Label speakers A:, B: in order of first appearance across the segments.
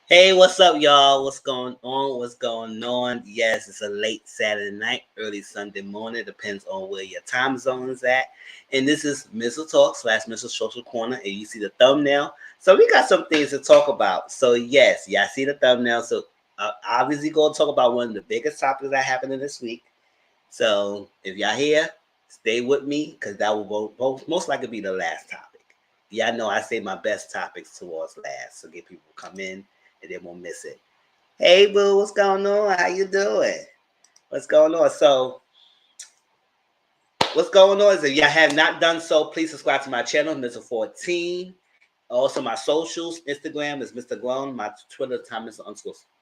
A: Hey, what's up, y'all? What's going on? What's going on? Yes, it's a late Saturday night, early Sunday morning. Depends on where your time zone is at. And this is Missile Talk / Missile Social Corner. And you see the thumbnail. So we got some things to talk about. So yes, y'all see the thumbnail. So obviously going to talk about one of the biggest topics that happened in this week. So if y'all here, stay with me because that will most likely be the last topic. Y'all know I say my best topics towards last, so get people to come in and they won't miss it. Hey boo, what's going on? How you doing? What's going on? So what's going on is if y'all have not done so, please subscribe to my channel, Mr. 14. Also my socials, Instagram is Mr. Grown. My Twitter time is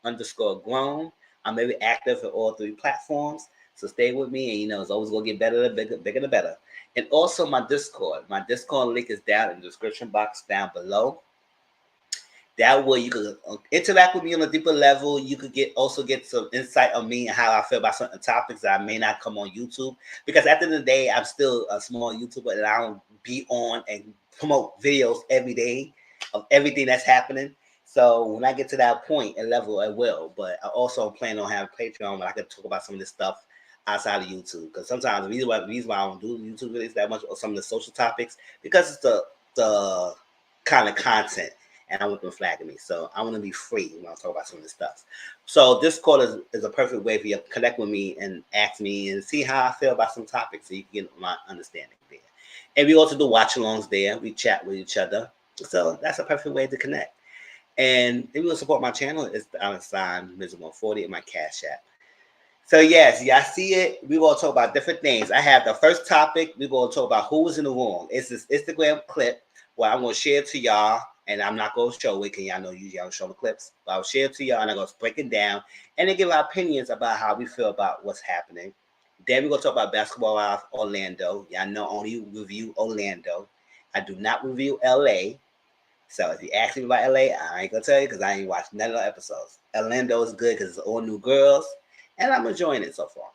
A: underscore grown. I'm very active in all three platforms. So stay with me and it's always gonna get better, bigger the better. And also my Discord. My Discord link is down in the description box down below. That way you could interact with me on a deeper level. You could also get some insight on me and how I feel about certain topics that I may not come on YouTube. Because at the end of the day, I'm still a small YouTuber and I don't be on and promote videos every day of everything that's happening. So when I get to that point and level, I will. But I also plan on having Patreon where I can talk about some of this stuff outside of YouTube. Because sometimes the reason why I don't do YouTube videos that much or some of the social topics, because it's the kind of content and I want them flagging me. So I want to be free when I talk about some of this stuff. So Discord is a perfect way for you to connect with me and ask me and see how I feel about some topics so you can get my understanding there. And we also do watch-alongs there. We chat with each other. So that's a perfect way to connect. And if you want to support my channel, it's the $1 Ms. 140 in my Cash App. So yes, y'all see it. We're going to talk about different things. I have the first topic. We're going to talk about who was in the room. It's this Instagram clip where I'm going to share it to y'all. And I'm not going to show it because y'all know usually I don't show the clips. But I'll share it to y'all and I'm going to break it down. And then give our opinions about how we feel about what's happening. Then we're going to talk about basketball of Orlando. Y'all know only review Orlando. I do not review LA. So if you ask me about LA, I ain't going to tell you because I ain't watched none of the episodes. Orlando is good because it's all new girls. And I'm enjoying it so far.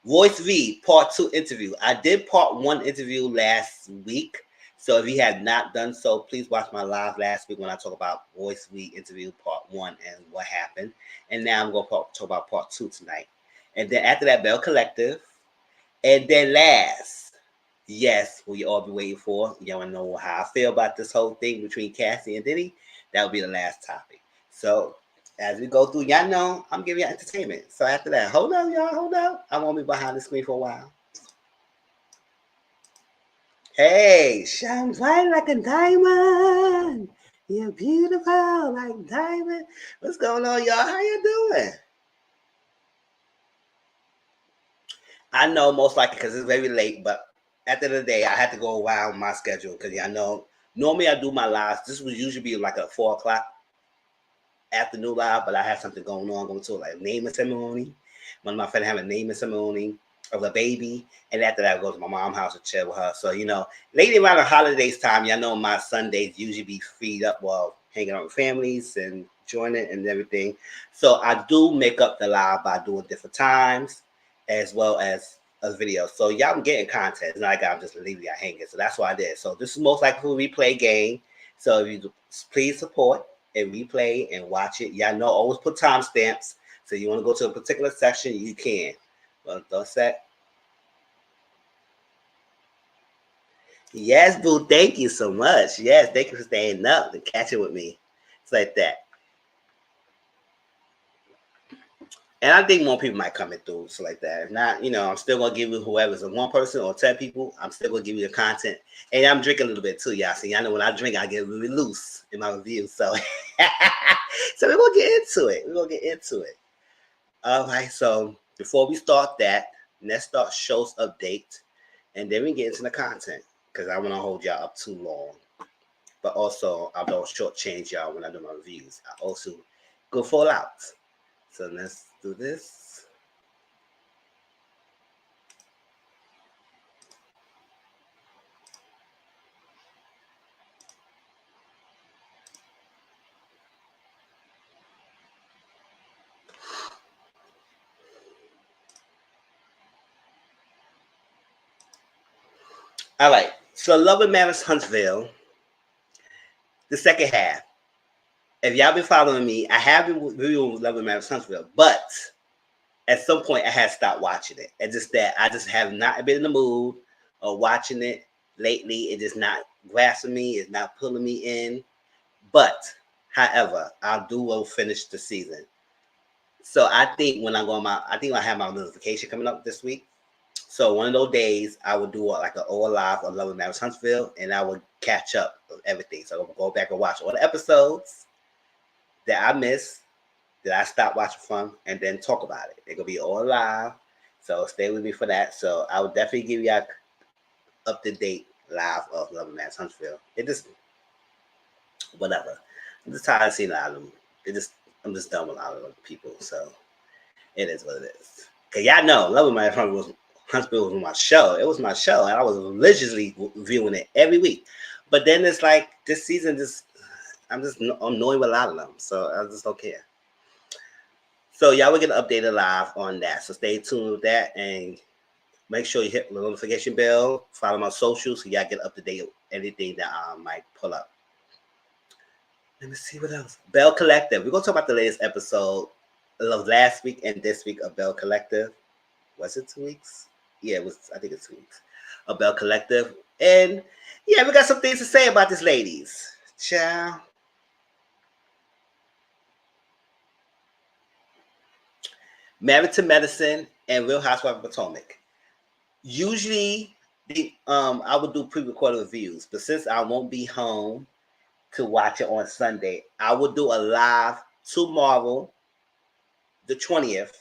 A: Royce Reed, part 2 interview. I did part 1 interview last week. So if you have not done so, please watch my live last week when I talk about Royce Reed interview part 1 and what happened. And now I'm going to talk about part 2 tonight. And then after that, Belle Collective. And then last, yes, what you all be waiting for. Y'all want to know how I feel about this whole thing between Cassie and Diddy. That will be the last topic. So as we go through, y'all know I'm giving you entertainment. So after that, hold up, y'all, hold up. I'm going to be behind the screen for a while. Hey, shine bright like a diamond. You're beautiful like diamond. What's going on, y'all? How you doing? I know most likely because it's very late, but at the end of the day, I had to go around my schedule because y'all know normally I do my lives. This would usually be like a 4 o'clock afternoon live, but I had something going on, going to like naming ceremony. One of my friends having a naming ceremony of a baby, and after that I go to my mom's house to chill with her. So lately around the holidays time, y'all know my Sundays usually be freed up while hanging out with families and joining and everything. So I do make up the live by doing different times as well as a video. So y'all getting content. It's not like I'm just leaving y'all hanging. So that's why I did. So this is most likely a replay game. So if you please support and replay and watch it. Y'all know always put timestamps. So you want to go to a particular section, you can. Well, that's that. Yes, boo. Thank you so much. Yes, thank you for staying up and catching with me. It's like that. And I think more people might come in through, so like that. If not, I'm still gonna give you whoever's 1 person or 10 people. I'm still gonna give you the content, and I'm drinking a little bit too, y'all. See, I know when I drink, I get really loose in my review. So, so we're gonna get into it. All right. So before we start that, let's start shows update, and then we get into the content because I want to hold y'all up too long. But also, I don't shortchange y'all when I do my reviews. I also go full out. So let's do this. All right. So Love and Matters Huntsville, the second half. if y'all been following me, I have been reviewing Love and Marriage Huntsville, but at some point I had stopped watching it. It's just that I just have not been in the mood of watching it lately. It is not grasping me. It's not pulling me in. But, however, will finish the season. So I think when I have my notification coming up this week. So one of those days, I will do like an all live of Love and Marriage Huntsville, and I will catch up with everything. So I will go back and watch all the episodes that I missed, that I stopped watching from, and then talk about it. It's gonna be all live, so stay with me for that. So I will definitely give you up to date live of Love and Marriage Huntsville. It just whatever. I'm just tired of seeing a lot of them. I'm just done with a lot of people. So it is what it is. Cause y'all know Love and Marriage Huntsville was my show. It was my show, and I was religiously viewing it every week. But then it's like this season, I'm just annoyed with a lot of them, so I just don't care. So y'all will get updated live on that. So stay tuned with that, and make sure you hit the notification bell. Follow my socials so y'all get up to date with anything that I might pull up. Let me see what else. Belle Collective. We're gonna talk about the latest episode of last week and this week of Belle Collective. Was it 2 weeks? Yeah, it was. I think it's 2 weeks of Belle Collective. And yeah, we got some things to say about this, ladies. Ciao. Married to Medicine and Real Housewives of Potomac. Usually, I would do pre-recorded reviews, but since I won't be home to watch it on Sunday, I will do a live tomorrow, the 20th.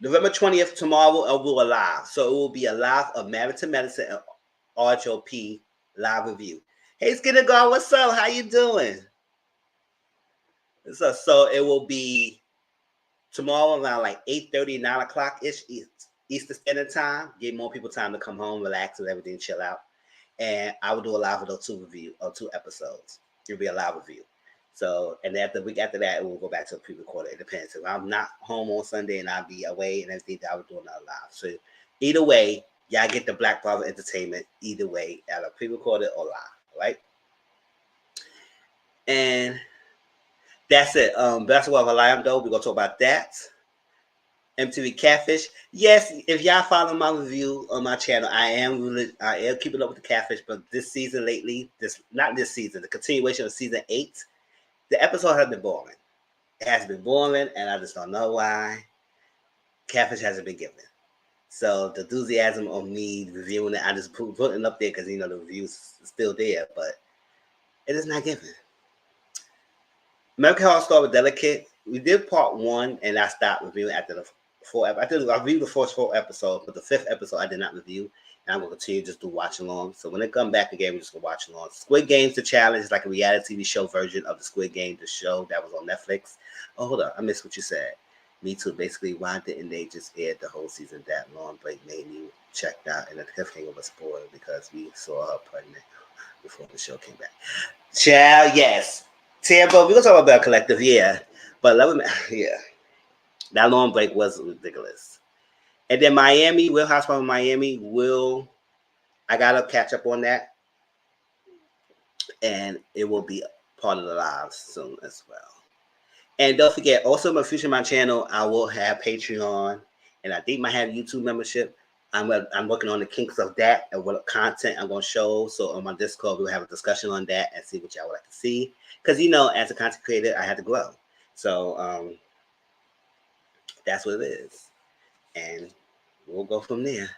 A: November 20th, tomorrow, I will do a live. So it will be a live of Married to Medicine and RHOP live review. Hey, Skinner Guard, what's up? How you doing? So it will be tomorrow around like 8:30, 9 o'clock-ish Eastern Standard Time. Give more people time to come home, relax, and everything, chill out. And I will do a live of those 2 episodes. It'll be a live review. So, and then the week after that, it will go back to a pre-recorded. It depends. If I'm not home on Sunday and I'll be away and everything, I will do another live. So either way, y'all get the Black Brother Entertainment either way, either pre-recorded or live, right? And that's it. Basketball of Orlando, we're gonna talk about that. MTV Catfish. Yes, if y'all follow my review on my channel, I am keeping up with the Catfish, but this season lately, the continuation of season 8, the episode has been boring. It has been boring, and I just don't know why. Catfish hasn't been given. So the enthusiasm of me reviewing it, I just putting it up there because the reviews still there, but it is not given. American Horror Story Delicate. We did part 1, and I stopped reviewing after the 4 episodes. I reviewed the first 4 episodes, but the 5th episode I did not review, and I'm going to continue to just do watch along. So when it come back again, we're just going to watch along. Squid Game's The Challenge is like a reality TV show version of the Squid Game, the show that was on Netflix. Oh, hold on. I missed what you said. Me too. Basically, why didn't they just air the whole season? That long break made me checked out, and the cliffhanger was spoiled because we saw her pregnant before the show came back. Child, yes. Tampa, we're going to talk about Belle Collective, yeah. But yeah. That long break was ridiculous. And then Miami, Real Housewives of Miami, I got to catch up on that. And it will be part of the lives soon as well. And don't forget, also my future my channel, I will have Patreon. And I think I have YouTube membership. I'm working on the kinks of that and what content I'm going to show. So on my Discord, we'll have a discussion on that and see what y'all would like to see. Because, as a content creator, I had to grow. So that's what it is. And we'll go from there.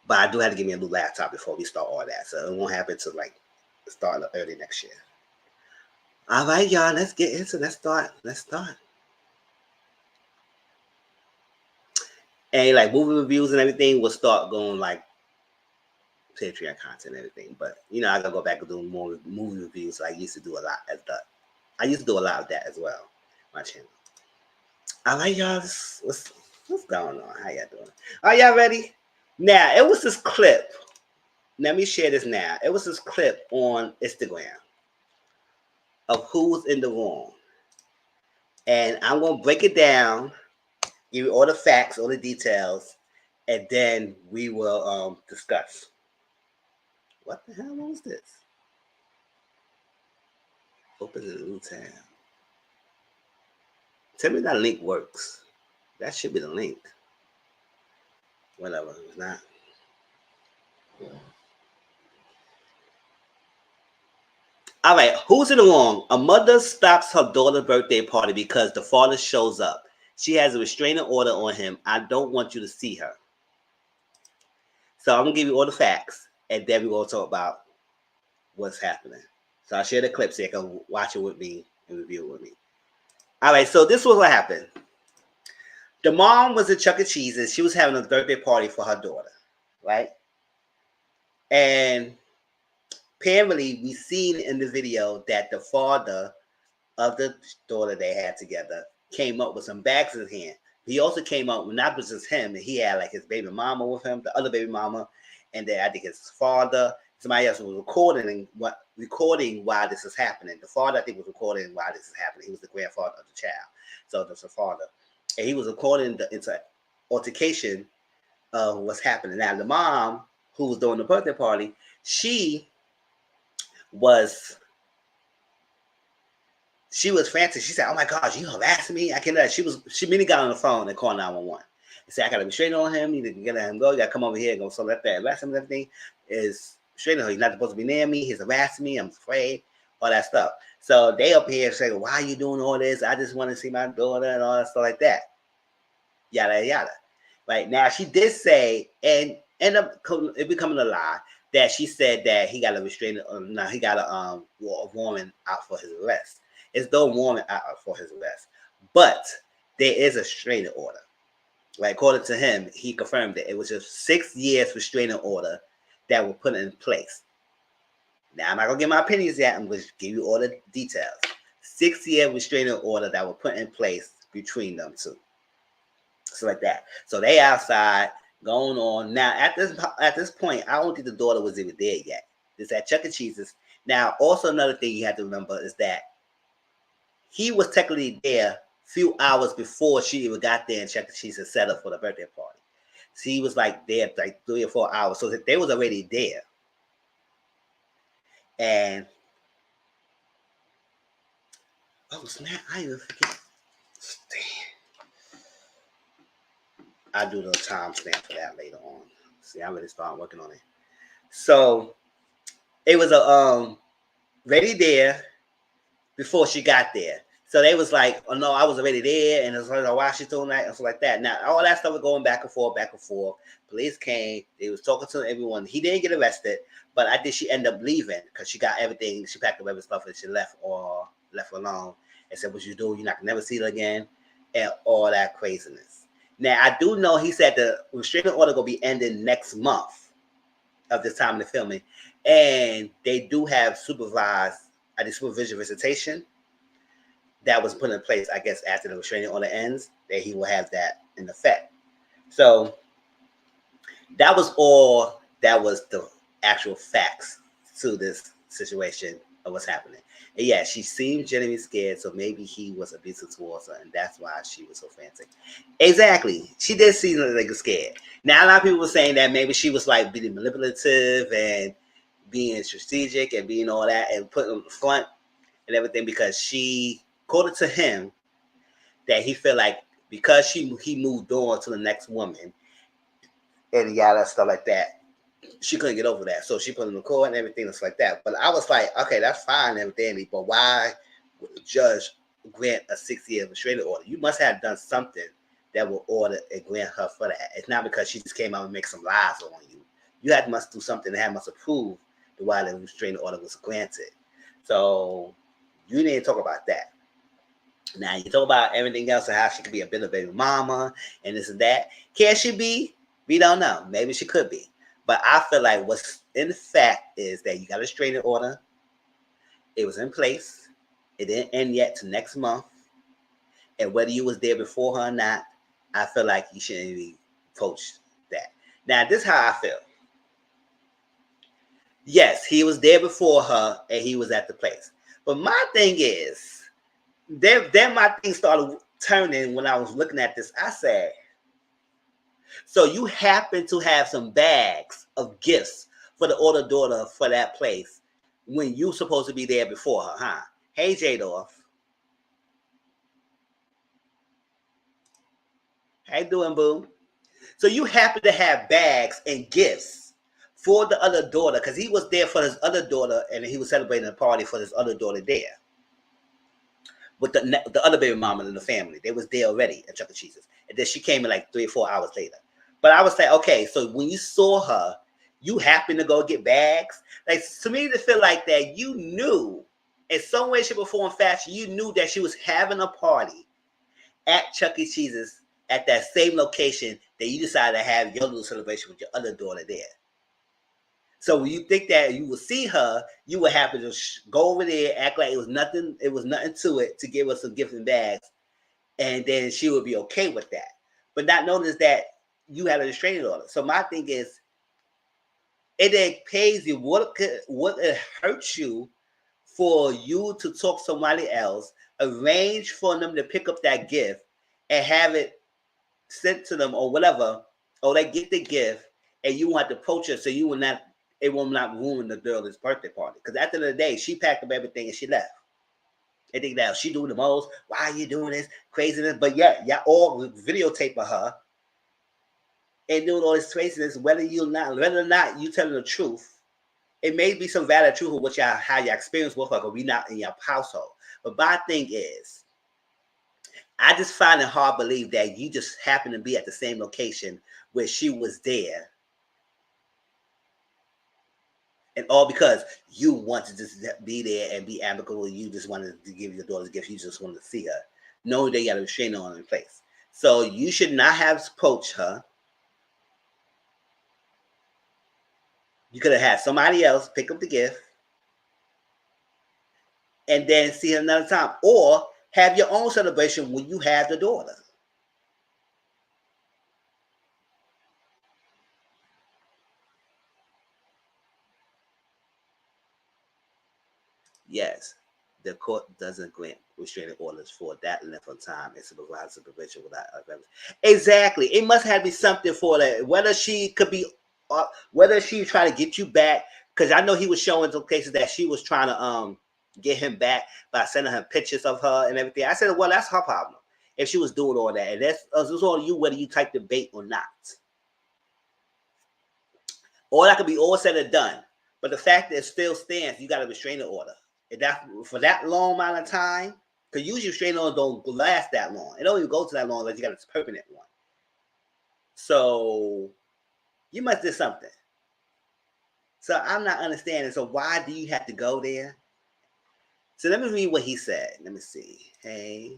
A: But I do have to give me a new laptop before we start all that. So it won't happen until start early next year. All right, y'all. Let's get into it. Let's start. And movie reviews and everything will start going Patreon content and everything. But I gotta go back and do more movie reviews. I used to do a lot I used to do a lot of that as well. My channel. All right, y'all. What's going on? How y'all doing? Are y'all ready? Now, it was this clip. Let me share this now. It was this clip on Instagram of who was in the room. And I'm going to break it down, give you all the facts, all the details, and then we will discuss. What the hell was this? Open in a new town. Tell me that link works. That should be the link. Whatever, it's not. All right, who's in the wrong? A mother stops her daughter's birthday party because the father shows up. She has a restraining order on him. I don't want you to see her. So I'm going to give you all the facts, and then we're going to talk about what's happening. So I'll share the clip so you can watch it with me and review it with me. All right, so this was what happened. The mom was at Chuck E. Cheese, and she was having a birthday party for her daughter, right? And apparently, we seen in the video that the father of the daughter they had together came up with some bags in his hand. He also came up with not just him, and he had like his baby mama with him, the other baby mama, and then I think his father. Somebody else was recording while this is happening. The father, I think, was recording while this is happening. He was the grandfather of the child, so that's the father, and he was recording the altercation of what's happening. Now, the mom, who was doing the birthday party, she was frantic. She said, "Oh my gosh, you harassing me! I cannot." She immediately got on the phone and called 911. And said, "I got to be straight on him. You need to get him go. You got to come over here and go." So that arrest him and everything is straight on him. He's not supposed to be near me. He's harassing me. I'm afraid. All that stuff. So they up here saying, "Why are you doing all this? I just want to see my daughter," and all that stuff like that. Yada yada. Right now, she did say, and end up it becoming a lie, that she said that he got a restraining. No, he got a warrant out for his arrest. It's no warrant out for his arrest, but there is a restraining order. Like, according to him, he confirmed that it was just 6 years restraining order that were put in place. Now, I'm not gonna give my opinions yet. I'm gonna give you all the details. 6-year restraining order that were put in place between them two. So like that. So they outside going on. Now, at this point, I don't think the daughter was even there yet. It's at Chuck E. Cheese's. Now, also another thing you have to remember is that he was technically there a few hours before she even got there and Chuck E. Cheese set up for the birthday party. So he was like there like 3 or 4 hours. So they was already there. And oh snap, I even forget. I'll do the timestamp for that later on. See, I already started working on it. So it was a ready there before she got there. So they was like, "Oh no, I was already there," and it was like, "Oh, why she doing that?" and stuff like that. Now all that stuff was going back and forth, back and forth. Police came, they was talking to everyone. He didn't get arrested, but I think she ended up leaving because she got everything. She packed up every stuff and she left alone and said, "What you do? You're not gonna never see it again," and all that craziness. Now I do know he said the restraining order gonna be ending next month of this time of the filming, and they do have supervision visitation that was put in place, I guess, after the restraining order ends, that he will have that in effect. So that was all. That was the actual facts to this situation of what's happening. And yeah, she seemed genuinely scared, so maybe he was abusive towards her, and that's why she was so frantic. Exactly. She did seem like scared. Now, a lot of people were saying that maybe she was like being manipulative and being strategic and being all that and putting on the front and everything because she, according to him, that he felt like because he moved on to the next woman and yada stuff like that, she couldn't get over that. So she put in the court and everything else like that. But I was like, okay, that's fine and everything, but why would the judge grant a 6-year restraining order? You must have done something that will order and grant her for that. It's not because she just came out and make some lies on you. You must do something that must approve the why the restraining order was granted. So you didn't talk about that. Now you talk about everything else and how she could be a bit of baby mama and this and that. Can she be? We don't know. Maybe she could be. But I feel like what's in fact is that you got a restraining order. It was in place. It didn't end yet to next month. And whether you was there before her or not, I feel like you shouldn't even approach that. Now, this is how I feel. Yes, he was there before her and he was at the place. But my thing is, then my thing started turning when I was looking at this. I said, so you happen to have some bags of gifts for the older daughter for that place when you supposed to be there before her, huh? Hey, Jadorf. How you doing, boo? So you happen to have bags and gifts for the other daughter because he was there for his other daughter and he was celebrating a party for his other daughter there with the other baby mama in the family. They was there already at Chuck E. Cheese's. And then she came in like 3 or 4 hours later. But I was like, okay, so when you saw her, you happened to go get bags? Like, to me, to feel like that, you knew in some way, shape, or form, fashion, you knew that she was having a party at Chuck E. Cheese's at that same location that you decided to have your little celebration with your other daughter there. So when you think that you will see her, you would have to go over there, act like it was nothing to it, to give her some gift and bags, and then she would be okay with that. But not notice that you had a restraining order. So my thing is, it then pays you what it hurts you for you to talk to somebody else, arrange for them to pick up that gift and have it sent to them or whatever, or they get the gift and you want to approach her so it will not ruin the girl's birthday party. Because at the end of the day, she packed up everything and she left. They think that she doing the most. Why are you doing this craziness? But yeah, y'all all videotaping her and doing all this craziness, whether or not you telling the truth. It may be some valid truth of how your experience with her, because we not in your household. But my thing is, I just find it hard to believe that you just happen to be at the same location where she was there. And all because you wanted to just be there and be amicable. You just wanted to give your daughter a gift. You just wanted to see her. Knowing they got a restraining order in place. So you should not have approached her. You could have had somebody else pick up the gift and then see her another time. Or have your own celebration when you have the daughter. Yes, the court doesn't grant restraining orders for that length of time and supervised supervision without exactly. It must have to be something for that. Whether she trying to get you back, because I know he was showing some cases that she was trying to get him back by sending her pictures of her and everything. I said, well, that's her problem if she was doing all that, and that's on you whether you type the bait or not. All that could be all said and done, but the fact that it still stands, you got a restraining order. And that for that long amount of time, because usually restraining orders don't last that long. It don't even go to that long unless you got a permanent one. So you must do something. So I'm not understanding. So why do you have to go there? So let me read what he said. Let me see. Hey,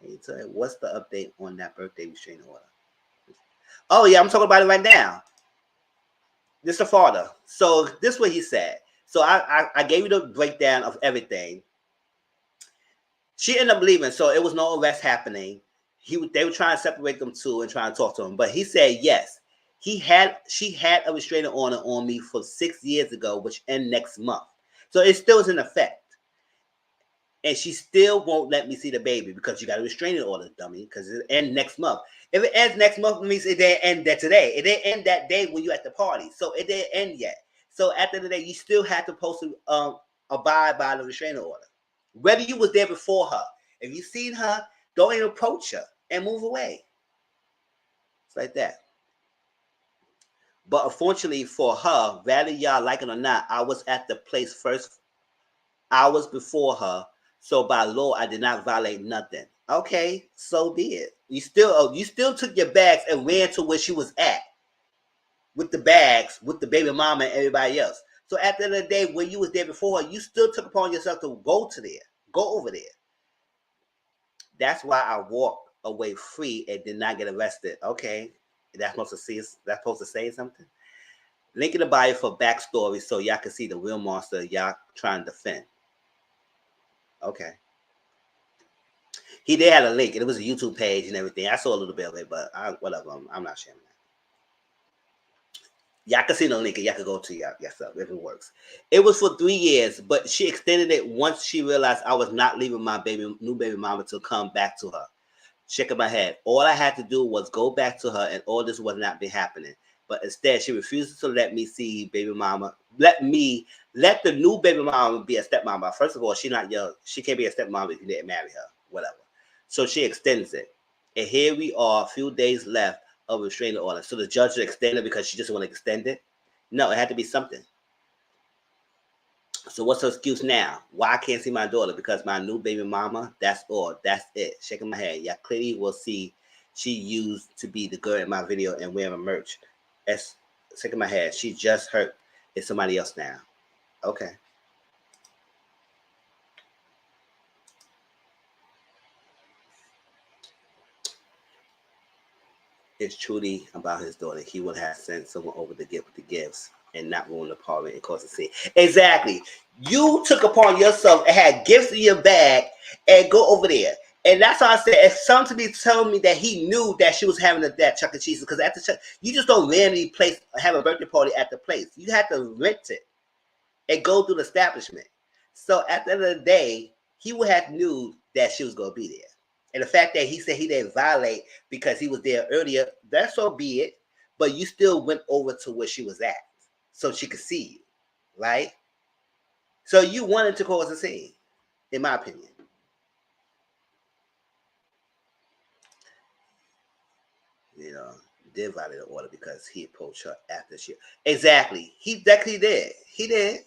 A: what's the update on that birthday restraining order? Oh yeah, I'm talking about it right now. This is the father. So this is what he said. So I gave you the breakdown of everything. She ended up leaving, so it was no arrest happening. They were trying to separate them two and trying to talk to him. But he said yes. She had a restraining order on me for 6 years ago, which end next month. So it still is in effect. And she still won't let me see the baby because you got a restraining order, dummy, because it ends next month. If it ends next month, it means it didn't end that today. It didn't end that day when you at the party. So it didn't end yet. So at the end of the day, you still have to post abide by the restraining order. Whether you was there before her. If you seen her, don't even approach her and move away. It's like that. But unfortunately for her, whether y'all like it or not, I was at the place first hours before her. So by law, I did not violate nothing. Okay, so be it. You still took your bags and ran to where she was at with the bags, with the baby mama and everybody else. So at the end of the day, when you was there before her, you still took upon yourself to go over there. That's why I walked away free and did not get arrested. Okay, that's supposed to say something. Link in the bio for backstory so y'all can see the real monster y'all trying to defend. Okay. He did have a link, and it was a YouTube page and everything. I saw a little bit of it, but whatever. I'm not sharing that. Y'all can see the link, and y'all can go to yourself if it works. It was for 3 years, but she extended it once she realized I was not leaving my new baby mama to come back to her. Shaking my head. All I had to do was go back to her, and all this would not be happening. But instead, she refuses to let me see baby mama. Let let the new baby mama be a stepmama. First of all, she not young. She can't be a stepmama if you didn't marry her, whatever. So she extends it. And here we are, a few days left of restraining order. So the judge extended it because she just want to extend it? No, it had to be something. So what's her excuse now? Why I can't see my daughter? Because my new baby mama, that's all. That's it. Shaking my head. Y'all clearly will see she used to be the girl in my video and wearing merch. That's shaking my head. She just hurt. It's somebody else now. Okay. It's truly about his daughter. He would have sent someone over to get the gifts and not ruin the party and cause a scene. Exactly. You took upon yourself and had gifts in your bag and go over there. And that's why I said, if somebody told me that he knew that she was having that Chuck E. Cheese, because at the you just don't randomly have a birthday party at the place. You have to rent it and go through the establishment. So at the end of the day, he would have knew that she was going to be there. And the fact that he said he didn't violate because he was there earlier, that's so be it. But you still went over to where she was at so she could see you, right? So you wanted to cause a scene, in my opinion. You know, did violate the order because he approached her after she. Exactly. He did. He did.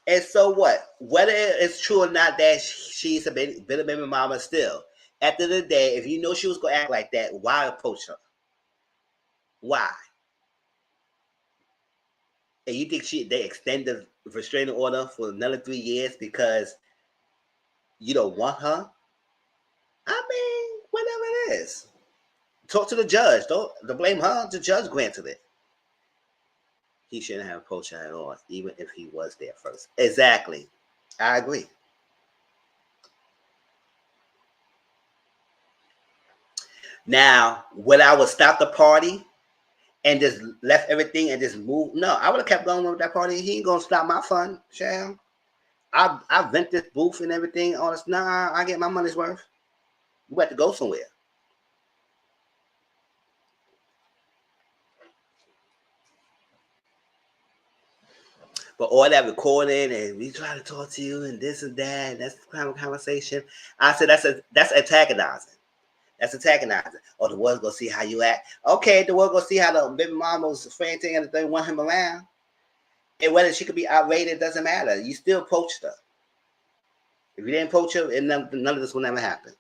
A: And so what? Whether it's true or not that she's a bit of baby mama still, at the end of the day, if you know she was going to act like that, why approach her? Why? And you think they extend the restraining order for another 3 years because you don't want her? I mean, whatever it is. Talk to the judge. Don't blame her. The judge granted it. He shouldn't have approached her at all, even if he was there first. Exactly. I agree. Now, would I would stop the party and just left everything and just moved? No, I would have kept going with that party. He ain't gonna stop my fun, Sham. I rent this booth and everything. All this. Nah, I get my money's worth. You have to go somewhere. But all that recording and we try to talk to you and this and that, and that's the kind of conversation. I said that's antagonizing. That's antagonizing. Or the world's gonna see how you act. Okay, the world gonna see how the baby mama was frantic and they want him around. And whether she could be outrated doesn't matter. You still poached her. If you didn't poach her, none of this will never happen.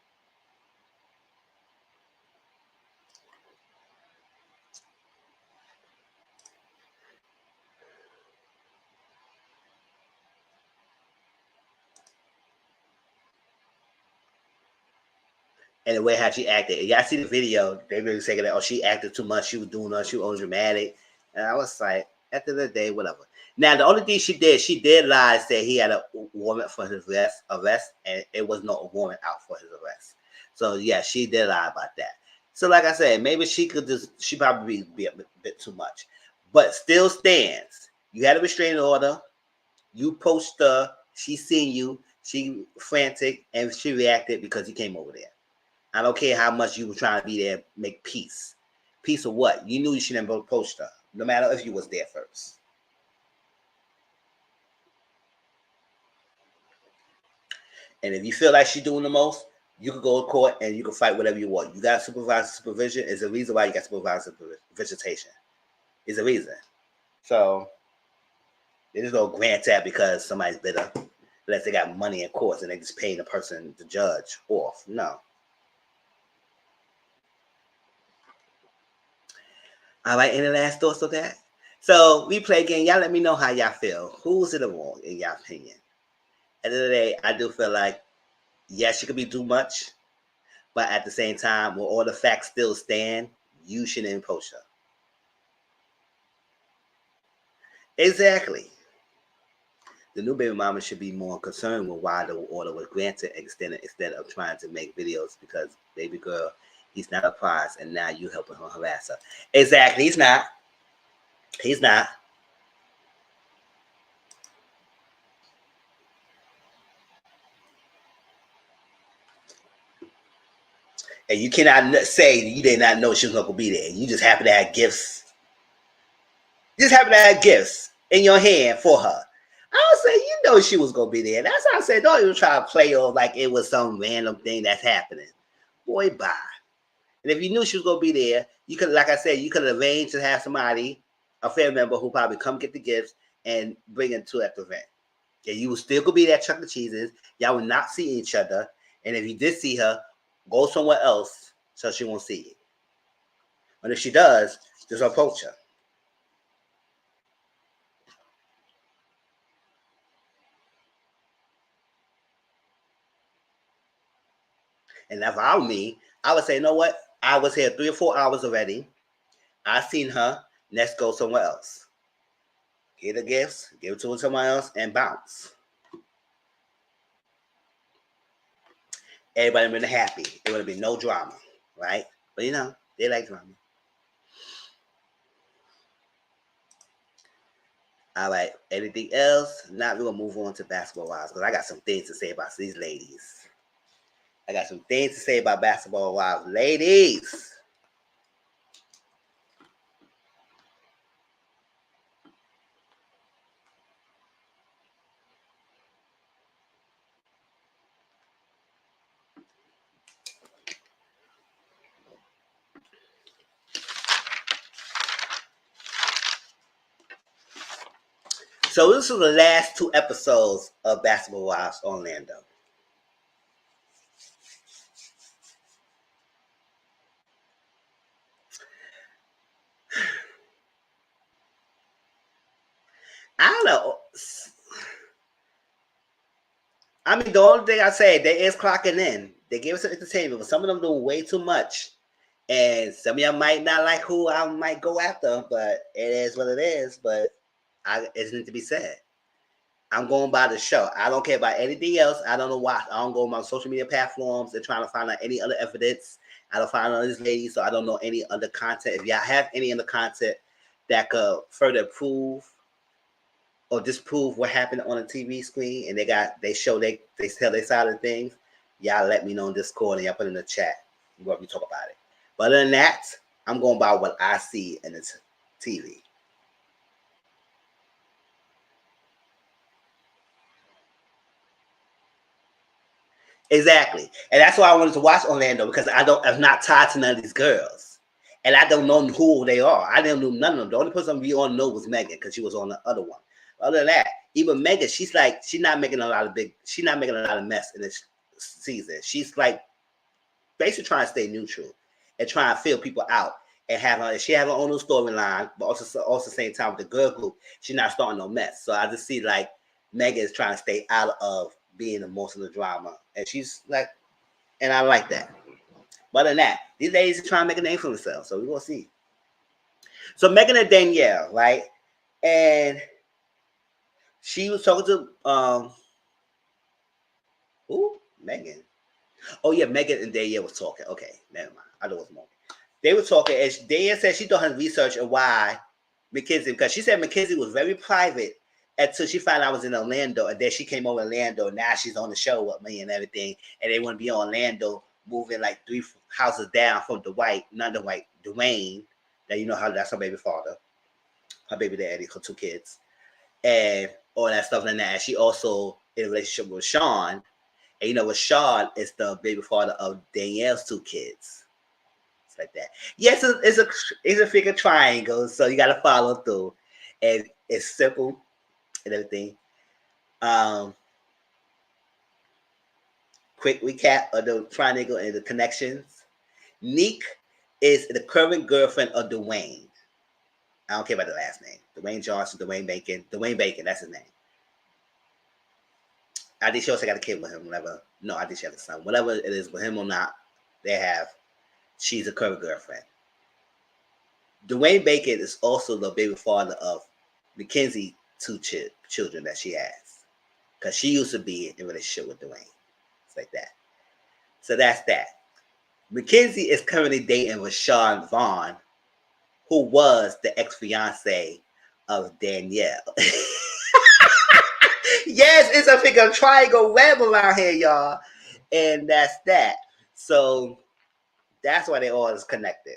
A: And the way how she acted. And y'all see the video, they really saying that, oh, she acted too much, she was doing her, she was dramatic. And I was like, at the end of the day, whatever. Now, the only thing she did lie, say he had a warrant for his arrest, and it was no warrant out for his arrest. So, yeah, she did lie about that. So, like I said, maybe she probably be a bit too much. But still stands. You had a restraining order. You poached her. She seen you. She frantic, and she reacted because he came over there. I don't care how much you were trying to be there, make peace. Peace of what? You knew you shouldn't have approached her, no matter if you was there first. And if you feel like she's doing the most, you could go to court and you can fight whatever you want. You got supervision. Is a reason why you got supervised visitation. Is a reason. So they just don't grant that because somebody's bitter, unless they got money in courts and they just paying the person, the judge, off. No. All right, any last thoughts of that? So we play again. Y'all let me know how y'all feel. Who's in the wrong in y'all opinion? At the end of the day, I do feel like, yes, she could be too much, but at the same time, will all the facts still stand? You shouldn't impose her. Exactly. The new baby mama should be more concerned with why the order was granted instead of trying to make videos because baby girl, he's not a prize, and now you helping her harass her. Exactly, he's not. He's not. And you cannot say you did not know she was going to be there. You just happen to have gifts. just happen to have gifts in your hand for her. I would say, you know, she was gonna be there. That's how I said, don't even try to play off like it was some random thing that's happening. Boy, bye. And if you knew she was gonna be there, you could, like I said, you could arrange to have somebody, a family member, who probably come get the gifts and bring it to that event. And you would still go be there at Chuck E. Cheese's. Y'all would not see each other. And if you did see her, go somewhere else so she won't see you. But if she does, just approach her. And if I were me, I would say, you know what? I was here 3 or 4 hours already. I seen her. Let's go somewhere else. Get the gifts, give it to someone else, and bounce. Everybody would have been happy. There would have been no drama, right? But you know, they like drama. All right. Anything else? Now we're gonna move on to basketball wives because I got some things to say about these ladies. I got some things to say about basketball wives, ladies. So this is the last 2 episodes of Basketball Wives Orlando. I don't know. I mean, the only thing I say, they is clocking in. They give us some entertainment, but some of them doing way too much. And some of y'all might not like who I might go after, but it is what it is. But it needs to be said. I'm going by the show. I don't care about anything else. I don't know why. I don't go on my social media platforms and trying to find out any other evidence. I don't find out this lady, so I don't know any other content. If y'all have any other content that could further prove or disprove what happened on the TV screen, and they tell their side of things, y'all let me know in Discord and y'all put in the chat. We'll talk about it. But other than that, I'm going by what I see in the TV. Exactly. And that's why I wanted to watch Orlando, because I'm not tied to none of these girls. And I don't know who they are. I didn't know none of them. The only person we all know was Megan, because she was on the other one. Other than that, even Megan, she's not making a lot of mess in this season. She's like basically trying to stay neutral and trying to fill people out and she have her own storyline, but also the same time with the girl group, she's not starting no mess. So I just see like Megan is trying to stay out of being the most of the drama, and she's like, and I like that. But other than that, these ladies are trying to make a name for themselves, so we're gonna see. So Megan and Danielle, right? And she was talking to who? Megan. Oh yeah, Megan and Danielle was talking. Okay, never mind. I know it was Morgan. They were talking, and Danielle said she done her research on why McKenzie, because she said McKenzie was very private until she found out I was in Orlando, and then she came over Orlando. And now she's on the show with me and everything, and they want to be in Orlando, moving like 3 houses down from Dwayne. That you know how that's her baby father, her baby daddy, her 2 kids, and all that stuff like that. And she also in a relationship with Sean, and you know what, Sean is the baby father of Danielle's 2 kids. It's like that. Yes, it's a figure triangle, so you got to follow through, and it's simple and everything. Quick recap of the triangle and the connections. Neek is the current girlfriend of Dwayne. I don't care about the last name. Dwayne Johnson, Dwayne Bacon, that's his name. I think she also got a kid with him, whatever. No, I think she has a son. Whatever it is with him or not, she's a current girlfriend. Dwayne Bacon is also the baby father of Mackenzie 2 children that she has. Because she used to be in a relationship with Dwayne. It's like that. So that's that. Mackenzie is currently dating with Sean Vaughn, who was the ex-fiance of Danielle. Yes, it's a figure triangle web around here, y'all. And that's that. So that's why they all is connected.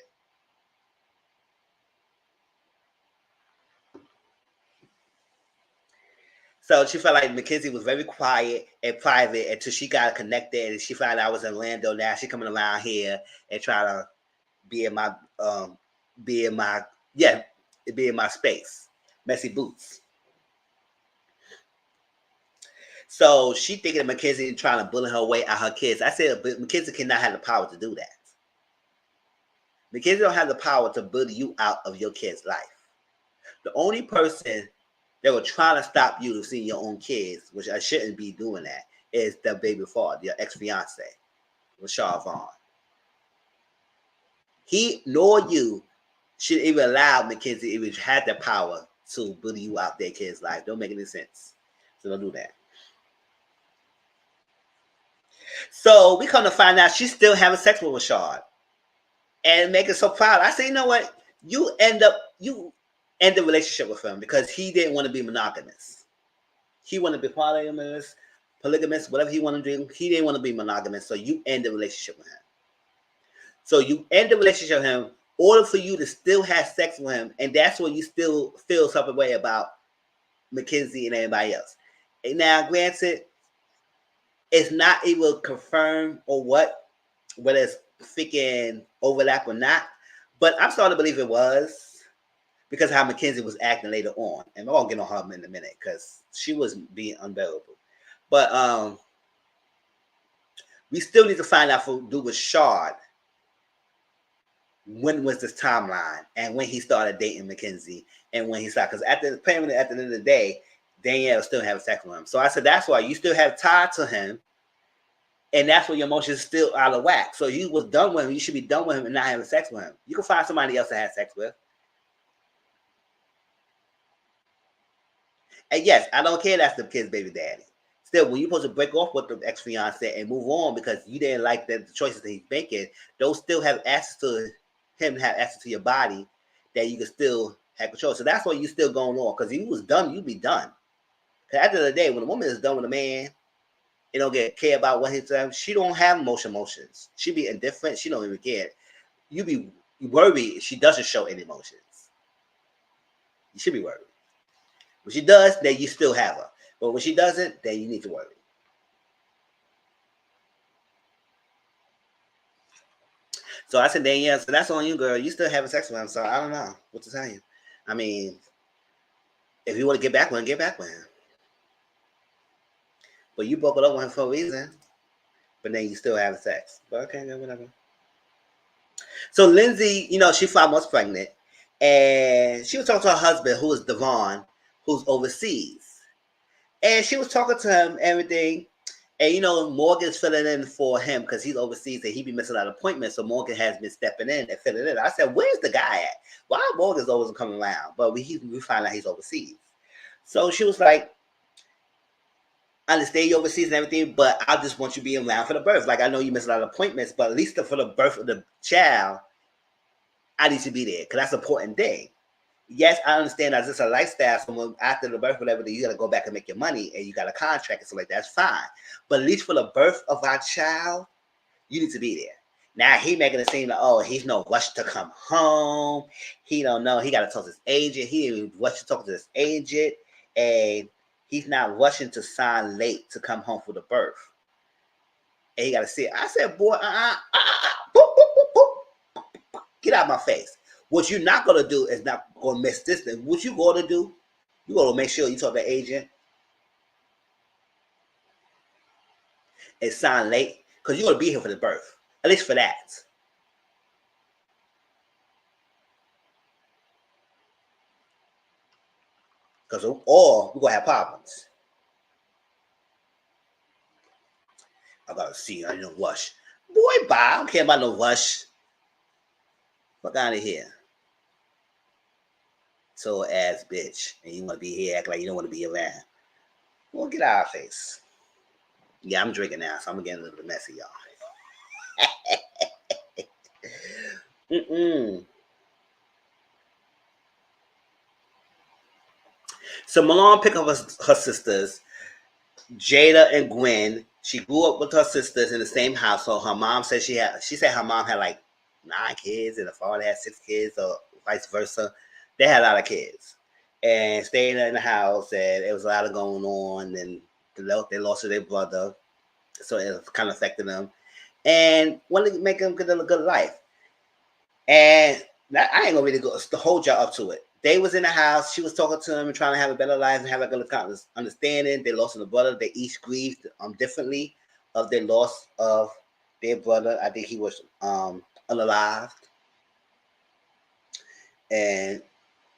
A: So she felt like Mackenzie was very quiet and private until she got connected, and she found out I was in Orlando. Now she coming around here and trying to be in my be in my yeah be in my space. Messy boots. So she thinking of Mackenzie trying to bully her way out her kids. I said, but Mackenzie cannot have the power to do that. Mackenzie don't have the power to bully you out of your kid's life. The only person that will try to stop you from seeing your own kids, which I shouldn't be doing that, is the baby father, your ex-fiance, Rashad Vaughn. He nor you should even allow Mackenzie even have the power to bully you out their kid's life. Don't make any sense. So don't do that. So we come to find out she's still having sex with Rashad and make her so proud. I say, you know what? You end the relationship with him because he didn't want to be monogamous. He wanted to be polygamous, whatever he wanted to do. He didn't want to be monogamous. So you end the relationship with him. So you end the relationship with him in order for you to still have sex with him. And that's when you still feel some way about Mackenzie and everybody else. And now, granted, it's not even confirmed or whether it's freaking overlap or not. But I'm starting to believe it was because how Mackenzie was acting later on. And I won't get on her in a minute because she was being unbearable. But we still need to find out for do with Shard. When was this timeline and when he started dating Mackenzie and when he started, because at the end of the day, Danielle still having sex with him. So I said, that's why you still have tied to him. And that's why your emotions still out of whack. So you was done with him. You should be done with him and not having sex with him. You can find somebody else to have sex with. And yes, I don't care that's the kid's baby daddy. Still, when you're supposed to break off with the ex-fiance and move on because you didn't like the choices that he's making, those still have access to him, have access to your body that you can still have control. So that's why you still going on. Because if you was done, you'd be done. Because at the end of the day, when a woman is done with a man, they don't care about what he's saying. She don't have emotions. She be indifferent. She don't even care. You be worried if she doesn't show any emotions. You should be worried. When she does, then you still have her. But when she doesn't, then you need to worry. So I said, Danielle, so that's on you, girl. You still having sex with him, so I don't know what to tell you. I mean, if you want to get back with him, get back with him. But you broke it up with him for a reason. But then you still having sex. But okay, whatever. So Lindsay, she 5 months pregnant. And she was talking to her husband, who is Devon, who's overseas. And she was talking to him, everything. And, Morgan's filling in for him because he's overseas and he be missing out appointments. So Morgan has been stepping in and filling in. I said, where's the guy at? Why Morgan's always coming around? But we find out he's overseas. So she was like, I understand you overseas and everything, but I just want you to be around for the birth. Like, I know you missed a lot of appointments, but at least for the birth of the child, I need to be there because that's an important thing. Yes, I understand that it's a lifestyle. So after the birth, whatever, you got to go back and make your money and you got a contract and stuff like that. That's fine. But at least for the birth of our child, you need to be there. Now he making it seem like, he's no rush to come home. He don't know. He got to talk to his agent. He didn't even rush to talk to his agent. And he's not rushing to sign late to come home for the birth. And he got to see it. I said, boy, boop, boop, boop, boop. Get out of my face. What you're not going to do is not going to miss this thing. What you're going to do, you're going to make sure you talk to the agent and sign late because you're going to be here for the birth. At least for that. Or we're going to have problems. I got to see. I ain't no rush. Boy, bye. I don't care about no rush. Fuck out of here. So ass bitch. And you want to be here, act like you don't want to be around. Well, get out of our face. Yeah, I'm drinking now, so I'm getting a little bit messy, y'all. So Malone picked up her sisters, Jada and Gwen. She grew up with her sisters in the same household. Her mom said she said her mom had like 9 kids and her father had 6 kids, or vice versa. They had a lot of kids. and staying in the house, and it was a lot of going on, and they lost their brother, so it kind of affected them, and wanted to make them get a good life. And I ain't gonna really go to hold y'all up to it. They was in the house. She was talking to him and trying to have a better life and have a good understanding. They lost their brother. They each grieved differently of their loss of their brother. I think he was unalived, and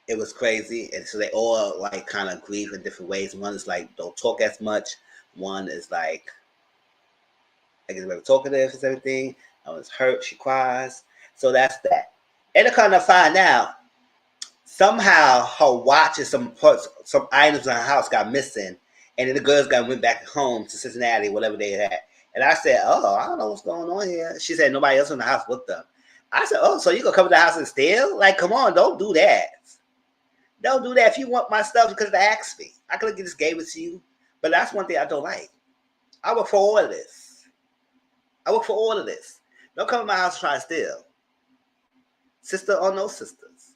A: it was crazy. And so they all like kind of grieve in different ways. One is like don't talk as much. One is like I guess very talkative is everything. I was hurt. She cries. So that's that. And to kind of find out, somehow her watch and some items in her house got missing, and then the girls went back home to Cincinnati, whatever they had. And I said, "Oh, I don't know what's going on here." She said, "Nobody else in the house with them." I said, "Oh, so you gonna come to the house and steal? Like, come on, don't do that. Don't do that. If you want my stuff, you could have asked me. I could have just gave it to you." But that's one thing I don't like. I work for all of this. Don't come to my house trying to steal. Sister or no sisters.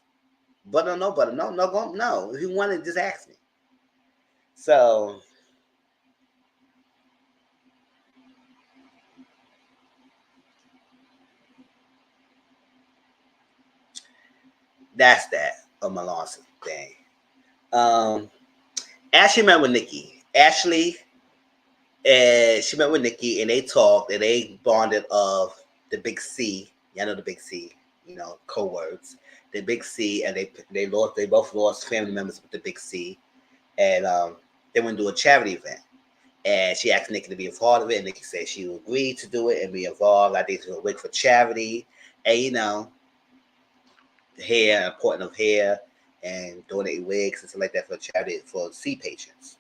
A: Butter or no butter. No. If you want it, just ask me. So that's that of my loss thing. Ashley met with Nikki. She met with Nikki and they talked and they bonded of the big C. Y'all know the big C, code words. The big C, and they both lost family members with the big C. And they went to do a charity event. And she asked Nikki to be a part of it, and Nikki said she would agree to do it and be involved. I think she would work for charity. And the hair, important of hair, and donate wigs and stuff like that for charity for C patients.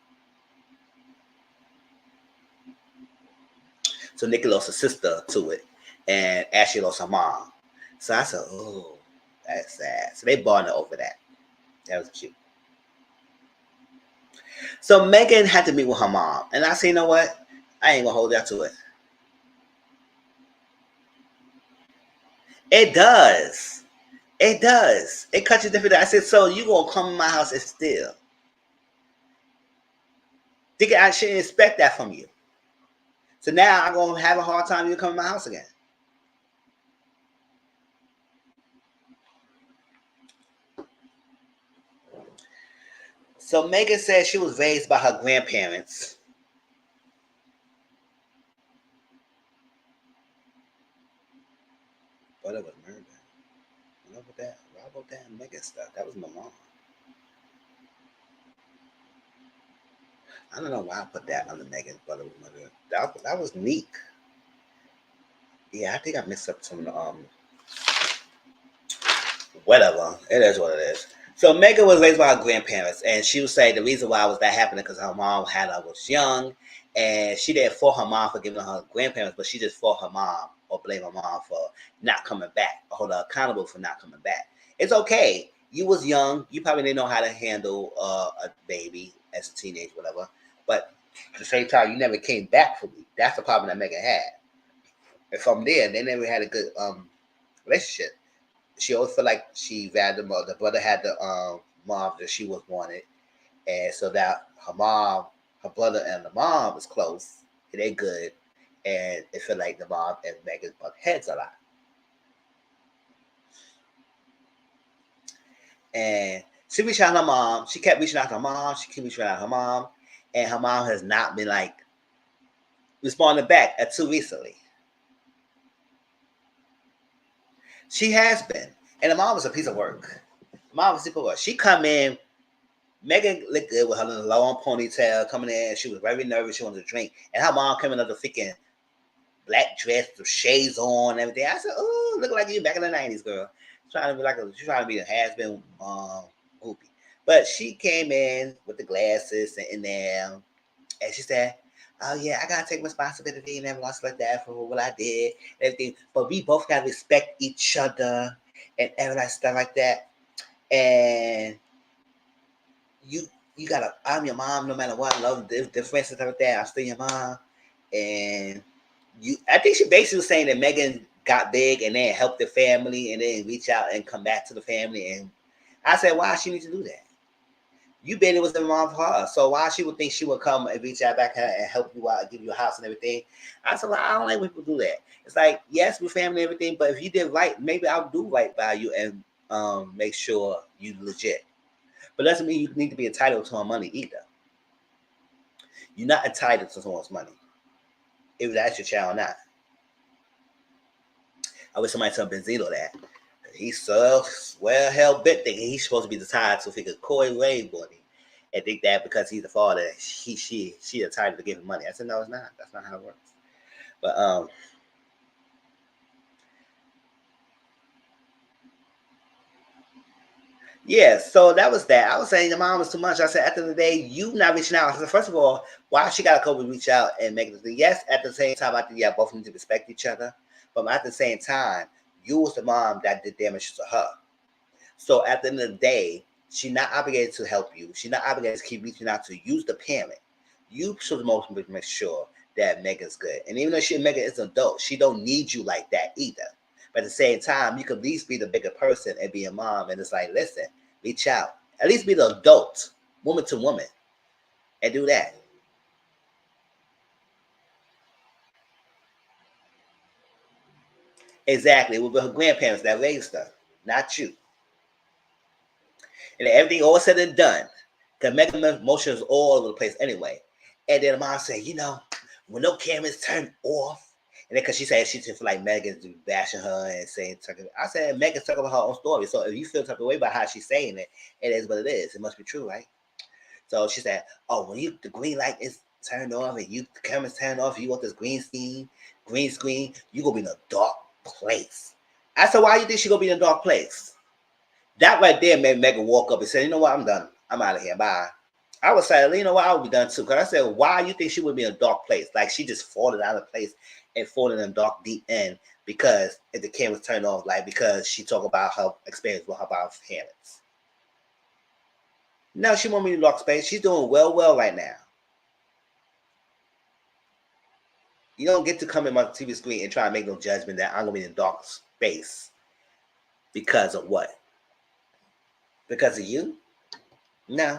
A: So Nikki lost a sister to it, and Ashley lost her mom. So I said, "Oh, that's sad." So they bonded over that. That was cute. So Megan had to meet with her mom, and I said, "You know what? I ain't gonna hold that to it." It does. It does. It cuts you different. I said, "So you gonna come to my house and steal?" Think I shouldn't expect that from you. So now I'm gonna have a hard time you coming to my house again. So Megan said she was raised by her grandparents. But it was murder. Why about that Megan stuff? That was my mom. I don't know why I put that under Megan's brother was murder. That was Neek. Yeah, I think I mixed up some whatever. It is what it is. So Megan was raised by her grandparents, and she would say the reason why was that happening because her mom had her was young, and she didn't fault her mom for giving her grandparents, but she just fault her mom or blame her mom for not coming back or hold her accountable for not coming back. It's okay. You was young. You probably didn't know how to handle a baby as a teenager, whatever. But at the same time, you never came back for me. That's the problem that Megan had. And from there, they never had a good relationship. She always felt like she valued the mother. The brother had the mom that she was wanted, and so that her brother and the mom was close. And they good, and it felt like the mom and Megan butt heads a lot. And she reached out to her mom. She kept reaching out to her mom. She kept reaching out to her mom, and her mom has not been like responding back until recently. She has been, and the mom was a piece of work. Mom was super work. She come in. Megan looked good with her little long ponytail coming in. She was very nervous. She wanted to drink. And her mom came in another freaking black dress with shades on and everything. I said, "Oh, look like you back in the 90s, girl." She's trying to be a has-been groupie. But she came in with the glasses and in there. And she said, "Oh, yeah, I got to take responsibility and everything else like that for what I did and everything. But we both got to respect each other and everything stuff like that. And you gotta, I'm your mom no matter what. I love the difference and stuff like that. I'm still your mom." And I think she basically was saying that Megan got big and then helped the family and then reach out and come back to the family. And I said, why she need to do that? You barely was involved for her. So why she would think she would come and reach out back her and help you out, give you a house and everything? I said, well, I don't like when people do that. It's like, yes, we're family and everything, but if you did right, maybe I'll do right by you and make sure you legit. But doesn't mean you need to be entitled to her money either. You're not entitled to someone's money. If that's your child or not. I wish somebody tell Benzino that. He's so well hell bent thinking he's supposed to be the tied to figure Coy Ray body. And think that because he's the father, she entitled to give him money. I said, no, it's not. That's not how it works. But yeah, so that was that. I was saying the mom was too much. I said, at the end of the day, you not reaching out. I said, first of all, why she got to come and reach out and make it? Yes, at the same time, I think yeah, both need to respect each other. But at the same time, you was the mom that did damage to her. So at the end of the day, she's not obligated to help you. She's not obligated to keep reaching out to use the parent. You should most make sure that Megan's good. And even though Megan is an adult, she don't need you like that either. But at the same time, you could at least be the bigger person and be a mom. And it's like, listen, reach out. At least be the adult, woman to woman, and do that. Exactly. It was her grandparents that raised her, not you. And everything all said and done, because Megan emotion is all over the place anyway. And then the mom said, when no cameras turn off, and then because she said she just feel like Megan's bashing her and saying, I said Megan's talking about her own story. So if you feel type of way about how she's saying it, it is what it is. It must be true, right? So she said, oh, when the green light is turned off and the camera's turned off, you want this green screen, you gonna be in a dark place. I said, why you think she gonna be in a dark place? That right there made Megan walk up and say, you know what, I'm done. I'm out of here. Bye. I was like, you know what, I would be done too. Because I said, why you think she would be in a dark place? Like she just fallen out of place and fallen in a dark deep end because if the camera's turned off, like because she talked about her experience with her parents. No, she won't be in a dark space. She's doing well right now. You don't get to come in my TV screen and try to make no judgment that I'm going to be in a dark space. Because of what? Because of you? No.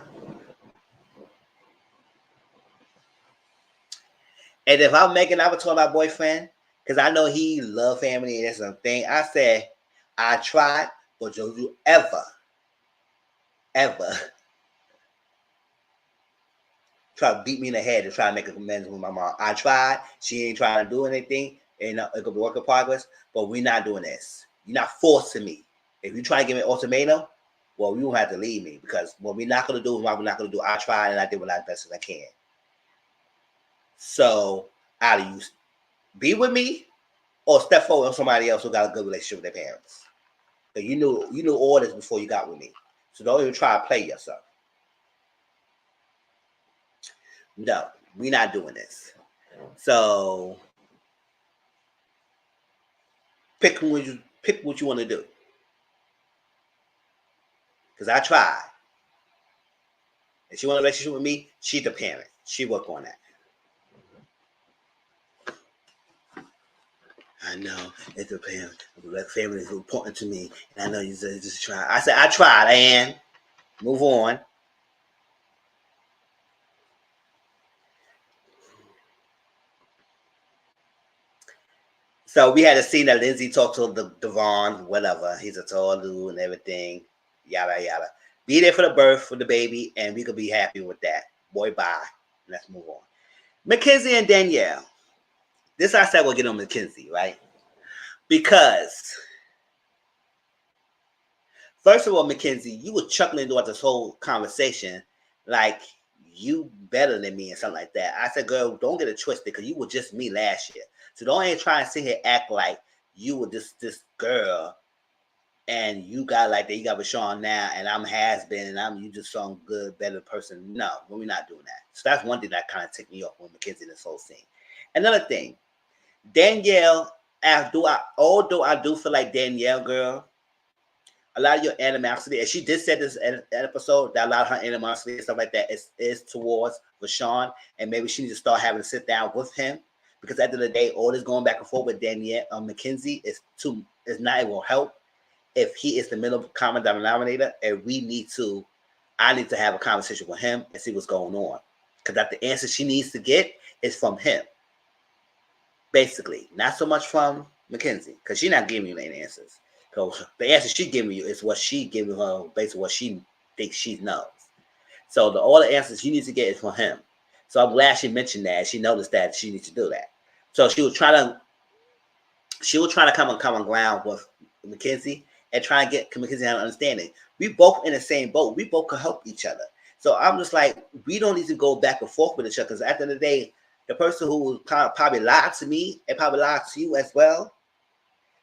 A: And if I'm making, I would tell my boyfriend, because I know he love family and that's something. I said, I tried, but don't you ever try to beat me in the head to try to make amends with my mom. I tried. She ain't trying to do anything. And it could be work in progress, but we're not doing this. You're not forcing me. If you try to give me an ultimatum, well, you won't have to leave me because what we're not going to do is what we're not going to do. I tried and I did what I best as I can. So either you be with me or step forward on somebody else who got a good relationship with their parents. So you knew all this before you got with me. So don't even try to play yourself. No, we're not doing this. So pick what you want to do. Because I tried. If she want a relationship with me, she's the parent. She work on that. I know it's a parent. The family is important to me. And I know you just try. I said, I tried, and move on. So we had a scene that Lindsay talked to Devon, whatever. He's a tall dude and everything. Yada, yada. Be there for the birth for the baby, and we could be happy with that. Boy, bye. Let's move on. Mackenzie and Danielle. This I said we'll get on Mackenzie, right? Because, first of all, Mackenzie, you were chuckling throughout this whole conversation like you better than me and something like that. I said, girl, don't get it twisted because you were just me last year. So don't ain't try to sit here act like you were this girl and you got like that. You got with Sean now and I'm has been and you just some good, better person. No, we're not doing that. So that's one thing that kind of ticked me off with Mackenzie in this whole scene. Another thing, Danielle, although I do feel like Danielle, girl, a lot of your animosity, and she did say this in an episode that a lot of her animosity and stuff like that is towards Rashawn, and maybe she needs to start having to sit down with him because at the end of the day, all this going back and forth with Danielle Mackenzie is not it will help if he is the middle common denominator, and we need to I need to have a conversation with him and see what's going on. Because that the answer she needs to get is from him. Basically, not so much from Mackenzie, because she's not giving you any answers. So the answer she's giving you is what she giving her based on what she thinks she knows. So all the answers she needs to get is from him. So I'm glad she mentioned that. She noticed that she needs to do that. So she was trying to come on common ground with Mackenzie and try and get Mackenzie an understanding. We both in the same boat. We both can help each other. So I'm just like, we don't need to go back and forth with each other, because at the end of the day, the person who probably lied to me and probably lied to you as well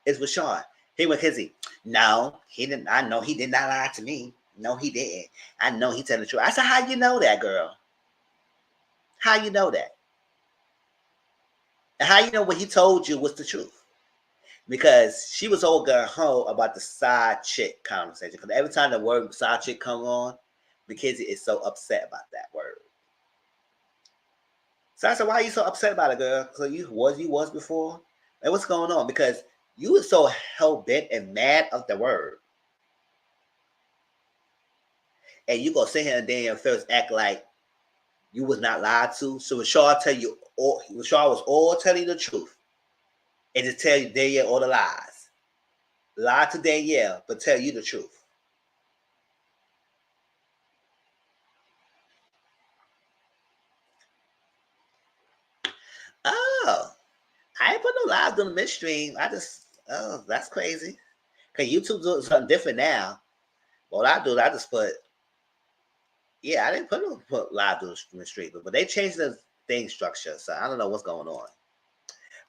A: is Rashawn. Hey, Mackenzie. No, he didn't. I know he did not lie to me. No, he didn't. I know he telling the truth. I said, how you know that, girl? How you know that? And how you know what he told you was the truth? Because she was all gung ho about the side chick conversation. Because every time the word side chick come on, Mackenzie is so upset about that word. So I said, why are you so upset about it, girl? Because you was before? And what's going on? Because you were so hell-bent and mad of the word. And you gonna sit here and then first act like you was not lied to. So Rashad was all telling you the truth. And to tell you Danielle all the lies. Lie to Danielle, but tell you the truth. Oh, I ain't put no lies on the midstream. That's crazy. Because YouTube doing something different now. What I do, I just put, yeah, I didn't put live on the midstream, but they changed the thing structure. So I don't know what's going on.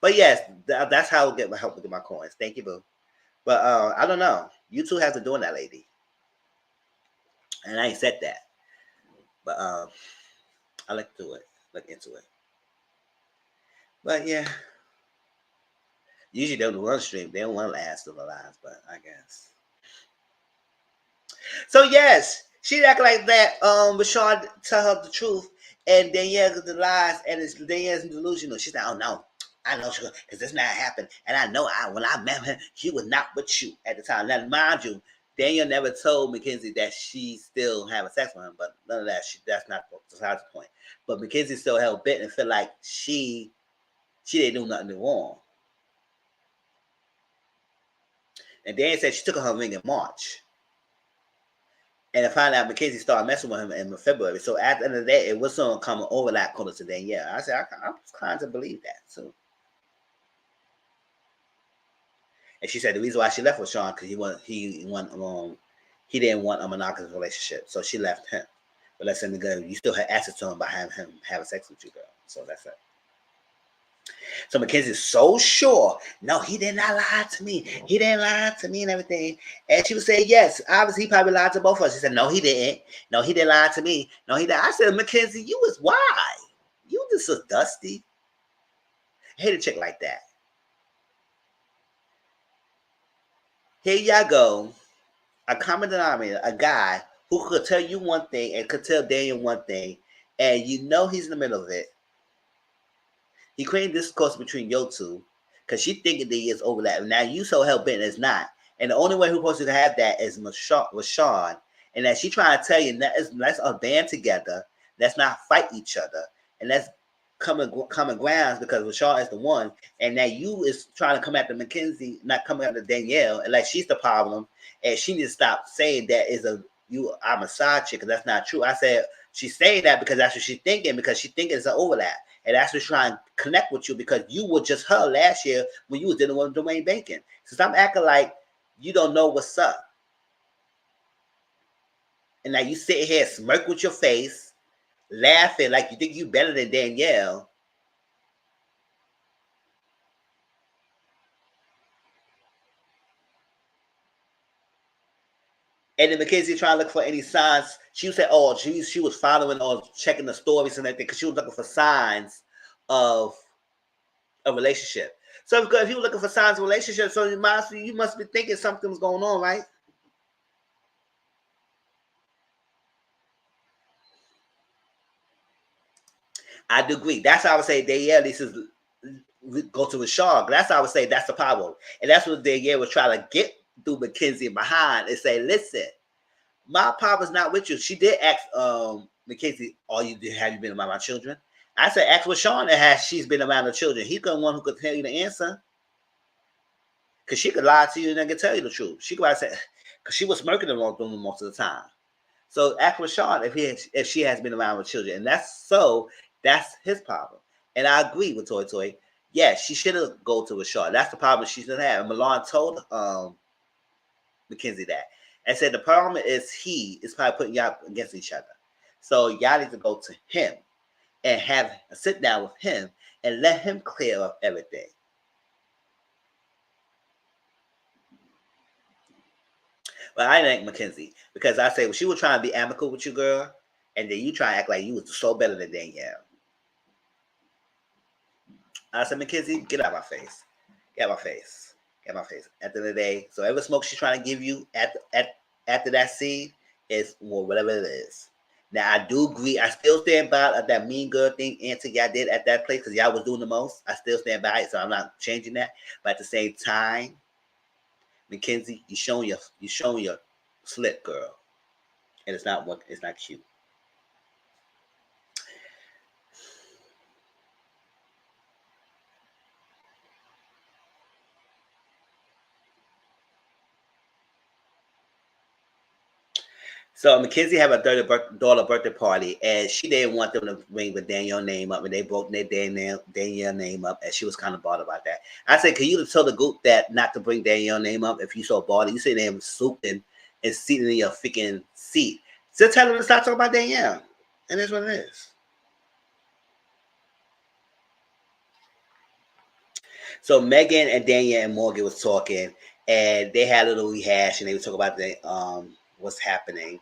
A: But yes, that's how I get my help with my coins. Thank you, boo. But I don't know. YouTube has to doing that, lady. And I ain't said that. But I look into it. But yeah. Usually they'll run stream. They don't want to last to the lives, but I guess. So yes, she act like that. Rashad tell her the truth, and Danielle the lies, and it's Danielle's delusional. She's like, oh no, I know she because this not happened, and I know when I met her, she was not with you at the time. Now mind you, Danielle never told Mackenzie that she still having sex with him, but none of that. That's not the point. But Mackenzie still held bent and felt like she didn't do nothing wrong. And Dan said she took her ring in March. And I found out Mackenzie started messing with him in February. So at the end of the day, it was some common overlap closer to Danielle. I said, I was kind to believe that too. And she said the reason why she left with Sean because he didn't want a monogamous relationship. So she left him. But let's say you still had access to him by having him having sex with you, girl. So that's it. So Mackenzie's so sure. No, he did not lie to me. He didn't lie to me and everything. And she would say, yes, obviously he probably lied to both of us. She said, no, he didn't. No, he didn't lie to me. No, he didn't. I said, Mackenzie, you was why? You just so dusty. I hate a chick like that. Here y'all go. A common denominator, a guy who could tell you one thing and could tell Daniel one thing, and you know he's in the middle of it. He created discourse between you two because she thinking that is overlap. Now you so hell bent it's not. And the only way who's supposed to have that is Rashawn. And that she trying to tell you let's band together. Let's not fight each other. And let's common grounds because Rashawn is the one. And that you is trying to come after Mackenzie, not coming after Danielle. And like she's the problem. And she needs to stop saying that I'm a side chick because that's not true. I said she's saying that because that's what she's thinking because she thinking it's an overlap. And that's what trying to connect with you because you were just her last year when you was dealing with Dwayne Bacon. So stop acting like you don't know what's up. And now you sit here, smirk with your face, laughing like you think you better than Danielle. And then Mackenzie trying to look for any signs. She said, oh, she was following or checking the stories and everything because she was looking for signs of a relationship. So if you were looking for signs of a relationship, so you must be thinking something's going on, right? I do agree. That's how I would say Danielle needs to go to Rashad. That's how I would say that's the problem. And that's what Danielle was trying to get through Mackenzie behind and say, listen, My papa's not with you. She did ask Mackenzie, "Are you have you been around my children?" I said, "Ask with Sean that has she's been around the children. He's the one who could tell you the answer." Because she could lie to you and then could tell you the truth. She could say, because she was smirking along them most of the time. So ask Rashawn if she has been around with children, and that's his problem. And I agree with Toy Toy. Yeah, she should have go to Rashawn. That's the problem she should have. And Milan told Mackenzie that and said the problem is he is probably putting y'all against each other. So y'all need to go to him and have a sit down with him and let him clear up everything. But I didn't like Mackenzie because I say, well, she was trying to be amicable with you, girl, and then you try to act like you was so better than Danielle. I said, Mackenzie, get out of my face. Get out of my face. Get out of my face. At the end of the day, so every smoke she's trying to give you after that scene is well, whatever it is. Now, I do agree. I still stand by that mean girl thing answer y'all did at that place because y'all was doing the most. I still stand by it, so I'm not changing that. But at the same time, Mackenzie, you showing your slip, girl, and it's not cute. So Mackenzie had a daughter birthday party, and she didn't want them to bring the Danielle name up, and they broke their Danielle name up, and she was kind of bothered about that. I said, "Can you tell the group that not to bring Danielle name up if you so bothered? You say they have souped and seated in your freaking seat. So tell them to stop talking about Danielle, and that's what it is." So Megan and Danielle and Morgan was talking, and they had a little rehash, and they were talking about what's happening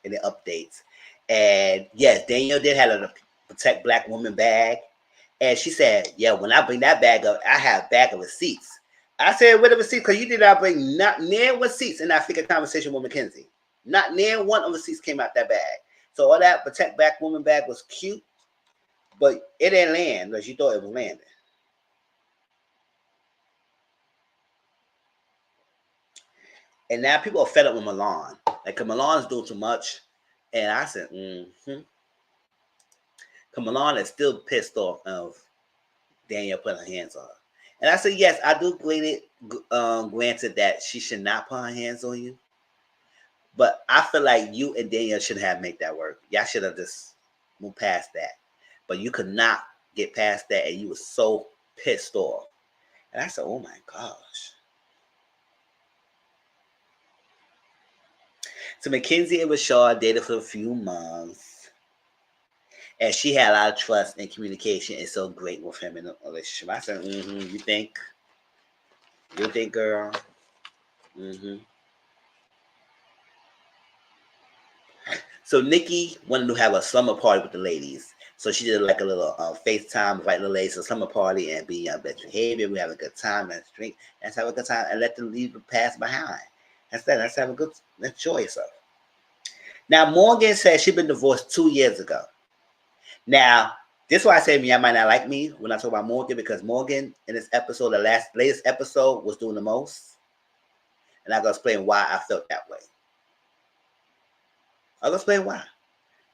A: in the updates. And yes, Danielle did have a protect black woman bag. And she said, yeah, when I bring that bag up, I have a bag of receipts. I said, what are receipts? Because you did not bring not near receipts in that freaking conversation with Mackenzie. Not near one of the receipts came out that bag. So all that protect black woman bag was cute, but it didn't land because you thought it was landing. And now people are fed up with Milan. Like, Milan's doing too much. And I said, mm-hmm. Milan is still pissed off of Danielle putting her hands on her. And I said, yes, I do granted that she should not put her hands on you. But I feel like you and Danielle should have made that work. Y'all should have just moved past that. But you could not get past that, and you were so pissed off. And I said, oh my gosh. So Mackenzie and Rashad dated for a few months. And she had a lot of trust and communication and so great with him in a relationship. I said, you think? You think, girl? Mm-hmm. So Nikki wanted to have a summer party with the ladies. So she did like a little FaceTime, invite the ladies to a summer party and be on best behavior. We have a good time, let's drink, let's have a good time, and let them leave the past behind. Let's have a good, let's enjoy yourself. Now, Morgan said she'd been divorced 2 years ago. Now, this is why I say y'all might not like me when I talk about Morgan, because Morgan in this episode, the latest episode, was doing the most. And I'm going to explain why I felt that way. I'll explain why.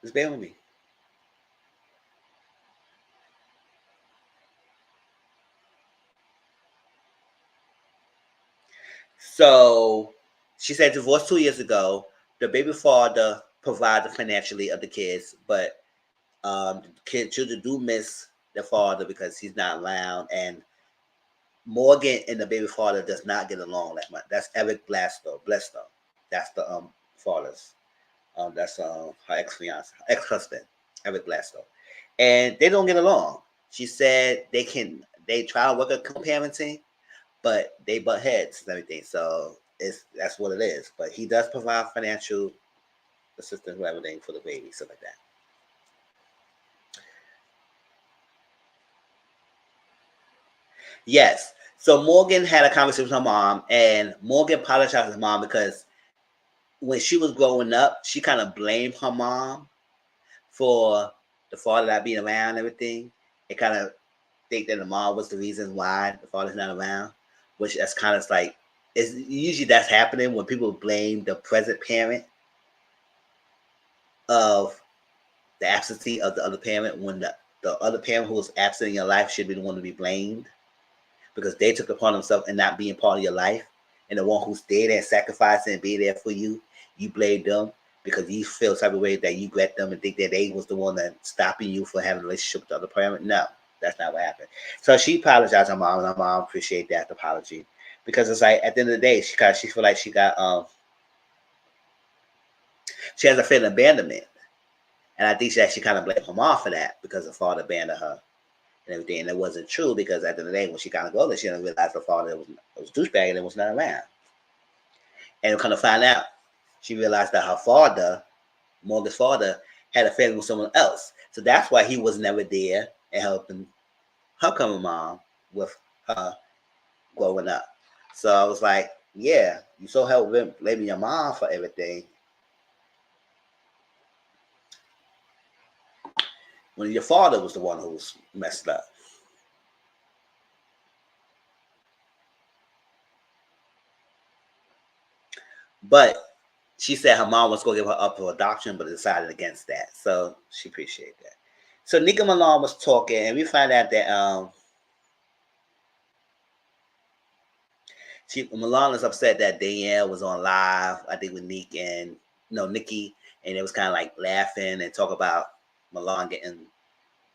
A: Just bear with me. So she said divorced 2 years ago. The baby father provided financially of the kids, but children do miss their father because he's not around. And Morgan and the baby father does not get along that much. That's Eric Blasto. That's the father's. That's her ex-husband, Eric Blasto, and they don't get along. She said they try to work at co-parenting, but they butt heads and everything. So that's what it is. But he does provide financial assistance and everything for the baby, stuff like that. Yes. So Morgan had a conversation with her mom, and Morgan apologized to her mom because when she was growing up, she kind of blamed her mom for the father not being around and everything. It kind of think that the mom was the reason why the father's not around, which that's kind of like, it's usually that's happening when people blame the present parent of the absentee of the other parent, when the other parent who was absent in your life should be the one to be blamed because they took it upon themselves and not being part of your life. And the one who stayed there and sacrificed and be there for you, you blame them because you feel type of way that you regret them and think that they was the one that stopping you from having a relationship with the other parent. No, that's not what happened. So she apologized to her mom, and her mom appreciate that apology because it's like at the end of the day, she feel like she has a feeling of abandonment, and I think she actually kind of blamed her mom for that because her father abandoned her and everything, and it wasn't true because at the end of the day, when she kind of go there, she didn't realize her father was douchebag and it was not around. And kind of find out, she realized that her father, Morgan's father, had a family with someone else. So that's why he was never there and helping her coming mom with her growing up. So I was like, yeah, you so help blaming your mom for everything when your father was the one who was messed up. But she said her mom was going to give her up for adoption, but decided against that. So she appreciated that. So Nika Malone was talking, and we found out that Milan is upset that Danielle was on live, I think with Nikki, and it was kind of like laughing and talk about Milan getting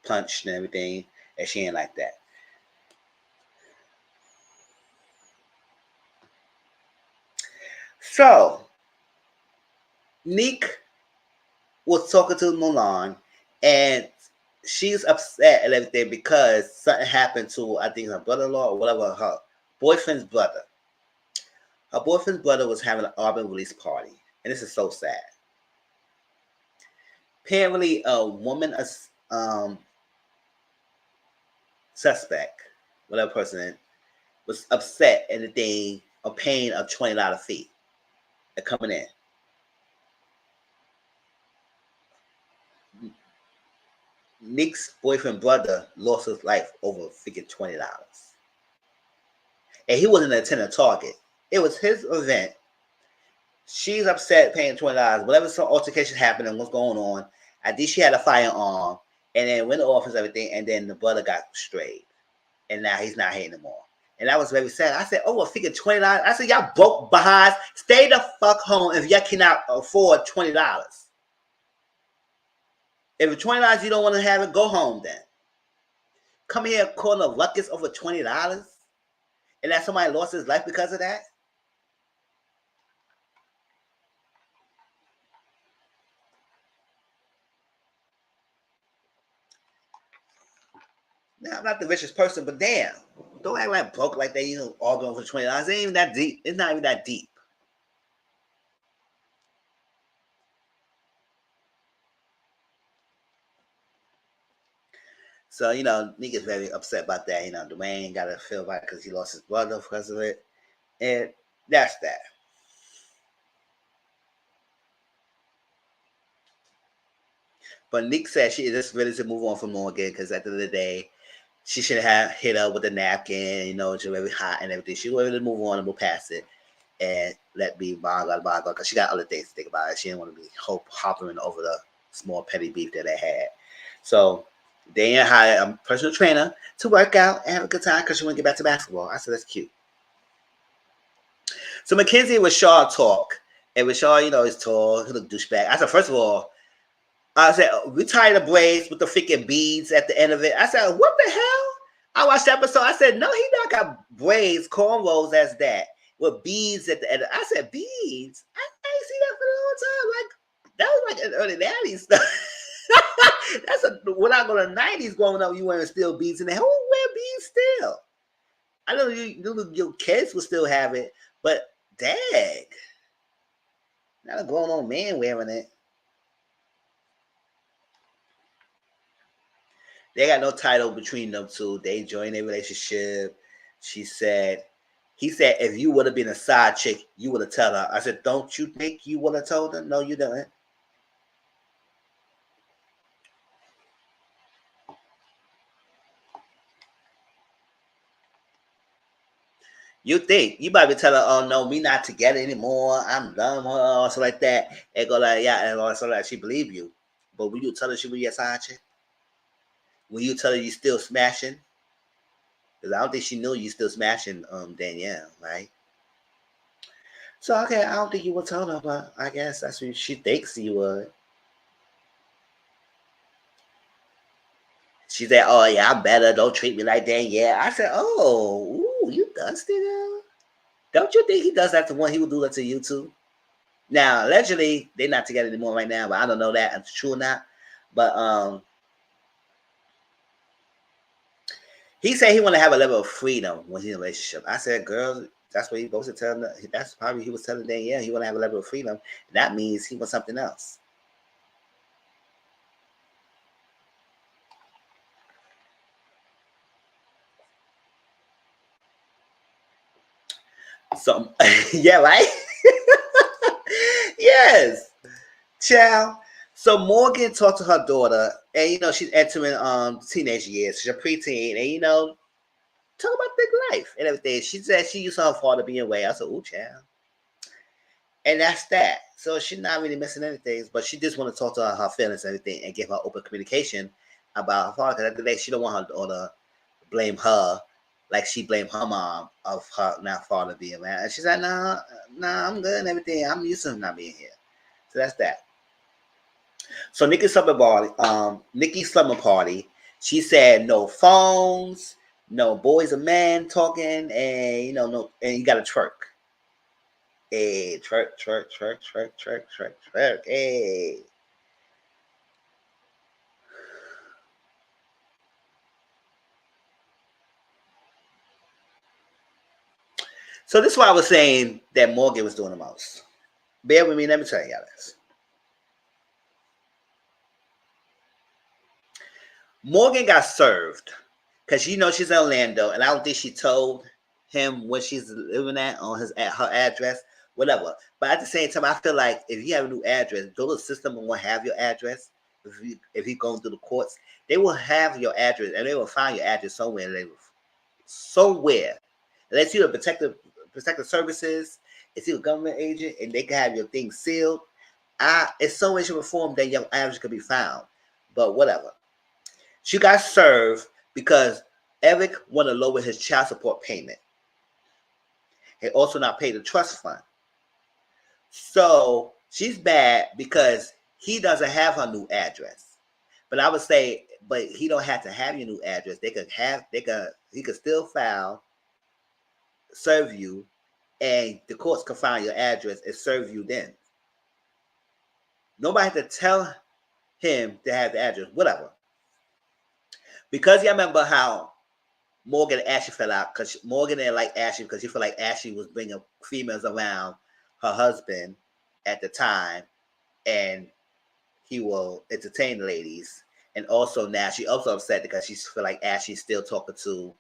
A: punched and everything, and she ain't like that. So Nick was talking to Milan, and she's upset and everything because something happened to, I think, her brother-in-law or whatever, her boyfriend's brother. Her boyfriend's brother was having an album release party, and this is so sad. Apparently, a woman, suspect, whatever person, was upset at the thing of paying a $20 fee at coming in. Nick's boyfriend brother lost his life over freaking $20. And he wasn't attending Target. It was his event. She's upset paying $20. Whatever some altercation happened and what's going on, I think she had a firearm and then went to office, everything, and then the brother got strayed. And now he's not here anymore. And that was very sad. I said, oh, a figure $20. I said, y'all broke behinds. Stay the fuck home if y'all cannot afford $20. If it's $20 you don't want to have it, go home then. Come here calling a ruckus over $20 and that somebody lost his life because of that? Now, I'm not the richest person, but damn. Don't act like broke like they all going for $20. It ain't even that deep. It's not even that deep. So, Nick is very upset about that. Dwayne got to feel bad because he lost his brother because of it. And that's that. But Nick said she is just ready to move on from Morgan because at the end of the day, she should have hit her with a napkin, she was very hot and everything. She was ready to move on and move past it and let be bygone because she got other things to think about. She didn't want to be hopping over the small petty beef that they had. So they hired a personal trainer to work out and have a good time because she want to get back to basketball. I said, that's cute. So Mackenzie and Rashad talk. And Rashad, is tall. He look douchebag. I said, first of all, I said, we tied the braids with the freaking beads at the end of it. I said, what the hell? I watched the episode. I said, no, he not got braids, cornrows as that, with beads at the end. I said, beads? I ain't see that for a long time. Like, that was like an early 90s stuff. That's when I go to the 90s growing up, you wearing still beads in there. Who wear beads still? I know your kids will still have it, but dang. Not a grown old man wearing it. They got no title between them two. They joined a relationship. He said, if you would have been a side chick, you would have told her. I said, don't you think you would have told her? No, you don't. You think you might be telling her, "Oh no, we not together anymore. I'm done with her," or something like that, and go like, "Yeah," and so like she believe you. But when you tell her she was your side chick, when you tell her you still smashing, because I don't think she knew you still smashing Danielle, right? So okay, I don't think you would tell her, but I guess that's what she thinks you would. She said, "Oh yeah, I'm better. Don't treat me like that." Yeah, I said, "Oh, ooh, you dusty now? Don't you think he does that to one? He would do that to you too." Now, allegedly, they're not together anymore right now, but I don't know that if it's true or not. But he said he want to have a level of freedom when he's in a relationship. I said, "Girl, that's what he's supposed to tell them. That's probably he was telling Danielle he want to have a level of freedom. That means he wants something else." So, yeah, right? Yes. Child. So Morgan talked to her daughter, and she's entering teenage years. She's a preteen, and talk about big life and everything. She said she used her father being away. I said, "Ooh, child," and that's that. So she's not really missing anything, but she just want to talk to her feelings and everything, and give her open communication about her father. Because at the day, she don't want her daughter to blame her like she blamed her mom of her not father being around. And she's like, "Nah, nah, I'm good and everything. I'm used to him not being here." So that's that. So Nikki's slumber party. She said no phones, no boys or men talking, and no, and you got to twerk. Hey, twerk, twerk, twerk, twerk, twerk, twerk, twerk. Hey. So this is why I was saying that Morgan was doing the most. Bear with me. Let me tell you this. Morgan got served because she's in Orlando, and I don't think she told him where she's living at her address, whatever. But at the same time, I feel like if you have a new address, go to the system and will have your address. If you go through the courts, they will have your address, and they will find your address somewhere. Somewhere, unless you're a protective services, if you're a government agent, and they can have your thing sealed. It's so much of a form that your address could be found. But whatever. She got served because Eric wanted to lower his child support payment. He also not paid the trust fund. So she's bad because he doesn't have her new address. But I would say, but he don't have to have your new address. He could still file, serve you, and the courts can find your address and serve you then. Nobody had to tell him to have the address, whatever. Because you remember how Morgan and Ashley fell out because Morgan didn't like Ashley because she felt like Ashley was bringing females around her husband at the time, and he will entertain the ladies. And also now she also upset because she feel like Ashley's still talking to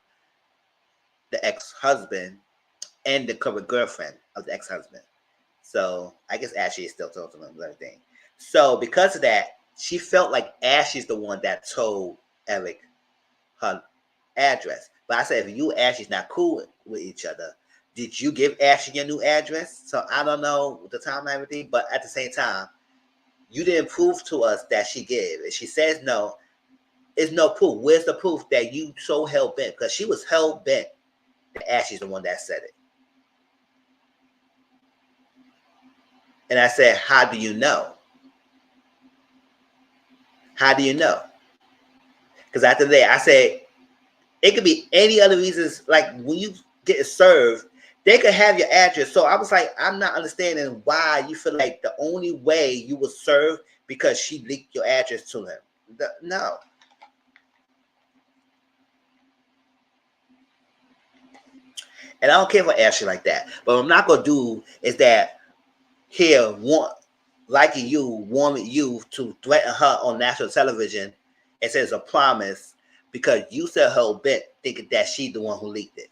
A: the ex-husband and the current girlfriend of the ex-husband. So I guess Ashley is still talking to them and everything. So because of that, she felt like Ashley's the one that told Eric her address. But I said, if you and Ashley's not cool with each other, did you give Ashley your new address? So I don't know the time and everything, but at the same time, you didn't prove to us that she gave. If she says no, it's no proof. Where's the proof that you so hell bent? Because she was hell bent that Ashley's the one that said it. And I said, how do you know? How do you know? Because after that, I said, it could be any other reasons. Like when you get served, they could have your address. So I was like, I'm not understanding why you feel like the only way you were served because she leaked your address to him. No. And I don't care for Ashley like that. But what I'm not gonna do is that here liking you, warming you to threaten her on national television and says a promise because you said her bent thinking that she's the one who leaked it.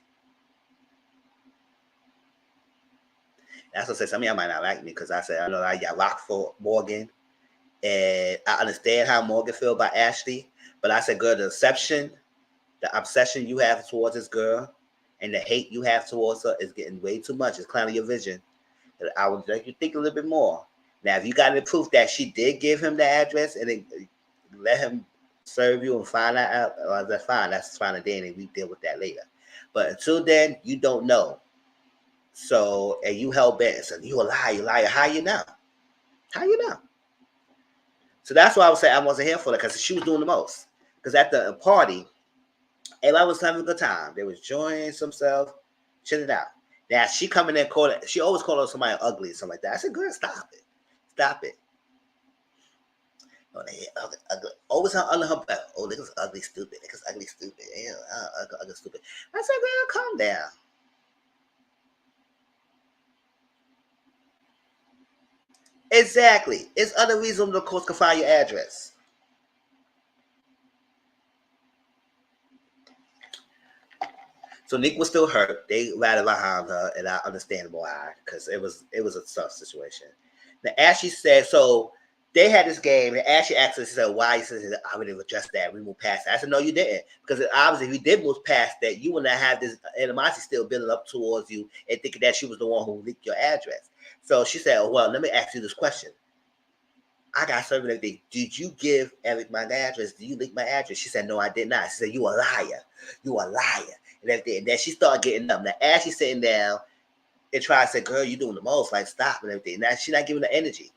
A: That's what I said. Some of y'all might not like me because I said I know I got rock for Morgan, and I understand how Morgan feel about Ashley. But I said, girl, the obsession you have towards this girl, and the hate you have towards her is getting way too much. It's clouding your vision. I would like you to think a little bit more. Now, if you got any proof that she did give him the address and then let him serve you and find out, that's fine. That's fine. And then we deal with that later. But until then, you don't know. So, and you hell bent. So you a liar. How you know? How you know? So that's why I was saying I wasn't here for that, because she was doing the most. Because at the party, everybody was having a good time. They was enjoying themselves, chilling out. Now she coming in calling. She always called somebody ugly, something like that. I said, "Girl, stop it, stop it." Oh, they ugly. Always under her belt. Oh, niggas ugly, stupid. Niggas ugly, stupid. Yeah, ugly, stupid. I said, "Girl, calm down." Exactly. It's other reasons the courts can find your address. So Nick was still hurt. They ratted behind her, and I understand why, because it was a tough situation. Now Ashley said, so they had this game, and Ashley asked us, she said, why? He said, I would have addressed that. We moved past that. I said, no, you didn't. Because obviously, if you did move past that, you wouldn't have this animosity still building up towards you and thinking that she was the one who leaked your address. So she said, well, let me ask you this question. I got something like that. Did you give Eric my address? Did you leak my address? She said, no, I did not. She said, you a liar. You a liar. And everything. And then she started getting up. Now, as she's sitting down and trying to say, girl, you doing the most. Like, stop and everything. Now, she's not giving the energy.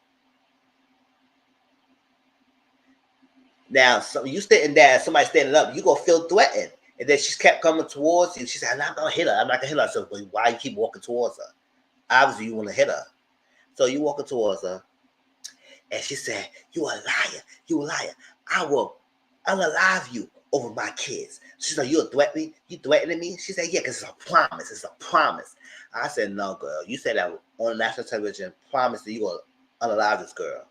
A: Now, so you sitting down, somebody standing up, you going to feel threatened. And then she kept coming towards you. She said, I'm not going to hit her. I'm not going to hit her. So, why you keep walking towards her? Obviously, you want to hit her. So, you walking towards her. And she said, you a liar. You a liar. I will unalive you over my kids. She said, you threaten me? You threatening me? She said, yeah, because it's a promise. It's a promise. I said, no, girl. You said that on national television, promise that you will unalive this girl.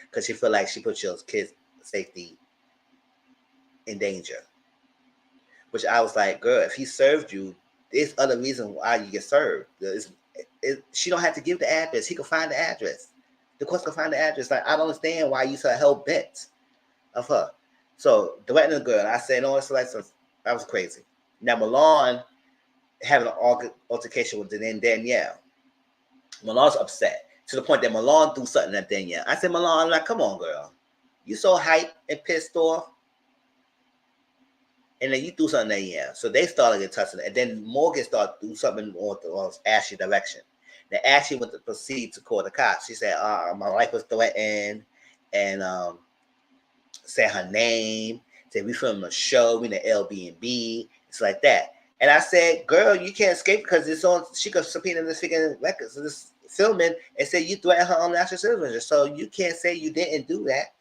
A: Because she feel like she put your kids' safety in danger. Which I was like, girl, if he served you, there's other reason why you get served. She don't have to give the address. He can find the address. The courts can find the address. Like, I don't understand why you so hell bent of her. So threatening the girl, I said, no, it's like that was crazy. Now Milan having an altercation with Danielle. Milan's upset to the point that Milan threw something at Danielle. I said, Milan, like, come on, girl, you so hyped and pissed off, and then you threw something at Danielle. So they started getting touched, and then Morgan started to do something on Ashley's direction. Now Ashley went to proceed to call the cops. She said, my life was threatened, and said her name, said we filmed a show, we in the Airbnb, it's like that. And I said, girl, you can't escape because it's on, she could subpoena this freaking records of this filming and say you threatened her on national television. So you can't say you didn't do that.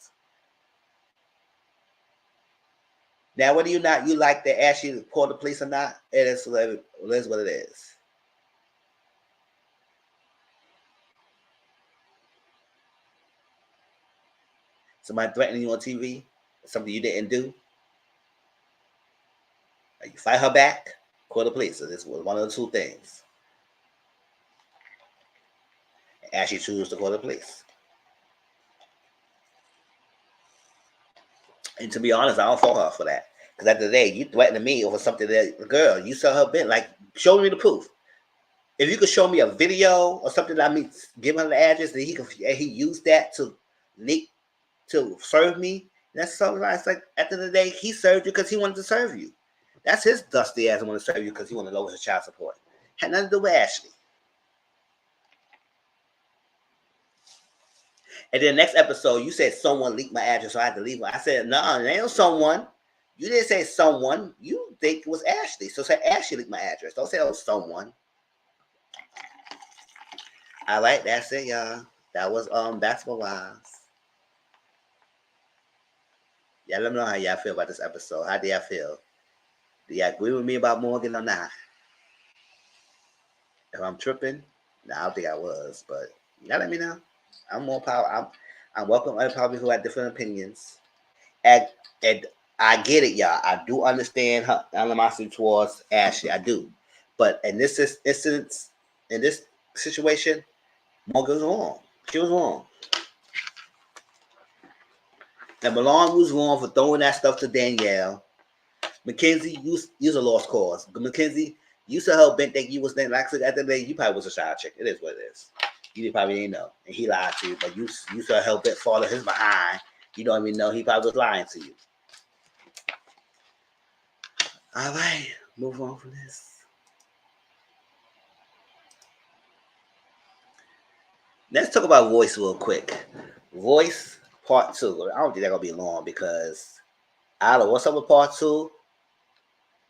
A: Now, whether you like to ask you to call the police or not, it is what it is. Somebody threatening you on TV, something you didn't do. You fight her back, call the police. So this was one of the two things. And she chooses to call the police. And to be honest, I don't fault her for that. Because at the end of the day, you threatening me over something that, girl, you saw her been. Like, show me the proof. If you could show me a video or something that I mean, give him the address, that he used that to leak, to serve me, that's so right. It's like, at the end of the day, he served you because he wanted to serve you. That's his dusty ass want to serve you because he want to lower his child support. Had nothing to do with Ashley. And then the next episode, you said someone leaked my address, so I had to leave. I said, no, it ain't someone. You didn't say someone. You think it was Ashley. So say Ashley leaked my address. Don't say it was someone. All right, that's it, y'all. That was Basketball Wives. Yeah, let me know how y'all feel about this episode. How do y'all feel? Do y'all agree with me about Morgan or not? If I'm tripping, no, I don't think I was, but y'all let me know. I'm more power. I'm welcome other people who have different opinions. And I get it, y'all. I do understand her animosity towards Ashley. I do. But in this instance, in this situation, Morgan was wrong. She was wrong. And Milan was wrong for throwing that stuff to Danielle. Mackenzie, you's a lost cause. Mackenzie, you saw how bent that you was then. Like at the day, you probably was a shy chick. It is what it is. You probably didn't know, and he lied to you. But you saw how bent fall his behind. You don't even know he probably was lying to you. All right, move on from this. Let's talk about Royce real quick. Royce part 2. I don't think that's gonna be long because I don't know what's up with part 2.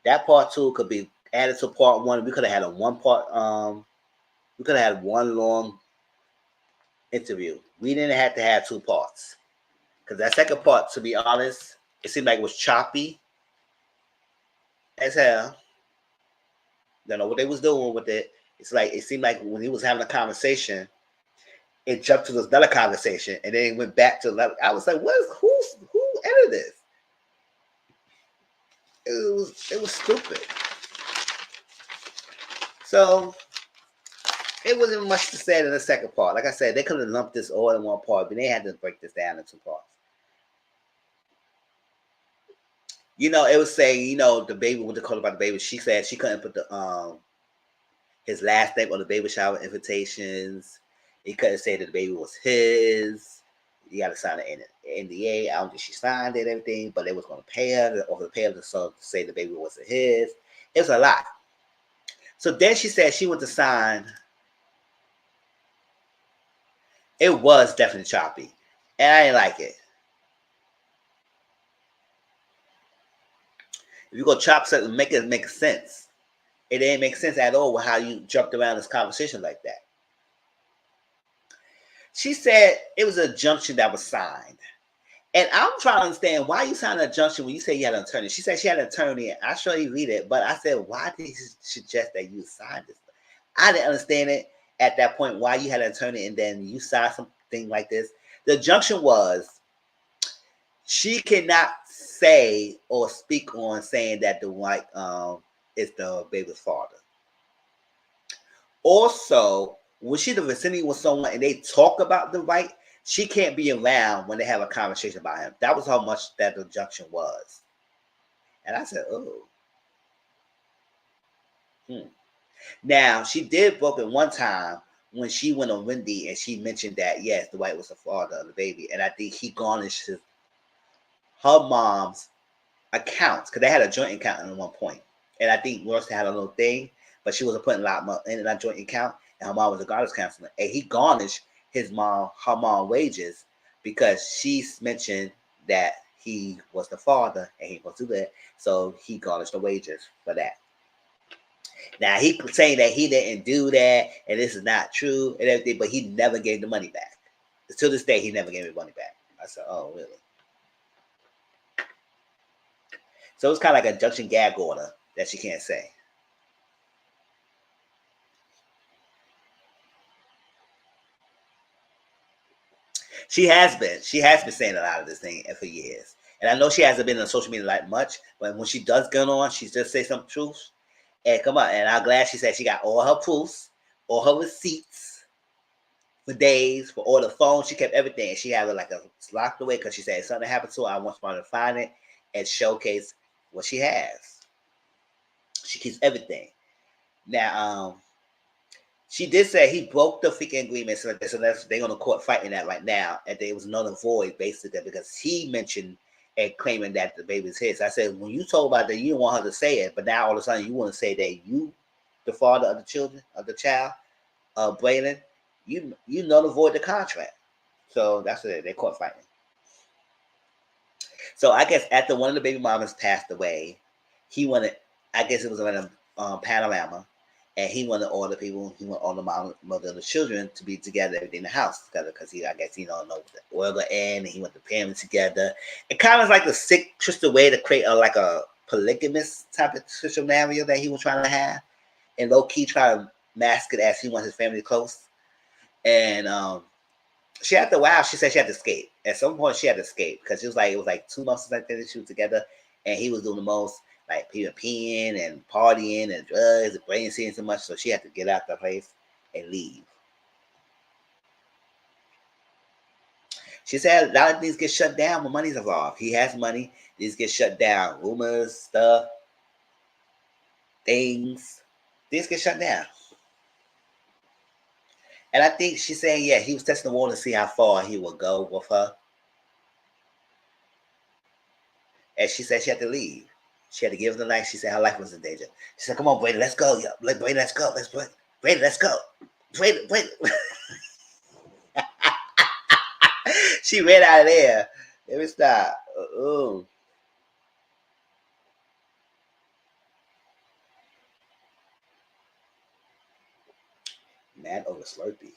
A: That part 2 could be added to part 1. We could have had a one part. We could have had one long interview. We didn't have to have 2 parts because that second part, to be honest, it seemed like it was choppy as hell. Don't know what they was doing with it. It's like it seemed like when he was having a conversation, it jumped to this another conversation, and then it went back to another. I was like, who edited this? It was stupid. So it wasn't much to say in the second part. Like I said, they could have lumped this all in one part, but they had to break this down in 2 parts. It was saying, the baby, what they called about the baby, she said she couldn't put the his last name on the baby shower invitations. He couldn't say that the baby was his. You got to sign an NDA. I don't think she signed it and everything, but they was going to pay her, or pay her to say the baby wasn't his. It was a lot. So then she said she went to sign. It was definitely choppy, and I didn't like it. If you go chop something, make it make sense. It didn't make sense at all with how you jumped around this conversation like that. She said it was a injunction that was signed. And I'm trying to understand why you signed an injunction when you say you had an attorney. She said she had an attorney. I sure you read it, but I said, why did you suggest that you signed this? I didn't understand it at that point, why you had an attorney and then you signed something like this. The injunction was she cannot say or speak on saying that the white is the baby's father. Also, when she's in the vicinity with someone and they talk about the right, she can't be around when they have a conversation about him. That was how much that injunction was. And I said, oh. Now, she did book it one time when she went on Wendy and she mentioned that, yes, the white was the father of the baby. And I think he garnished her mom's accounts because they had a joint account at one point. And I think Royce had a little thing, but she wasn't putting a lot more in that joint account. And her mom was a guidance counselor. And he garnished her mom wages because she mentioned that he was the father and he was to do that. So he garnished the wages for that. Now he saying that he didn't do that and this is not true and everything, but he never gave the money back. To this day, he never gave me money back. I said, oh, really? So it's kind of like a injunction gag order that she can't say. She has been saying a lot of this thing for years. And I know she hasn't been on social media like much, but when she does get on, she just say some truth. And come on, and I'm glad she said she got all her proofs, all her receipts for days, for all the phones. She kept everything. And she had it like locked away because she said if something happened to her, I want someone to find it and showcase what she has. She keeps everything. Now, she did say he broke the freaking agreement, so they're on the court fighting that right now, and there was another void basically because he mentioned and claiming that the baby's his. I said, when you told about that, you didn't want her to say it, but now all of a sudden you want to say that you, the father of the child, Braylon, you null and void the contract. So that's what they're court fighting. So I guess after one of the baby mamas passed away, he wanted, I guess it was around Panorama, and he wanted all the people, he wanted all the mother and the children to be together, everything in the house together, because I guess he don't know the oil going end, and he want the parents together. It kind of like a sick, twisted way to create like a polygamous type of scenario that he was trying to have, and low key try to mask it as he wants his family close. And she after a while, she said she had to escape. At some point, she had to escape because it was like 2 months or something that she was together, and he was doing the most. Like people peeing and partying and drugs and brain seeing so much, so she had to get out the place and leave. She said a lot of things get shut down when money's involved. He has money, these get shut down. Rumors, stuff, things, things get shut down. And I think she's saying, yeah, he was testing the water to see how far he would go with her. And she said she had to leave. She had to give him the life. She said her life was in danger. She said, "Come on, Brady, let's go. Brady, let's go. Brady, let's go. Brady." She ran out of there. Let me stop. Ooh. Mad over Slurpee.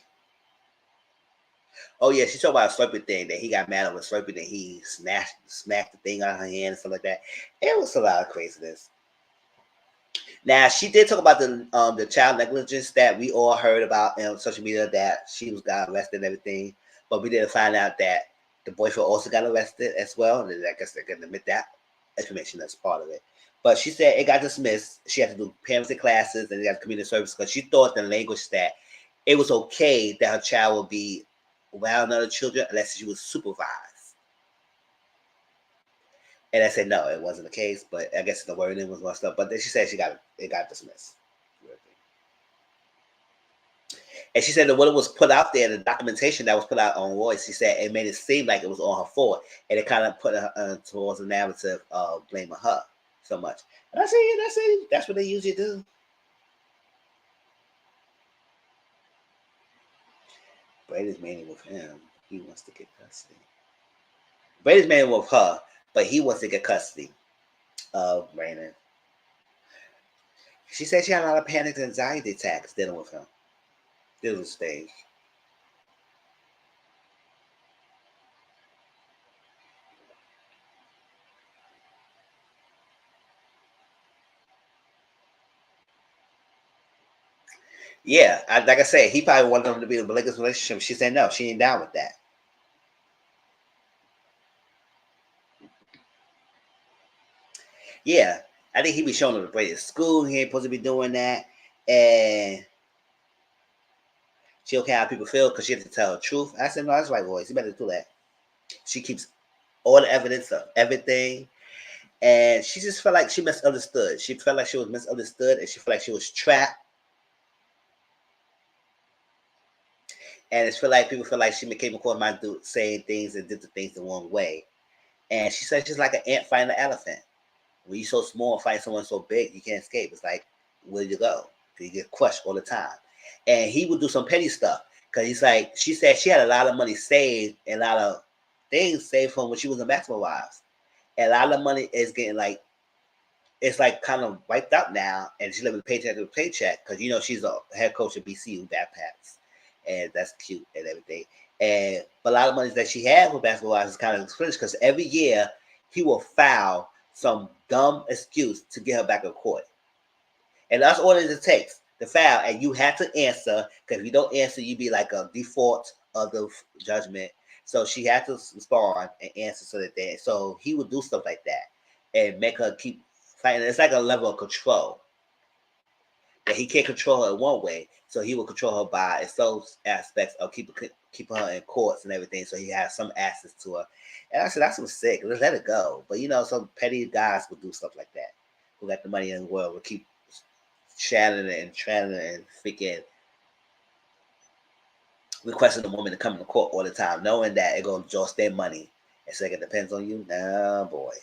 A: Oh yeah, she talked about a Slurpee thing that he got mad over Slurpee that he smacked the thing out of her hand and stuff like that. It was a lot of craziness. Now she did talk about the child negligence that we all heard about on social media, that she was got arrested and everything, but we didn't find out that the boyfriend also got arrested as well. And I guess they're gonna admit that information as part of it. But she said it got dismissed. She had to do parenting classes and they got community service because she thought the language that it was okay that her child would be around other children unless she was supervised. And I said no, it wasn't the case. But I guess the wording was one stuff. But then she said it got dismissed. And she said that what it was put out there, the documentation that was put out on Royce, she said it made it seem like it was on her fault, and it kind of put her towards the narrative of blaming her so much. And I said, yeah, that's what they usually do. Brady's mainly with him. He wants to get custody. Brady's mainly with her, but he wants to get custody of Brandon. She said she had a lot of panic and anxiety attacks dealing with him. This was stage. Yeah, like I said, he probably wanted them to be in a religious relationship. She said no, she ain't down with that. Yeah, I think he be showing them the break at school. He ain't supposed to be doing that, and she okay how people feel because she had to tell the truth. I said no, that's right, boys. You better do that. She keeps all the evidence of everything, and she just felt like she misunderstood. She felt like she was misunderstood, and she felt like she was trapped. And it's feel like people feel like she came across my dude saying things and did the things the wrong way. And she said she's like an ant fighting an elephant. When you're so small and fight someone so big, you can't escape. It's like, where do you go? You get crushed all the time. And he would do some petty stuff. Because he's like, she said she had a lot of money saved and a lot of things saved from when she was in Basketball Wives. And a lot of money is getting like, it's like kind of wiped out now. And she's living paycheck to paycheck. Because, she's a head coach at BCU backpacks. And that's cute and everything. But a lot of money that she had with Basketball Wives is kind of finished because every year he will file some dumb excuse to get her back in court. And that's all it takes to file. And you have to answer, because if you don't answer, you be like a default of the judgment. So she had to respond and answer so he would do stuff like that and make her keep fighting. It's like a level of control that he can't control her in one way. So he will control her by those aspects of keeping her in courts and everything. So he has some access to her. And I said, that's what's sick. Let's let it go. But some petty guys will do stuff like that. Who got the money in the world will keep chatting and freaking requesting the woman to come to court all the time, knowing that it gonna exhaust their money. And so it depends on you. Nah, boy.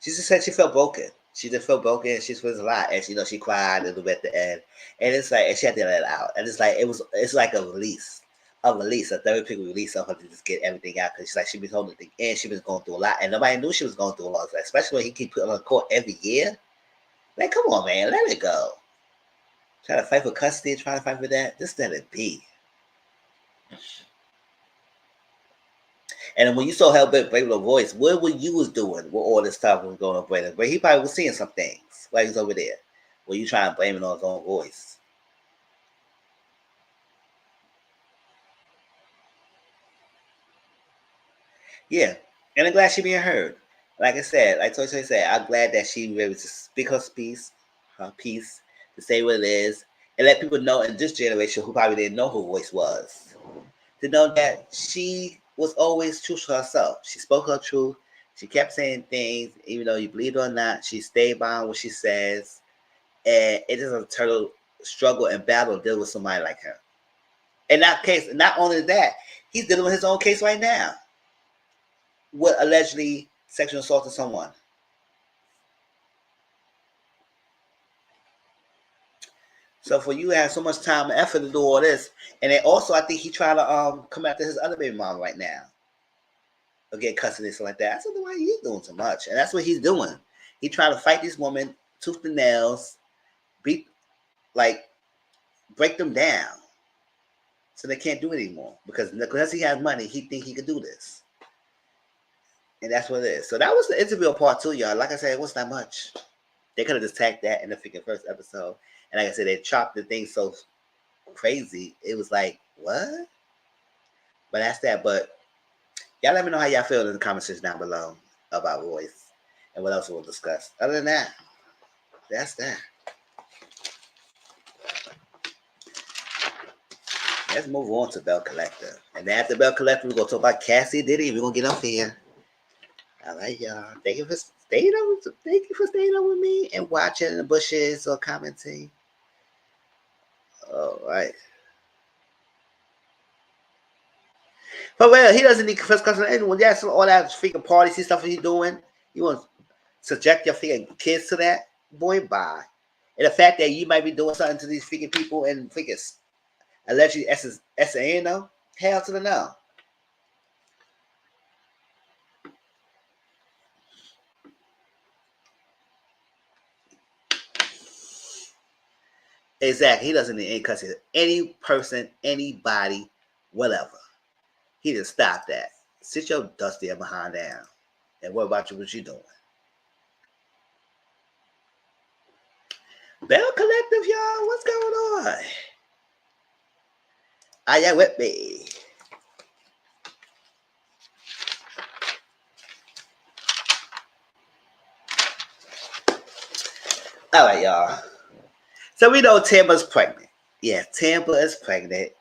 A: She just said she felt broken. She just felt broken. She feels a lot, and she cried a little bit at the end. And it's like, and she had to let it out. And it's like it's like a therapeutic release of her to just get everything out because she's like she been holding the thing in. She was going through a lot, and nobody knew she was going through a lot, especially when he keep putting her on court every year. Like, come on, man, let it go. Trying to fight for custody, trying to fight for that. Just let it be. And when you saw how big Braylon voice, what were you was doing with all this stuff was going on Braylon? But he probably was seeing some things while he was over there. Were you trying to blame it on his own voice? Yeah. And I'm glad she being heard. Like I said, like Toy said, I'm glad that she was able to speak her piece, to say what it is, and let people know in this generation who probably didn't know who Royce was, to know that she was always true to herself. She spoke her truth. She kept saying things, even though you believe it or not. She stayed by what she says, and it is a total struggle and battle to deal with somebody like her. In that case, not only that, he's dealing with his own case right now, with allegedly sexual assaulting someone. So for you to have so much time and effort to do all this, and then also I think he trying to come after his other baby mom right now, or get custody and stuff like that. I said, why he's doing so much, and that's what he's doing. He trying to fight these women tooth and nails, beat like break them down, so they can't do it anymore because he has money. He think he could do this, and that's what it is. So that was the interview part 2, y'all. Like I said, it wasn't that much. They could have just tagged that in the freaking first episode, and like I said, they chopped the thing so crazy. It was like, what? But that's that. But y'all let me know how y'all feel in the comment section down below about Royce and what else we'll discuss. Other than that, that's that. Let's move on to Belle Collective. And after Belle Collective, we're going to talk about Cassie Diddy. We're going to get up here. All right, y'all. Thank you for staying up with me and watching in the bushes or commenting. All right. But well, he doesn't need first customer anyone. That's all that freaking parties and stuff he's doing. You want to subject your freaking kids to that? Boy, bye. And the fact that you might be doing something to these freaking people and freaking allegedly SAN, though, hell to the no. Exactly. He doesn't need any custody. Any person, anybody, whatever. He just stop that. Sit your dusty behind down. And what about you? What you doing? Belle Collective, y'all. What's going on? Are y'all with me? All right, y'all. So we know Tamba's pregnant. Yeah, Tamba is pregnant.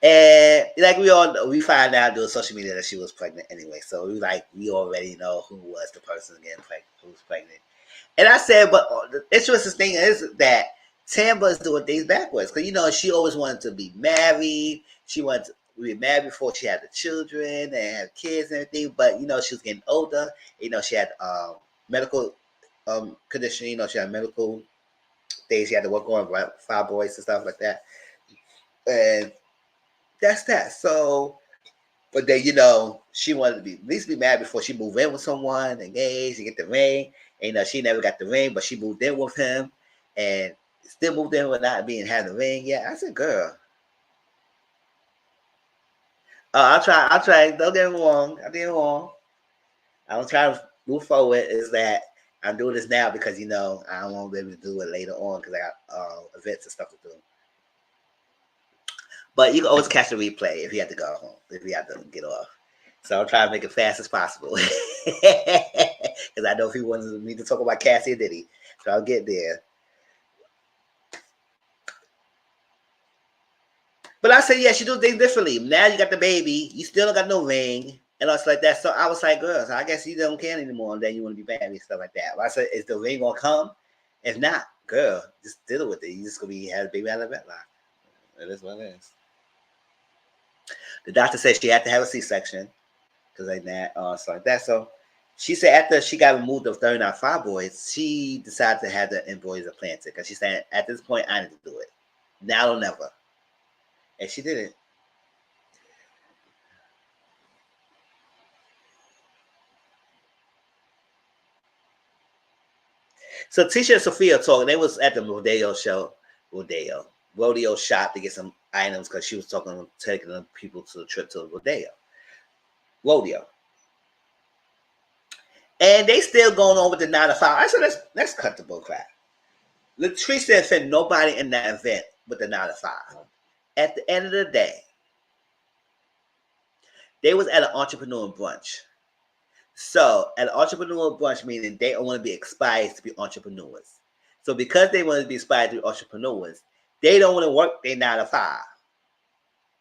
A: And like we find out through social media that she was pregnant anyway. So we already know who was the person getting pregnant, who was pregnant. And I said, but the interesting thing is that Tamba is doing things backwards. Because, she always wanted to be married. She wanted to be married before she had the children and have kids and everything. But, she was getting older. She had medical condition. She had medical things she had to work on, right? Fibroids and stuff like that. And that's that. So, but then, she wanted to be at least be married before she moved in with someone, engaged, and get the ring. And, she never got the ring, but she moved in with him and still moved in with not having the ring yet. I said, girl. I'll try. Don't get me wrong. I did wrong. I'm trying to move forward. Is that I'm doing this now because, I don't want to be able to do it later on because I got events and stuff to do. But you can always catch the replay if you have to go home, if you have to get off. So I'm trying to make it fast as possible. Because I know if he wants me to talk about Cassie and Diddy. So I'll get there. But I said, yeah, she do things differently. Now you got the baby. You still don't got no ring. And all like that. So I was like, girl, so I guess you don't care anymore. And then you want to be married and stuff like that. But I said, is the ring going to come? If not, girl, just deal with it. You just going to have a baby out of wedlock. It is what it is. The doctor said she had to have a C-section because like that, stuff like that. So she said after she got removed of 39 fibroids, she decided to have the embryos implanted because she said at this point I need to do it now or never, and she did it. So Tisha and Sophia talking. They was at the rodeo shop to get some items because she was taking the people to the trip to the rodeo. And they still going on with the 9 to 5. I said, let's cut the bull crap. Latrice said fit nobody in that event with the 9 to 5. At the end of the day, they was at an entrepreneur brunch. So an entrepreneur brunch meaning they don't want to be inspired to be entrepreneurs. So because they want to be inspired to be entrepreneurs, they don't want to work their 9 to 5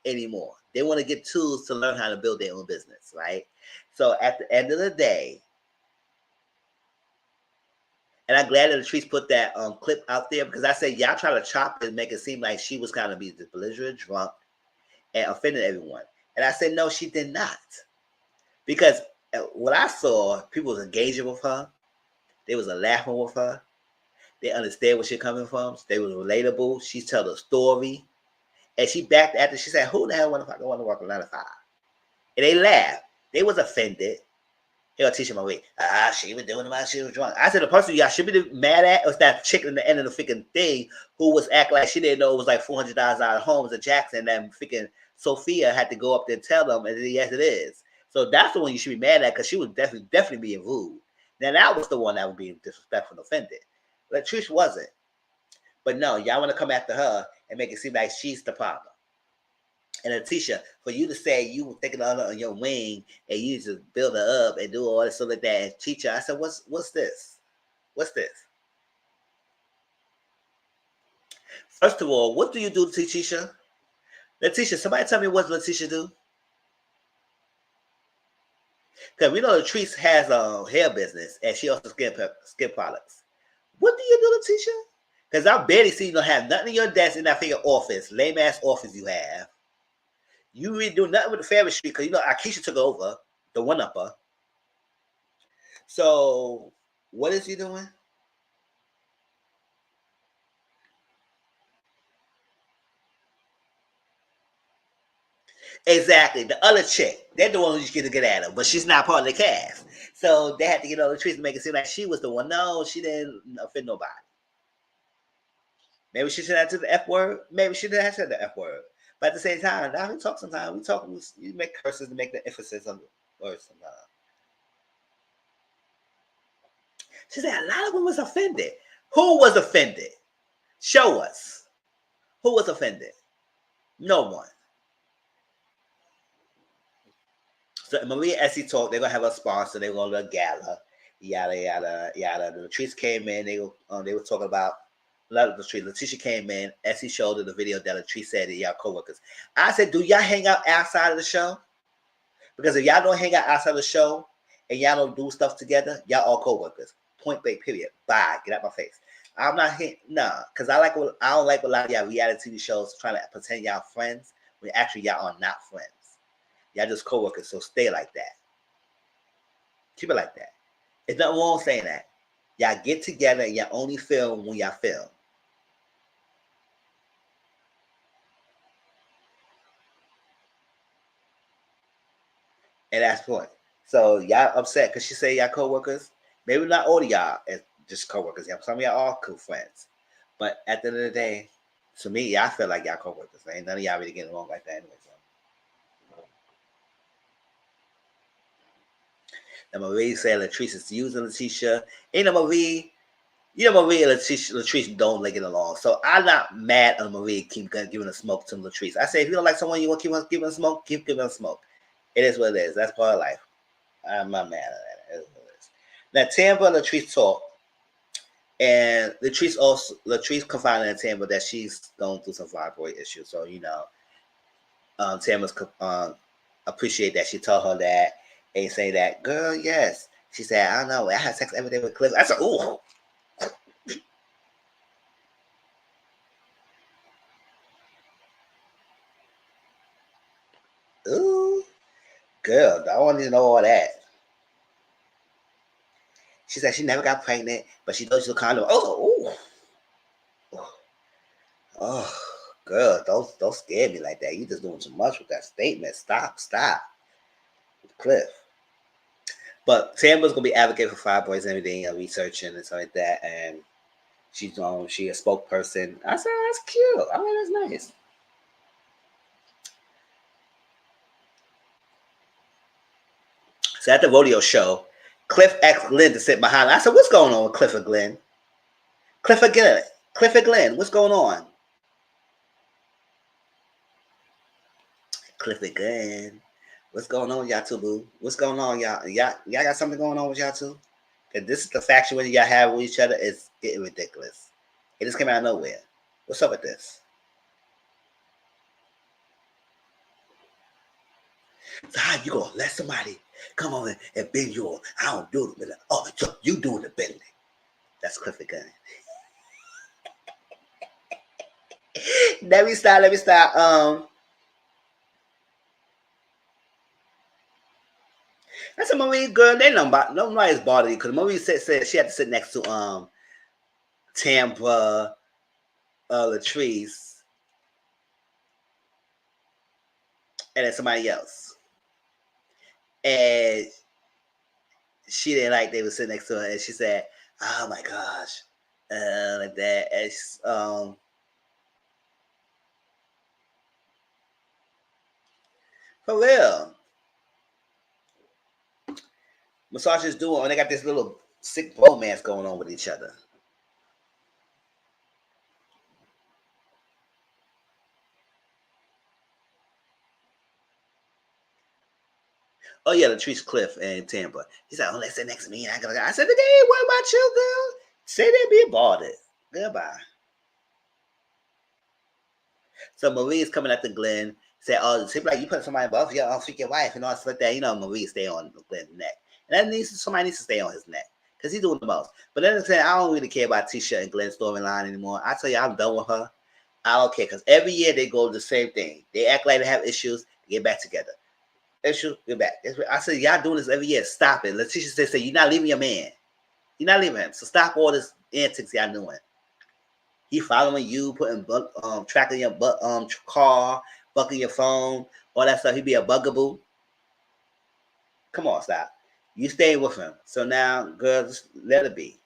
A: anymore. They want to get tools to learn how to build their own business, right? So at the end of the day, and I'm glad that Latrice put that clip out there because I said, y'all try to chop it and make it seem like she was kind of be belligerent, drunk, and offended everyone. And I said, no, she did not. Because what I saw, people was engaging with her. They was laughing with her. They understand where she's coming from. They was relatable. She told a story. And she backed after she said, who the hell want to work 9 to 5? And they laughed. They was offended. He'll teach him my way. She was doing it while she was drunk. I said the person y'all should be mad at was that chick in the end of the freaking thing who was acting like she didn't know it was like $400 out of Holmes and Jackson. And freaking Sophia had to go up there and tell them, and yes, it is. So that's the one you should be mad at because she was definitely being rude. Now that was the one that was being disrespectful and offended. Latrice wasn't. But no, y'all want to come after her and make it seem like she's the problem. And Letitia, for you to say you were thinking of her on your wing and you just build her up and do all this stuff like that and teach her, I said, what's this? What's this? First of all, what do you do, Letitia? Letitia, somebody tell me what Letitia do? Because we know Latrice has a hair business and she also skin products. What do you do, Letitia? Because I barely see you don't have nothing in your desk in that figure office, lame ass office you have. You really do nothing with the Fairway Street because you know Akeisha took over the one-upper. So what is he doing? Exactly. The other chick. They're the one who's going to get at her, but she's not part of the cast. So they had to get all the trees to make it seem like she was the one. No, she didn't offend nobody. Maybe she should have said the F word. Maybe she didn't have said the F word. But at the same time, now we talk sometimes. We talk, you make curses to make the emphasis on the words sometimes. She said a lot of them was offended. Who was offended? Show us. Who was offended? No one. So Maria Essie talked. They're gonna have a sponsor. They're gonna do a gala. Yada yada yada. The Latrice came in. They were talking about Latrice. Letitia came in. Essie showed her the video that Latrice said to y'all coworkers. I said, do y'all hang out outside of the show? Because if y'all don't hang out outside of the show and y'all don't do stuff together, y'all all coworkers. Point blank. Period. Bye. Get out my face. I'm not here. Nah, because I don't like a lot of y'all reality TV shows trying to pretend y'all friends when actually y'all are not friends. Y'all just co-workers, so stay like that. Keep it like that. It's nothing wrong saying that. Y'all get together and y'all only film when y'all film. And that's the point. So y'all upset because she say y'all co-workers. Maybe not all of y'all as just co-workers. Some of y'all are cool friends. But at the end of the day, to me, y'all feel like y'all co-workers. Ain't none of y'all really getting along like that anyway. So. And Marie said Latrice is using Letitia. Marie and Latrice don't like it along. So I'm not mad on Marie keep giving a smoke to Latrice. I say if you don't like someone you want to keep on giving a smoke, keep giving a smoke. It is what it is. That's part of life. I'm not mad at that. It is what it is. Now Tampa and Latrice talk. And Latrice confided in Tampa that she's going through some fibroid issues. So, Tamara's appreciate that she told her that and say that, girl, yes. She said, I don't know. I had sex every day with Cliff. I said, ooh. Ooh. Girl, I want to know all that. She said she never got pregnant, but she knows she's a condom. Oh, ooh. Oh, girl, don't scare me like that. You just doing too much with that statement. Stop. Cliff. But Tamara's gonna be advocating for fibroids and everything, and researching and stuff like that. And she a spokesperson. I said, oh, that's cute. I mean, that's nice. So at the rodeo show, Cliff asked Glenn to sit behind her. I said, what's going on with Cliff and Glenn? Cliff and Glenn, what's going on? Cliff and Glenn. What's going on with y'all too, boo? What's going on, y'all? Y'all got something going on with y'all too? Cause this is the faction y'all have with each other is getting ridiculous. It just came out of nowhere. What's up with this? So how you gonna let somebody come on and bend you on? I don't do it. Oh, so you doing the bending? That's Clifford Gunn. Let me start. That's a Marie girl. They know about nobody's bothered because Marie said she had to sit next to Tampa, Latrice, and then somebody else. And she didn't like they were sitting next to her, and she said, "Oh my gosh," like that. And for real, massages doing when they got this little sick romance going on with each other. Oh yeah, Latrice Cliff and Tampa. He's like, "Oh, let's sit next to me." And I said, "Hey, what about you, girl? Say that be about it. Goodbye." So Marie's coming at the Glenn. Said, "Oh, it's like you put somebody above you, I'll freak your wife and all stuff like that." You know, Marie stay on Glenn's neck, and that somebody needs to stay on his neck because he's doing the most. But then saying, I don't really care about Tisha and Glenn's storyline anymore. I tell you, I'm done with her. I don't care because every year they go the same thing. They act like they have issues, they get back together. Issues, get back. I said, y'all doing this every year. Stop it. Letitia say, you're not leaving your man. You're not leaving him. So stop all this antics y'all doing. He following you, putting tracking your car, bucking your phone, all that stuff. He be a bugaboo. Come on, stop. You stay with him. So now, girls, let it be.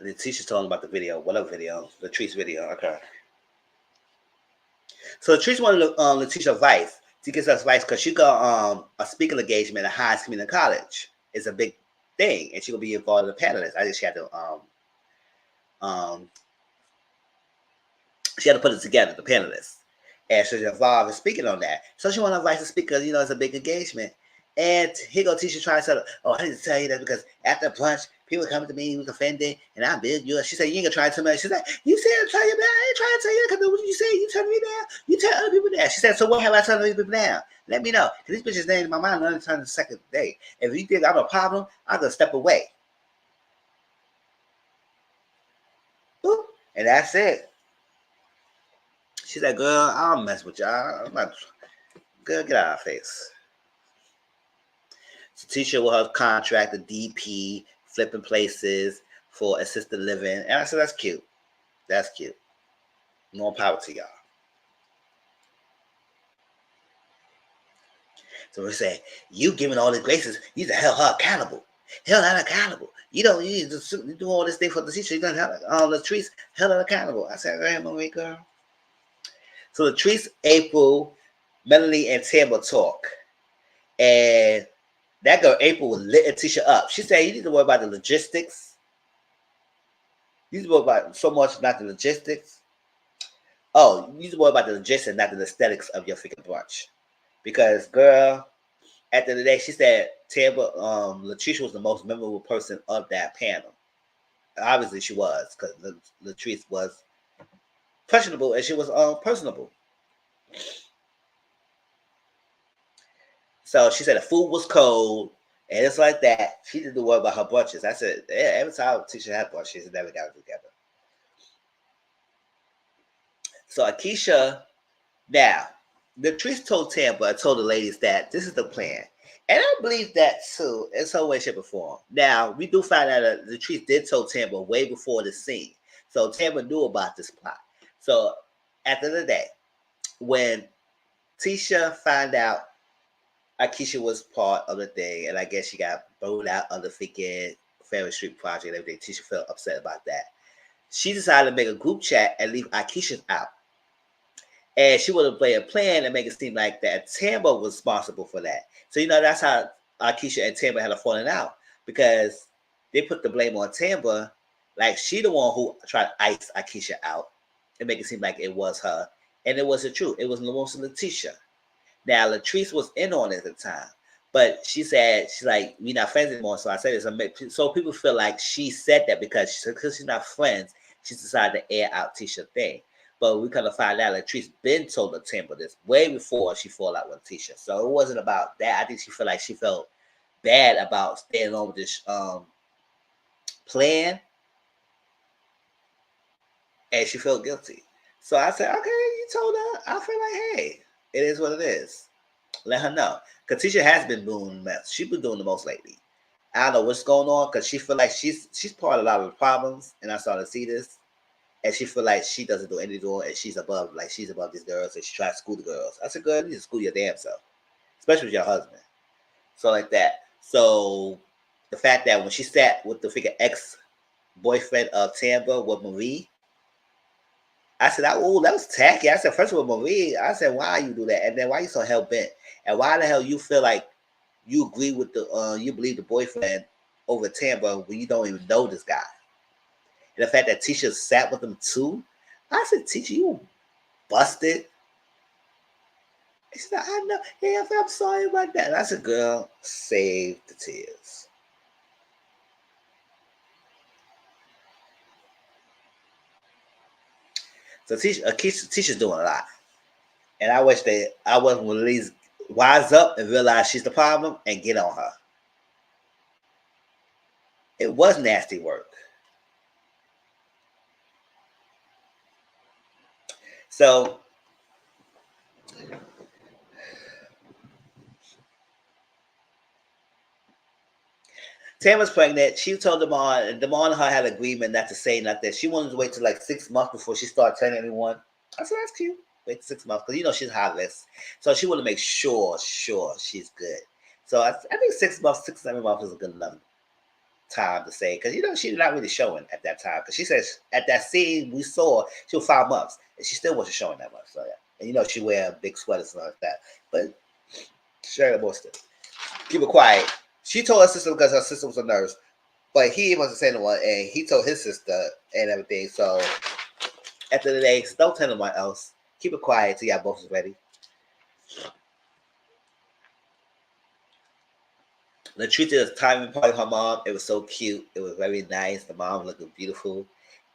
A: Letitia's talking about the video. What up video? Latrice video. Okay. So Latrice wanted Letitia advice. She gets us advice because she got a speaking engagement at High Community College. It's a big thing, and she will be involved in the panelists. I just had to she had to put it together, the panelists, and she's involved in speaking on that. So she wanted advice to speak because it's a big engagement. And here go Tisha trying to tell her, "Oh, I didn't tell you that because after brunch, people coming to me, he was offended, and I bid you." She said, "You ain't gonna try to tell me." She said, "You said I'm trying you that. I ain't trying to tell you because what you say, you telling me that. You tell other people that." She said, "So what have I told other people now? Let me know. Because these bitches name in my mind another time the second day. If you think I'm a problem, I'm gonna step away." Boop. And that's it. She's like, "Girl, I don't mess with y'all. I'm not, girl, get out of our face." So Tisha will have contract the DP, flipping places for assisted living. And I said, that's cute. That's cute. More power to y'all. So we say, you giving all the graces, you need to held her accountable. Held her accountable. You need to do all this thing for the teacher. You don't have Latrice held her accountable. I said, hey, Marie girl. So Latrice, April, Melanie, and Tamara talk. And that girl, April, was lit Tisha up. She said, you need to worry about the logistics. You need to worry about so much, not the logistics. Oh, you need to worry about the logistics, not the aesthetics of your freaking brunch. Because, girl, at the end of the day, she said Tamara, Latrice was the most memorable person of that panel. Obviously, she was, because Latrice was questionable and she was personable. So she said the food was cold, and it's like that. She didn't worry about her brunches. I said, yeah, every time Tisha had brunches, she never got it together. So Akeisha, now, Latrice told Tampa, told the ladies that this is the plan. And I believe that too, in some way, shape, or form. Now, we do find out that Latrice did tell Tampa way before the scene. So Tampa knew about this plot. So at the end of the day, when Tisha found out Akeisha was part of the thing, and I guess she got thrown out of the freaking Fairway Street project and everything, Tisha felt upset about that. She decided to make a group chat and leave Akeisha out. And she would have played a plan and make it seem like that Tambo was responsible for that. So, that's how Akeisha and Tampa had a falling out because they put the blame on Tampa, like she the one who tried to ice Akeisha out and make it seem like it was her, and it wasn't true. It was mostly Letitia. Now Latrice was in on it at the time, but she said she's like we're not friends anymore. So I said this, so people feel like she said that because she's not friends. She decided to air out Tisha thing. But we kind of find out Latrice been told the Timber this way before she fall out with Tisha. So it wasn't about that. I think she felt bad about staying on with this plan, and she felt guilty. So I said, okay, you told her. I feel like, hey, it is what it is. Let her know. Because Tisha has been doing the mess. She's been doing the most lately. I don't know what's going on because she feel like she's part of a lot of the problems, and I started to see this. And she feel like she doesn't do anything, and she's above these girls, and she tries to school the girls. I said, girl, you need to school your damn self, especially with your husband. So like that. So the fact that when she sat with the figure ex-boyfriend of Tampa with Marie, I said, oh, that was tacky. I said, first of all, Marie, I said, why you do that? And then why you so hell bent? And why the hell you feel like you agree with you believe the boyfriend over Tampa when you don't even know this guy? And the fact that Tisha sat with him too, I said, Tisha, you busted. She said, I know. Yeah, I'm sorry about that. And I said, girl, save the tears. So Tisha's doing a lot. And I wish I wasn't at least wise up and realize she's the problem and get on her. It was nasty work. So Tam was pregnant. She told Damon, and Damon and her had an agreement not to say nothing. She wanted to wait till like 6 months before she started telling anyone. I said, that's cute. Wait 6 months because she's heartless. So she wanted to make sure she's good. So I think 6 months, 6, 7 months is a good enough time to say because she's not really showing at that time. Because she says at that scene we saw she was 5 months and she still wasn't showing that much. So yeah, and she wear big sweaters and like that. But Shirley Boston, keep it quiet. She told her sister because her sister was a nurse, but he wasn't saying one, and he told his sister and everything. So at the end of the day, don't tell anyone else. Keep it quiet till y'all both is ready. Latrice did a timing party with her mom. It was so cute. It was very nice. The mom looking beautiful.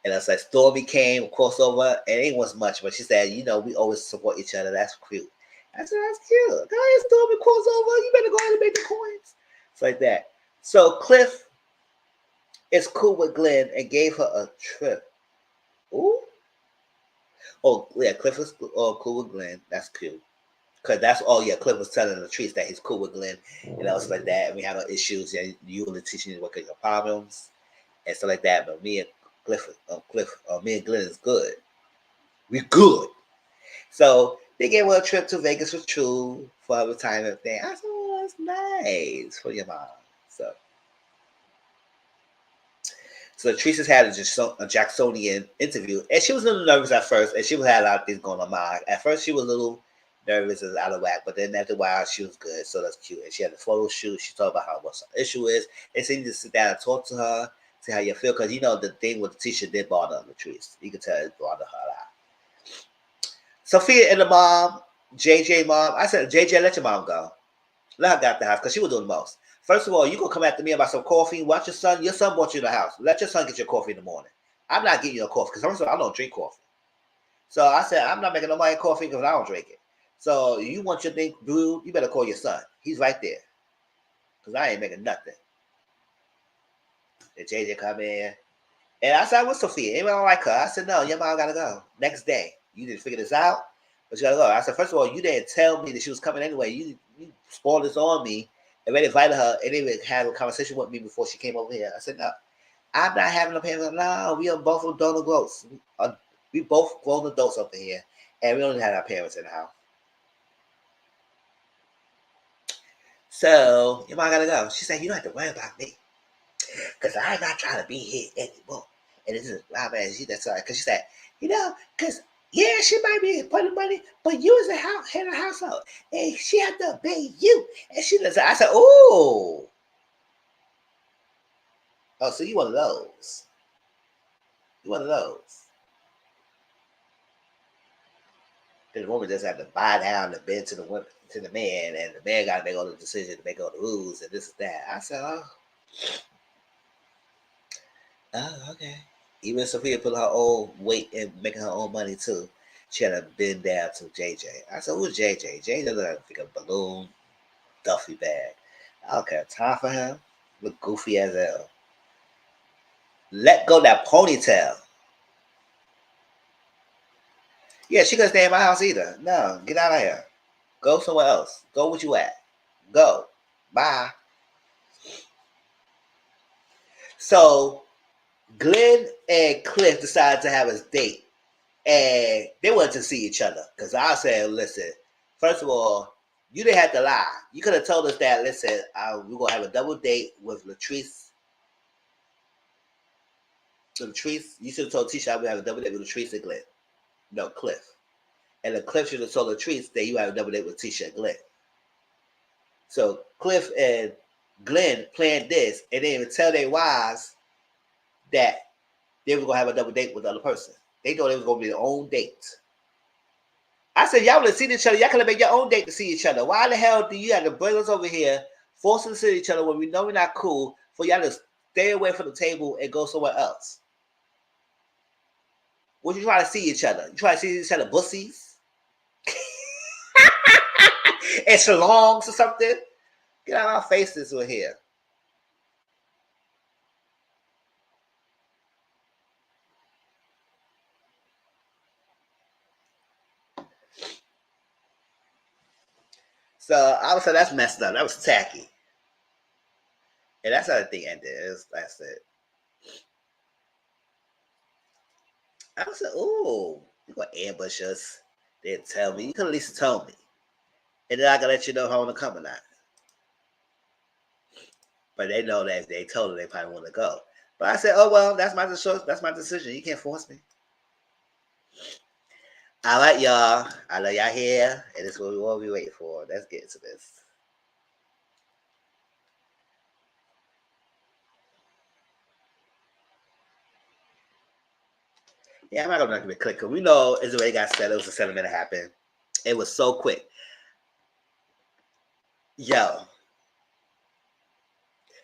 A: And it's like Stormy came, crossover, and it ain't was much, but she said, we always support each other. That's cute. I said, that's cute. Go ahead, Stormy, crossover. You better go ahead and make the coins. It's like that. So Cliff is cool with Glenn and gave her a trip. Ooh. Oh, yeah, Cliff is cool with Glenn. That's cute. Because Cliff was telling Latrice that he's cool with Glenn and stuff like that. And we have no issues. Yeah, you and Latrice need to work on your problems and stuff like that. But me and me and Glenn is good. We good. So they gave her a trip to Vegas with True for her retirement thing. I said, oh, that's nice for your mom. So Latrice had a Jacksonian interview, and she was a little nervous at first, and she had a lot of things going on her mind. At first, she was a little nervous and out of whack, but then after a while, she was good. So that's cute. And she had a photo shoot. She talked about what her issue is. And so you just sit down and talk to her, see how you feel, because the thing with the teacher did bother Latrice. You can tell it bothered her a lot. Sophia and the mom, JJ mom, I said, JJ, let your mom go. Let her go out the house because she was doing the most. First of all, you gonna come after me about some coffee? Watch your son. Your son brought you to the house. Let your son get your coffee in the morning. I'm not getting you a coffee because first of all, I don't drink coffee. So I said I'm not making nobody coffee because I don't drink it. So you want your thing brewed? You better call your son. He's right there. Because I ain't making nothing. And JJ come in. And I said, what's Sophia? Anybody don't like her? I said, no, your mom gotta go. Next day. You didn't figure this out, but you gotta go. I said, first of all, you didn't tell me that she was coming anyway. You spoiled this on me. And then invited her and even had a conversation with me before she came over here. I said, no, I'm not having a parents. No, we are both adult adults. We both grown adults up in here. And we only had our parents in the house. So your mom gotta go. She said, you don't have to worry about me. Because I'm not trying to be here anymore. And this is my man. That's all right. Because she said, because Yeah, she might be putting money, but you as a head of the household, and she had to obey you. And she does. I said, oh, so you one of those? You one of those? The woman just had to buy down the bed to the woman, to the man, and the man got to make all the decisions, to make all the rules, and this and that. I said, oh, okay. Even Sophia put her own weight and making her own money too. She had to bend down to JJ. I said, who's JJ? JJ doesn't have like a balloon Duffy bag. I don't care. Time for him. Look goofy as hell. Let go that ponytail. Yeah, she couldn't stay in my house either. No, get out of here. Go somewhere else. Go where you at. Go. Bye. So Glenn and Cliff decided to have a date. And they wanted to see each other. Because I said, listen, first of all, you didn't have to lie. You could have told us that, listen, we're going to have a double date with Latrice. So Latrice, you should have told Tisha we're going to have a double date with Latrice and Glenn. No, Cliff. And the Cliff should have told Latrice that you have a double date with Tisha and Glenn. So Cliff and Glenn planned this and didn't even tell their wives that they were going to have a double date with the other person. They thought it was going to be their own date. I said, y'all would have seen each other. Y'all could have made your own date to see each other. Why the hell do you have to bring us over here, force us to see each other when we know we're not cool, for y'all to stay away from the table and go somewhere else? What you try to see each other? You try to see each other bussies? And shalongs or something? Get out of our faces over here. So I would say that's messed up. That was tacky. And that's how the thing ended. That's it. I said, "Ooh, you gonna ambush us?" They didn't tell me. You could at least tell me, and then I can let you know if I want to come or not. But they know that if they told her, they probably want to go. But I said, "Oh well, that's my decision. That's my decision. You can't force me." All right, y'all. I know y'all here, and this is what we will be waiting for. Let's get into this. Yeah, I'm not gonna make it quick because we know it's already got set. It was a 7 minute happen. It was so quick. Yo,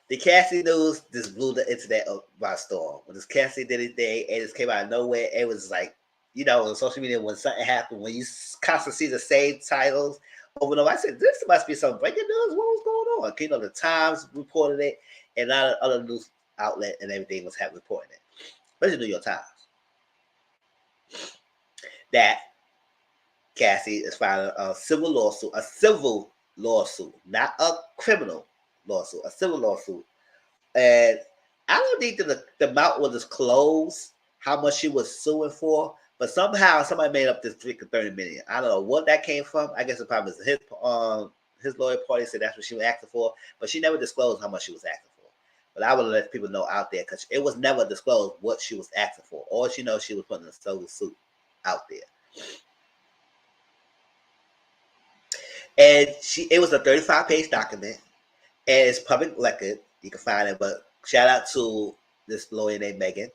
A: the Cassie news just blew the internet up by storm. When this Cassie did his thing, it just came out of nowhere. It was like, you know, on social media when something happened, when you constantly see the same titles over and over, I said, this must be some breaking news. What was going on? You know, the Times reported it, and a lot of other news outlet and everything was reporting it. Especially the New York Times. That Cassie is filing a civil lawsuit, not a criminal lawsuit, a civil lawsuit. And I don't think that the amount was disclosed how much she was suing for, but somehow somebody made up this $30 million. I don't know what that came from. I guess it probably was his lawyer party said that's what she was asking for, but she never disclosed how much she was asking for. But I would let people know out there because it was never disclosed what she was asking for. All she knows, she was putting a civil suit out there. And it was a 35-page document, and it's public record. You can find it, but shout out to this lawyer named Megan.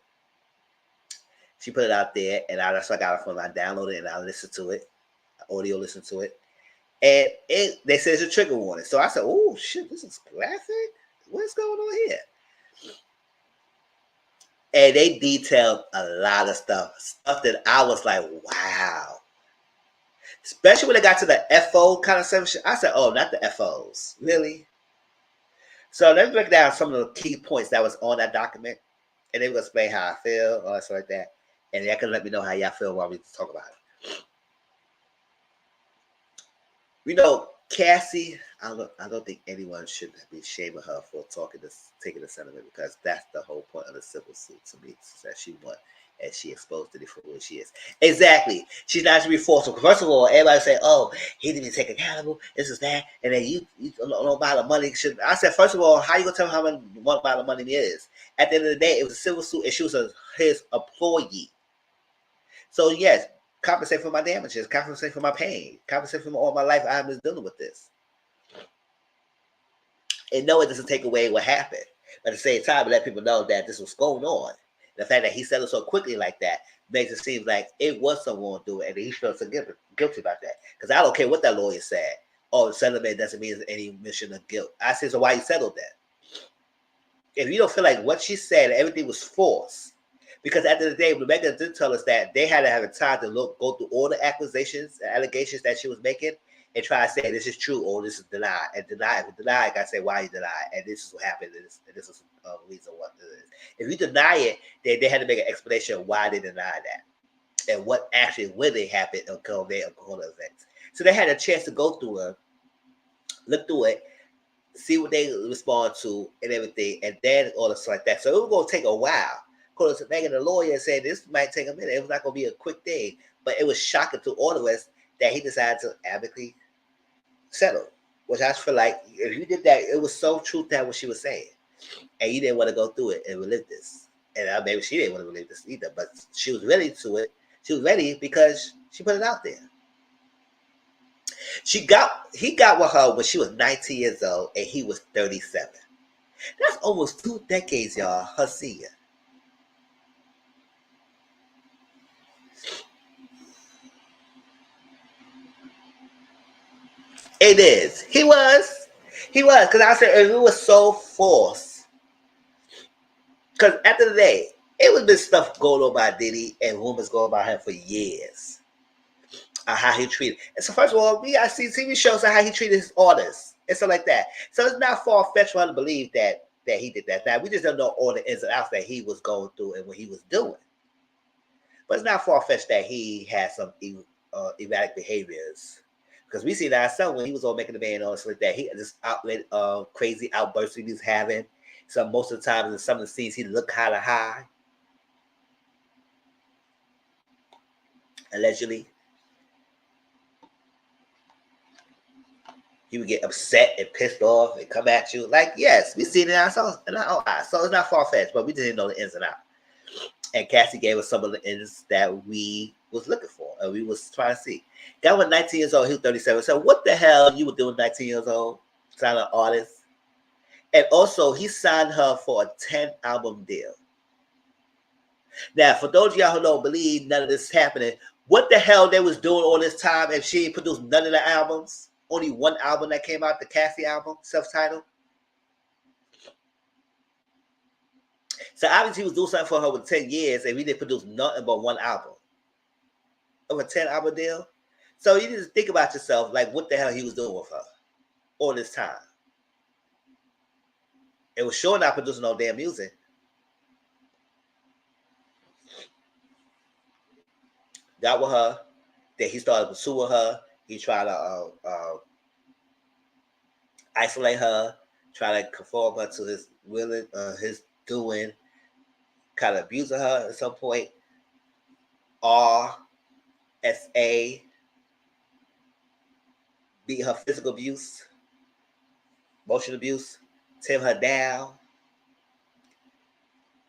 A: She put it out there, and that's why I got it from. I downloaded it and I listened to it, audio listen to it, and they said it's a trigger warning. So I said, "Oh shit, this is graphic. What's going on here?" And they detailed a lot of stuff that I was like, "Wow." Especially when they got to the FO kind of stuff. I said, "Oh, not the FOs, really." So let's break down some of the key points that was on that document, and they will explain how I feel, all that stuff like that, and y'all can let me know how y'all feel while we talk about it. We know Cassie. I don't think anyone should be ashamed of her for taking the settlement because that's the whole point of the civil suit to me. That she won and she exposed Diddy for who she is. Exactly. She's not to be forceful. First of all, everybody say, "Oh, he didn't take accountable. This is that," and then you don't know about the money. I said, first of all, how you gonna tell me how much about the money is? At the end of the day, it was a civil suit, and she was his employee. So yes, compensate for my damages, compensate for my pain, compensate for all my life I'm just dealing with this. And no, it doesn't take away what happened. But at the same time, let people know that this was going on. The fact that he settled so quickly like that makes it seem like it was someone doing it, and he feels so guilty about that. Because I don't care what that lawyer said. Oh, the settlement doesn't mean there's any admission of guilt. I said, so why you settled that? If you don't feel like what she said, everything was forced. Because at the end of the day, Rebecca did tell us that they had to have a time to go through all the accusations and allegations that she was making and try to say this is true or this is denied. And deny it. If deny, I gotta say why you deny it. And this is what happened. And this is the reason what it is. If you deny it, they had to make an explanation of why they denied that and what actually really happened until they occurred events. So they had a chance to go through it, look through it, see what they respond to and everything, and then all this like that. So it was gonna take a while. Because Megan, the lawyer, said this might take a minute. It was not gonna be a quick thing, but it was shocking to all of us that he decided to amicably settle. Which I feel like if you did that, it was so true to that what she was saying, and you didn't want to go through it and relive this. And maybe she didn't want to relive this either, but she was ready to it. She was ready because she put it out there. He got with her when she was 19 years old and he was 37. That's almost 2 decades, y'all, her senior. It is. He was. Because I said it was so forced. Because at the end of the day, it was been stuff going on by Diddy and rumors going about him for years. How he treated. And so first of all, we got to see TV shows on how he treated his artists and stuff like that. So it's not far fetched for us to believe that he did that. Now we just don't know all the ins and outs that he was going through and what he was doing. But it's not far fetched that he had some erratic behaviors. Because we see that ourselves when he was all making the band and all this like that. He just outlet crazy outbursts he was having. So most of the times in some of the scenes he looked kind of high. Allegedly. He would get upset and pissed off and come at you. Like, yes, we see it in ourselves. So it's not far-fetched, but we didn't know the ins and outs. And Cassie gave us some of the ins that we was looking for and we was trying to see. Guy was 19 years old, he was 37. So what the hell you were doing 19 years old? Signing an artist. And also, he signed her for a 10-album deal. Now, for those of y'all who don't believe none of this is happening, what the hell they was doing all this time if she ain't produced none of the albums? Only one album that came out, the Cassie album, self-titled. So obviously he was doing something for her with 10 years and we didn't produce nothing but one album. Of a 10-album deal. So you just think about yourself, like what the hell he was doing with her all this time. It was sure not producing no damn music. Got with her. Then he started pursuing her. He tried to isolate her, try to conform her to his willing, his doing, kind of abusing her at some point. RSA, beat her physical abuse, emotional abuse, tear her down,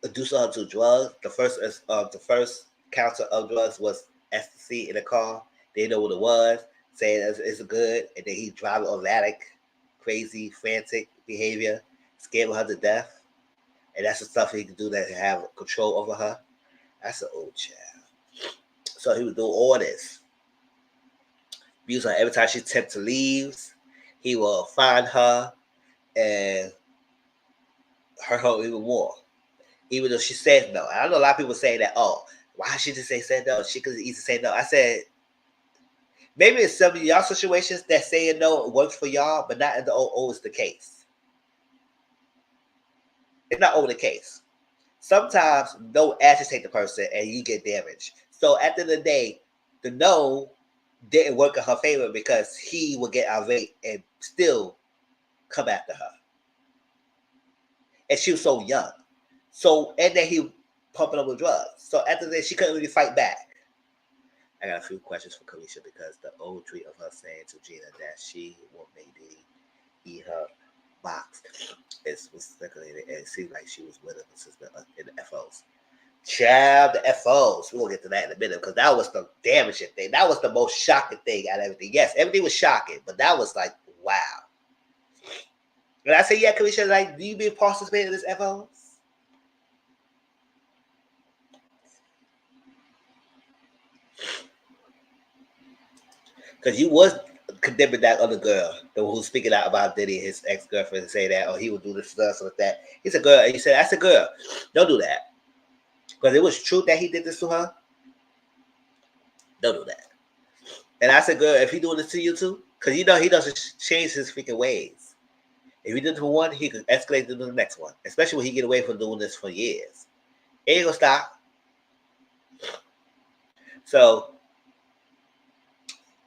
A: reducing her to drugs. The first counter of drugs was ecstasy in the car. They didn't know what it was, saying it's good, and then he driving erratic, crazy, frantic behavior, scaring her to death. And that's the stuff he could do that have control over her. That's an old child. So he would do all this. Abuse her every time she attempted to leave. He will find her and hurt her even more. Even though she said no. I know a lot of people say that, oh, why she just say no? She could easily say no. I said, maybe in some of y'all situations that saying no works for y'all, but not in the always the case. It's not always the case. Sometimes no agitate the person and you get damaged. So at the end of the day, the no didn't work in her favor because he would get irate and still come after her. And she was so young. So, and then he pumping up with drugs. So after that, she couldn't really fight back. I got a few questions for Kalisha because the old tweet of her saying to Gina that she will make Diddy eat her box was speculated, and it seemed like she was with him since in the FOs. Child, the FOs. We'll get to that in a minute because that was the damaging thing. That was the most shocking thing out of everything. Yes, everything was shocking, but that was like, wow. And I say, yeah, Kalisha, like, do you be participating in this FOs? Because you was condemning that other girl, the one who's speaking out about Diddy, his ex-girlfriend, and say that, oh, he would do this stuff like that. He's a girl. And you said, that's a girl. Don't do that. Because it was true that he did this to her. Don't do that. And I said, girl, if he doing this to you too, because you know he doesn't change his freaking ways. If he did it to one, he could escalate to the next one. Especially when he get away from doing this for years. It ain't gonna stop. So,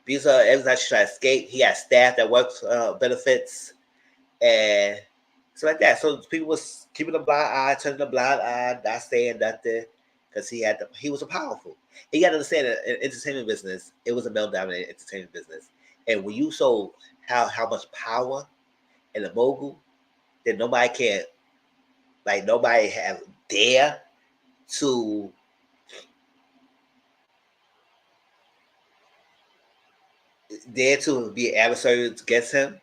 A: because every time she tried to escape, he had staff that works benefits and stuff like that. So people was keeping a blind eye, turning a blind eye, not saying nothing, because he was a powerful. And you got to understand that in entertainment business, it was a male-dominated entertainment business, and when you saw how much power in a mogul, that nobody have dare to be adversary against him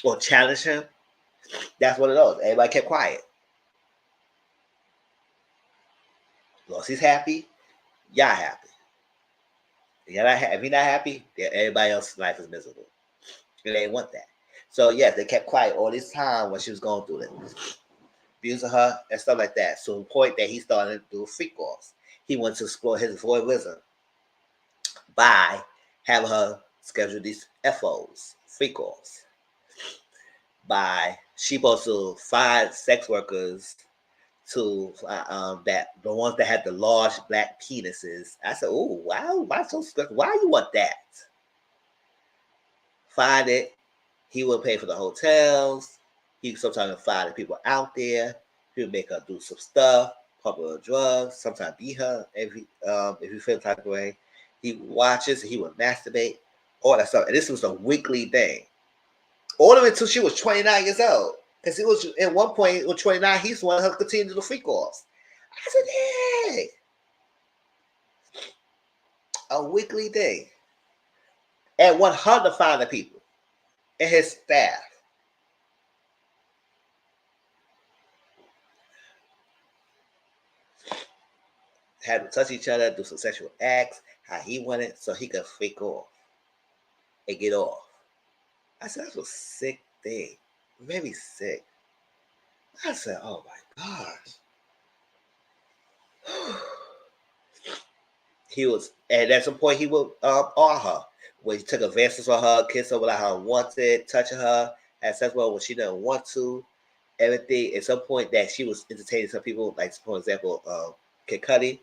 A: or challenge him. That's one of those. Everybody kept quiet. Once he's happy, y'all happy. If you're not happy, then everybody else's life is miserable. And they didn't want that. So yes, they kept quiet all this time when she was going through it, abusing her and stuff like that. So the point that he started to do freak offs. He wanted to explore his voyeurism by having her schedule these FOs, freak offs. By she supposed to find sex workers to that the ones that had the large black penises. I said, "Oh wow, why so special? Why you want that?" Find it. He would pay for the hotels. He sometimes find the people out there. He would make her do some stuff, pump her drugs, sometimes beat her if he feel type of way. He watches. He would masturbate, all that stuff. And this was a weekly thing. All the way until she was 29 years old. Because it was at one point with 29, he's wanted her to continue to do the freak offs. I said, hey, a weekly thing. And 105 people and his staff. Had to touch each other, do some sexual acts, how he wanted, so he could freak off and get off. I said, that's a sick thing. Very sick. I said, oh my gosh. He was, and at some point he would awe her. When he took advances on her, kiss her without her wanted, touching her, had sex with her when she didn't want to, everything. At some point that she was entertaining some people, like for example, Kid Cudi.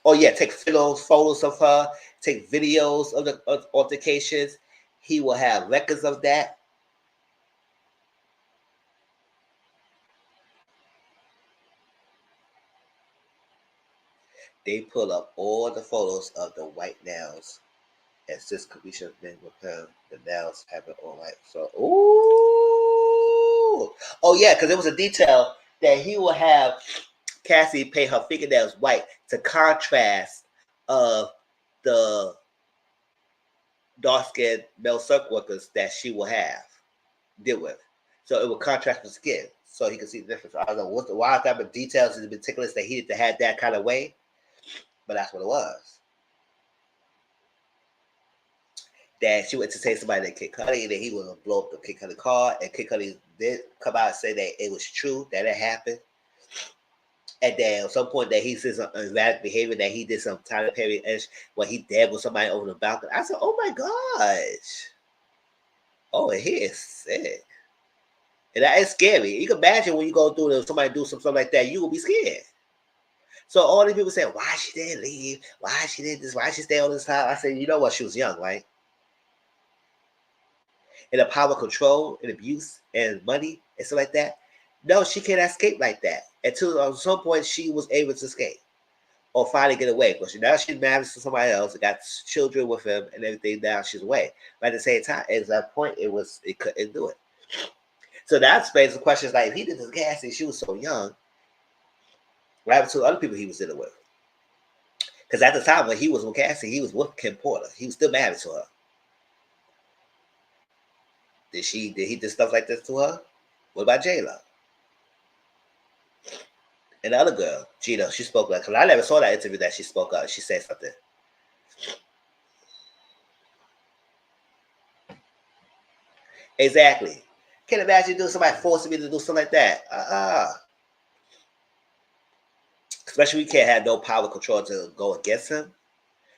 A: Oh yeah, take photos of her, take videos of the altercations. He will have records of that. They pull up all the photos of the white nails, and since Kalisha been with him, the nails have been all white. So, ooh, oh yeah, because there was a detail that he will have Cassie paint her fingernails white to contrast of the dark-skinned male circ workers that she will have deal with. So it will contrast the skin, so he can see the difference. I don't know why type of details and meticulous that he had that kind of way, but that's what it was. That she went to say somebody that Kid Cudi, and then he would blow up the Kid Cudi car, and Kid Cudi did come out and say that it was true that it happened. And then at some point that he said some erratic behavior, that he did some Tyler Perry-ish when he dabbed with somebody over the balcony. I said, oh my gosh. Oh, he is sick. And that is scary. You can imagine when you go through somebody do something like that, you will be scared. So all these people say, why she didn't leave? Why she did this? Why she stay all this time? I said, you know what? She was young, right? And the power of control and abuse and money and stuff like that. No, she can't escape like that. Until at some point she was able to escape or finally get away. Because now she's married to somebody else and got children with him and everything. Now she's away. But at the same time, at that point, it couldn't do it. So that raises questions like, if he did this Cassie, she was so young. What happened to the other people he was dealing with? Because at the time when he was with Cassie, he was with Kim Porter. He was still married to her. Did he do stuff like this to her? What about J-Lo? And the other girl, Gina, she spoke like, because I never saw that interview that she spoke up. She said something. Exactly. Can't imagine doing somebody forcing me to do something like that. Especially we can't have no power control to go against him.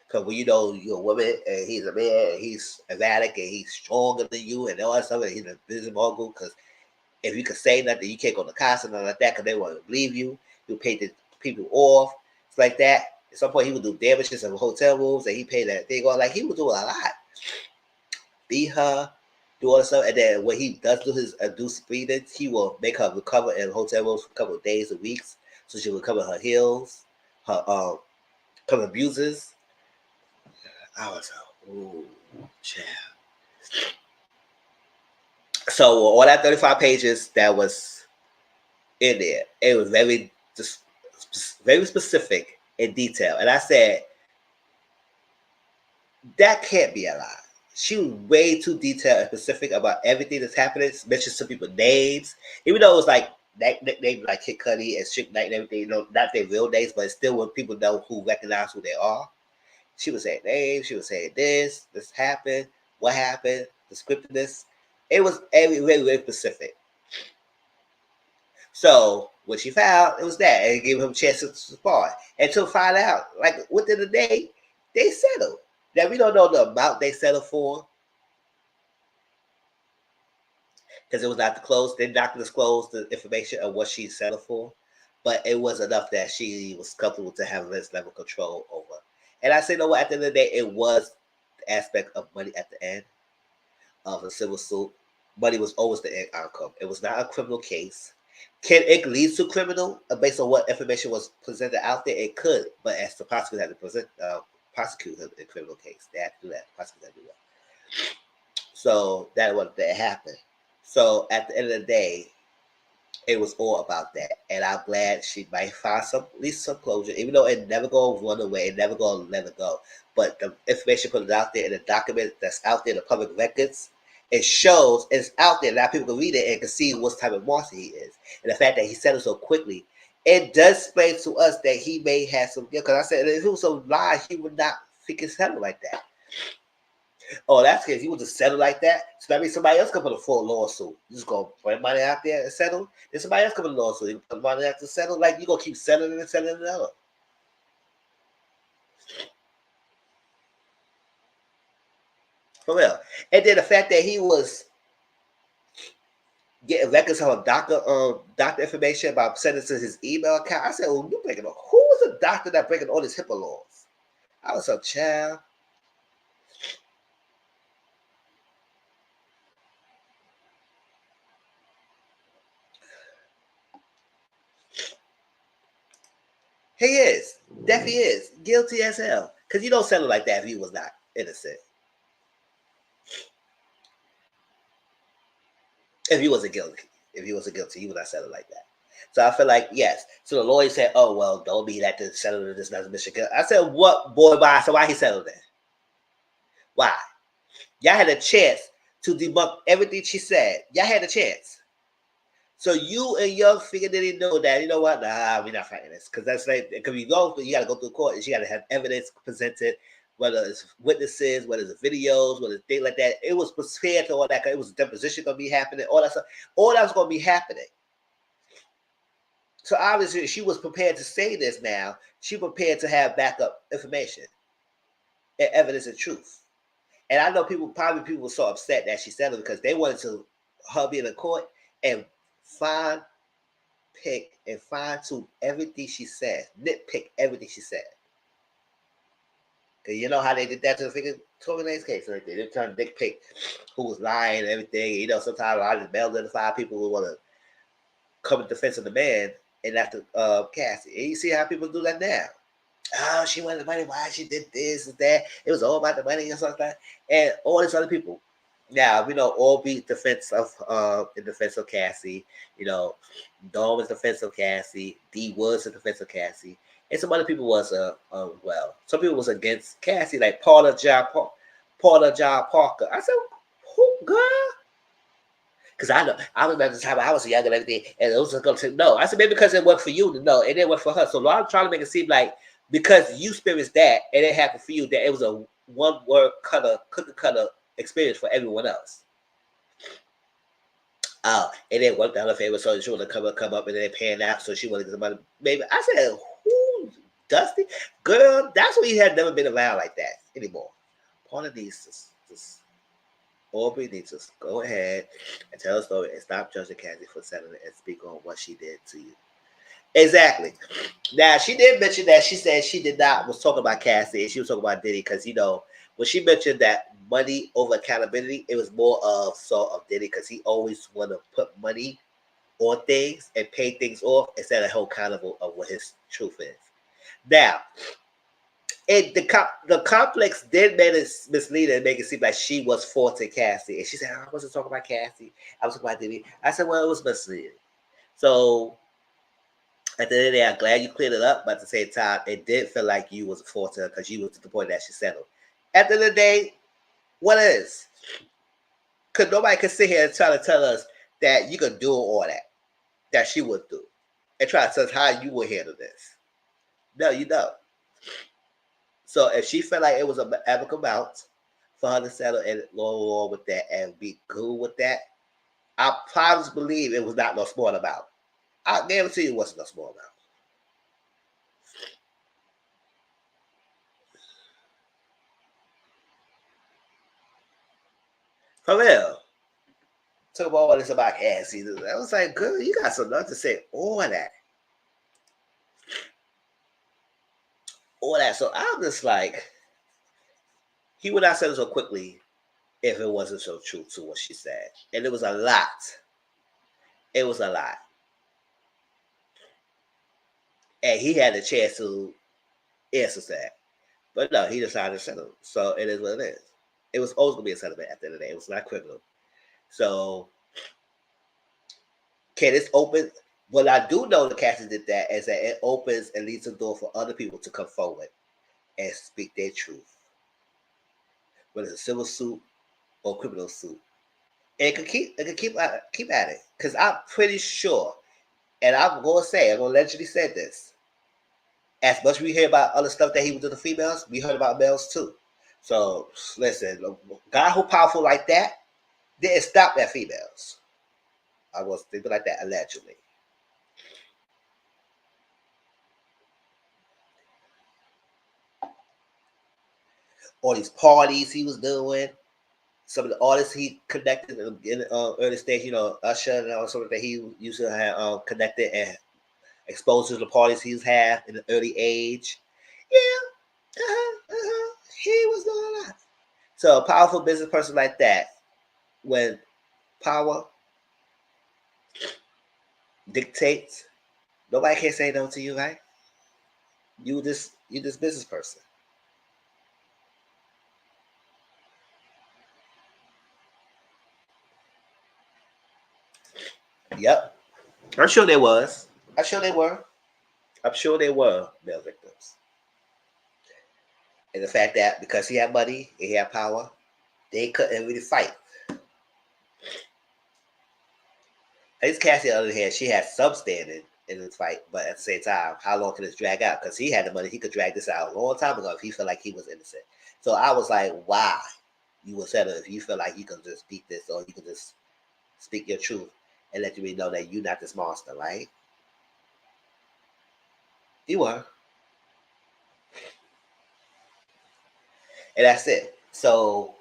A: Because when you know you're a woman and he's a man and he's erratic and he's stronger than you and all that stuff, and he's a business mogul, because if you could say nothing, you can't go to concert or like that because they won't believe you. You'll pay the people off. It's like that. At some point, he would do damages in hotel rooms and he paid that thing on. Like, he would do a lot. Beat her, do all this stuff. And then when he does do his induced breathing, he will make her recover in hotel rooms for a couple of days or weeks. So she'll recover her heels, her couple of abuses. I was like, ooh, child. So all that 35 pages that was in there, it was very specific in detail. And I said, that can't be a lie. She was way too detailed and specific about everything that's happening. Mentioned some people's names, even though it was like nicknames like Kid Cudi and Strict Night and everything. You know, not their real names, but it's still when people know who recognize who they are. She was saying names. She was saying this happened, what happened, the script of this. It was very, very specific. So what she found, it was that, and it gave him a chance to spar. And to find out, like within the day, they settled. Now we don't know the amount they settled for, because it was not disclosed. They not disclose the information of what she settled for, but it was enough that she was comfortable to have this level of control over. And I say, no, at the end of the day, it was the aspect of money at the end of a civil suit. Money was always the end outcome. It was not a criminal case. Can it lead to criminal based on what information was presented out there? It could, but as the prosecutor had to prosecute a criminal case, they had to do that. The prosecutor had to do that. So that was what happened. So at the end of the day, it was all about that, and I'm glad she might find at least some closure, even though it never gonna run away, it never gonna let it go. But the information put it out there in the document that's out there in the public records, it shows it's out there. Now people can read it and can see what type of monster he is, and the fact that he settled so quickly, it does explain to us that he may have some. Because I said if it was a lie, he would not freaking settle like that. Oh, that's because he was just settle like that. So that means somebody else could put a full lawsuit. You just go put money out there and settle. Then somebody else could put a lawsuit. You put money out to settle. Like you gonna keep settling and settling it out. For real. And then the fact that he was getting records of doctor information about sending to his email account. I said, "Oh, you breaking? Who was the doctor that breaking all these HIPAA laws?" I was a child. He is. Definitely is. Guilty as hell. Because you don't settle like that if he was not innocent. If he wasn't guilty. If he wasn't guilty, he would not settle like that. So I feel like, yes. So the lawyer said, oh, well, don't be that to settle this not Michigan. I said, what, boy, why? So why he settled that? Why? Y'all had a chance to debunk everything she said. Y'all had a chance. So you and Young figured they didn't know that, you know what? Nah, we're not fighting this. Because that's like, because you got to go through court and you got to have evidence presented, whether it's witnesses, whether it's videos, whether it's things like that. It was prepared to all that. It was a deposition going to be happening, all that stuff. All that was going to be happening. So obviously she was prepared to say this now. She prepared to have backup information and evidence and truth. And I know people were so upset that she settled because they wanted to her be in the court and pick and fine tune everything she said, nitpick everything she said. Cause you know how they did that to the freaking Tory case, right? They trying to pick who was lying and everything. You know, sometimes I just bail identify people who want to come in defense of the man and after Cassie. And you see how people do that now. Oh, she wanted the money. Why she did this and that? It was all about the money and something like that. And all these other people. Now we know all be defense of in defense of Cassie. You know, Dawn was defense of Cassie. D was in defense of Cassie, and some other people was well, some people was against Cassie, like Paula John Parker. I said, who girl? Because I remember the time I was young and everything, and it was just gonna say no. I said maybe because it worked for you to know, it didn't work for her. So I'm trying to make it seem like because you experienced that, and it happened for you, that it was a one word cookie cutter experience for everyone else. Oh, it didn't work out her favor, so she wanted to come up, and then pan out, so she wanted to get somebody. Maybe I said, who, Dusty? Girl, that's when you had never been around like that anymore. Part of these, this Aubrey needs to go ahead and tell a story and stop judging Cassie for selling it and speak on what she did to you. Exactly. Now she did mention that she said she did not was talking about Cassie and she was talking about Diddy because when she mentioned that money over accountability, it was more of sort of Diddy because he always want to put money on things and pay things off instead of hold accountable of what his truth is. Now, the complex did make it misleading and make it seem like she was faulting Cassie. And she said, I wasn't talking about Cassie. I was talking about Diddy. I said, well, it was misleading. So at the end of the day, I'm glad you cleared it up, but at the same time, it did feel like you was faulting her because you was to the point that she settled. At the end of the day, what is? Because nobody can sit here and try to tell us that you could do all that she would do, and try to tell us how you would handle this. No, you don't. So if she felt like it was an amicable amount for her to settle and go with that and be cool with that, I probably believe it was not no small amount. I guarantee you it wasn't no small amount. For real. Talk about all this about Cassie. I was like, girl, you got some enough to say all that. All that. So I'm just like, he would not say it so quickly if it wasn't so true to what she said. And it was a lot. It was a lot. And he had a chance to answer that. But no, he decided to settle. So it is what it is. It was always going to be a settlement at the end of the day. It was not criminal. So can this open? What I do know the Cassie did that is that it opens and leads the door for other people to come forward and speak their truth. Whether it's a civil suit or criminal suit. And it can keep at it. Because I'm pretty sure, and I'm gonna allegedly say this. As much as we hear about other stuff that he was doing to females, we heard about males too. So listen, a guy who powerful like that didn't stop at females. I was thinking like that allegedly. All these parties he was doing, some of the artists he connected in early stage, Usher and all sort of that he used to have connected and exposed to the parties he's had in an early age. Yeah, he was doing a lot. So a powerful business person like that, when power dictates, nobody can say no to you, right? You this business person. Yep. I'm sure there was. I'm sure they were. I'm sure they were male victims. And the fact that because he had money and he had power, they couldn't really fight. At least Cassie, on the other hand, she had some standing in this fight, but at the same time, how long can this drag out? Because he had the money, he could drag this out a long time ago if he felt like he was innocent. So I was like, why you would settle if you feel like you can just beat this or you can just speak your truth and let you know that you're not this monster, right? You were. And that's it. So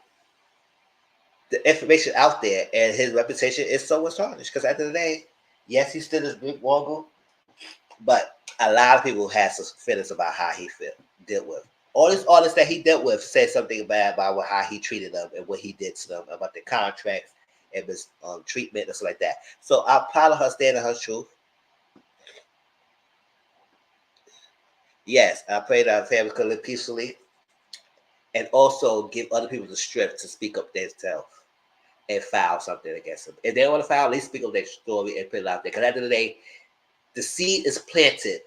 A: the information out there and his reputation is so much tarnished. Because at the end of the day, yes, he still is big mogul, but a lot of people have some feelings about how he dealt with. All these artists that he dealt with said something bad about how he treated them and what he did to them, about the contracts and his treatment and stuff like that. So I'm proud of her standing her truth. Yes, I pray that our family could live peacefully and also give other people the strength to speak up themselves. and file something against them. If they don't want to file, at least speak of their story and put it out there. Because at the end of the day, the seed is planted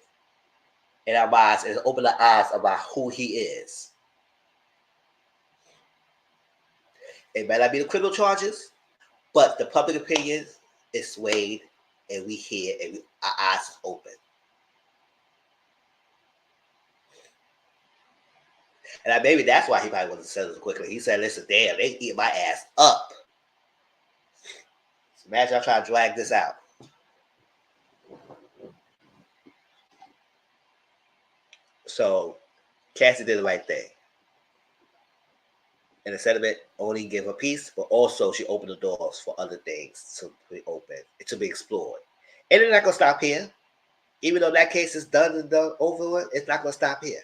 A: in our minds and open our eyes about who he is. It might not be the criminal charges, but the public opinion is swayed, and we hear, and our eyes open. And maybe that's why he probably wasn't sentenced quickly. He said, listen, damn, they eat my ass up. So imagine I'm trying to drag this out. So Cassie did the right thing. And the settlement only gave her peace, but also she opened the doors for other things to be open, to be explored. And it's not going to stop here. Even though that case is done and done over with, it's not going to stop here.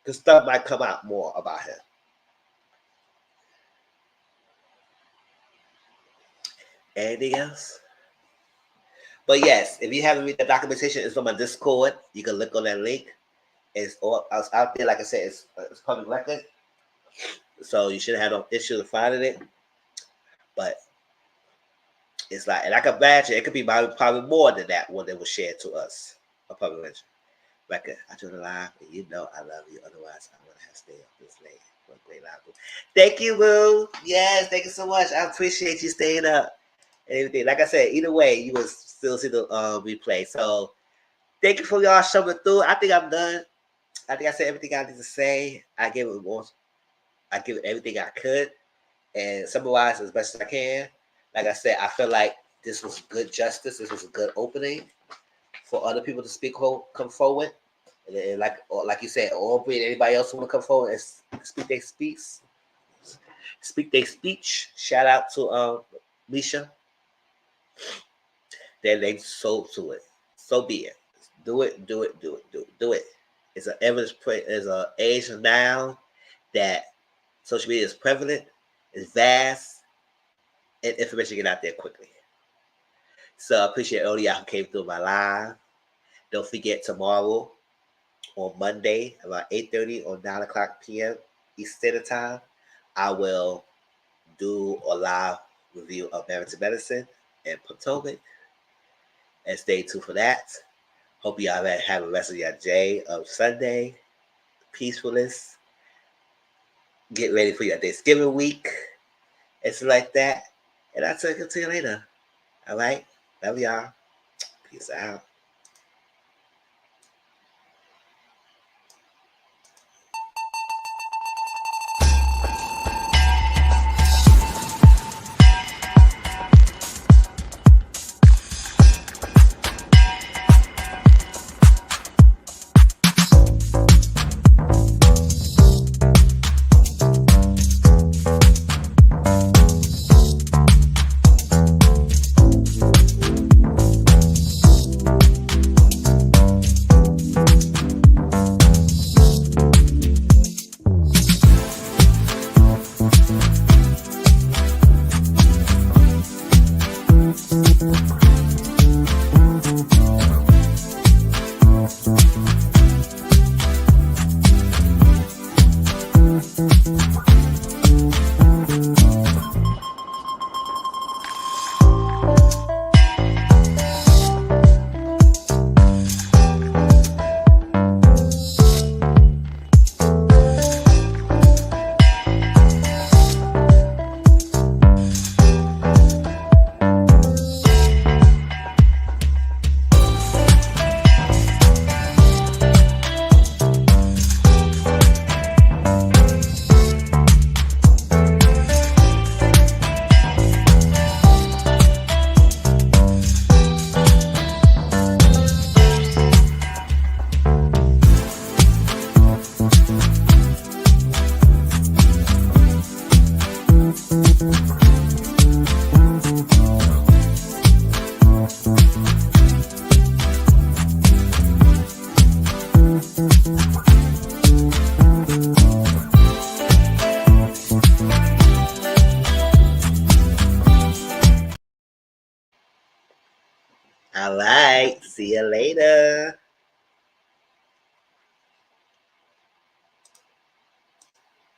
A: Because stuff might come out more about him. Anything else? But yes, if you haven't read the documentation, it's on my Discord. You can look on that link. It's all out there. Like I said, it's public record. So you shouldn't have no issue finding it. But it's like, and I can imagine it could be probably more than that when they was shared to us. A public record. I turn the line, and you know I love you. Otherwise, I wouldn't have stayed up this late. What a great live. Thank you, Boo. Yes, thank you so much. I appreciate you staying up and everything. Like I said, either way, you will still see the replay. So thank you for y'all showing through. I think I'm done. I think I said everything I need to say. I gave it more. I give it everything I could and summarize as best as I can. Like I said, I feel like this was good justice. This was a good opening for other people to come forward. And like you said, or anybody else who want to come forward and speak their speech. Shout out to Misha. Then they sold to it. So be it. Do it. It's an evidence. There's an age now that social media is prevalent, it's vast, and information get out there quickly. So I appreciate all y'all who came through my live. Don't forget tomorrow on Monday about 8:30 or 9 o'clock p.m. Eastern Standard Time, I will do a live review of Married to Medicine and Potomac. And stay tuned for that. Hope y'all have the rest of your day of Sunday. Peacefulness. Get ready for your Thanksgiving week. It's like that. And I'll talk to you later. All right? Love y'all. Peace out. All right. See you later.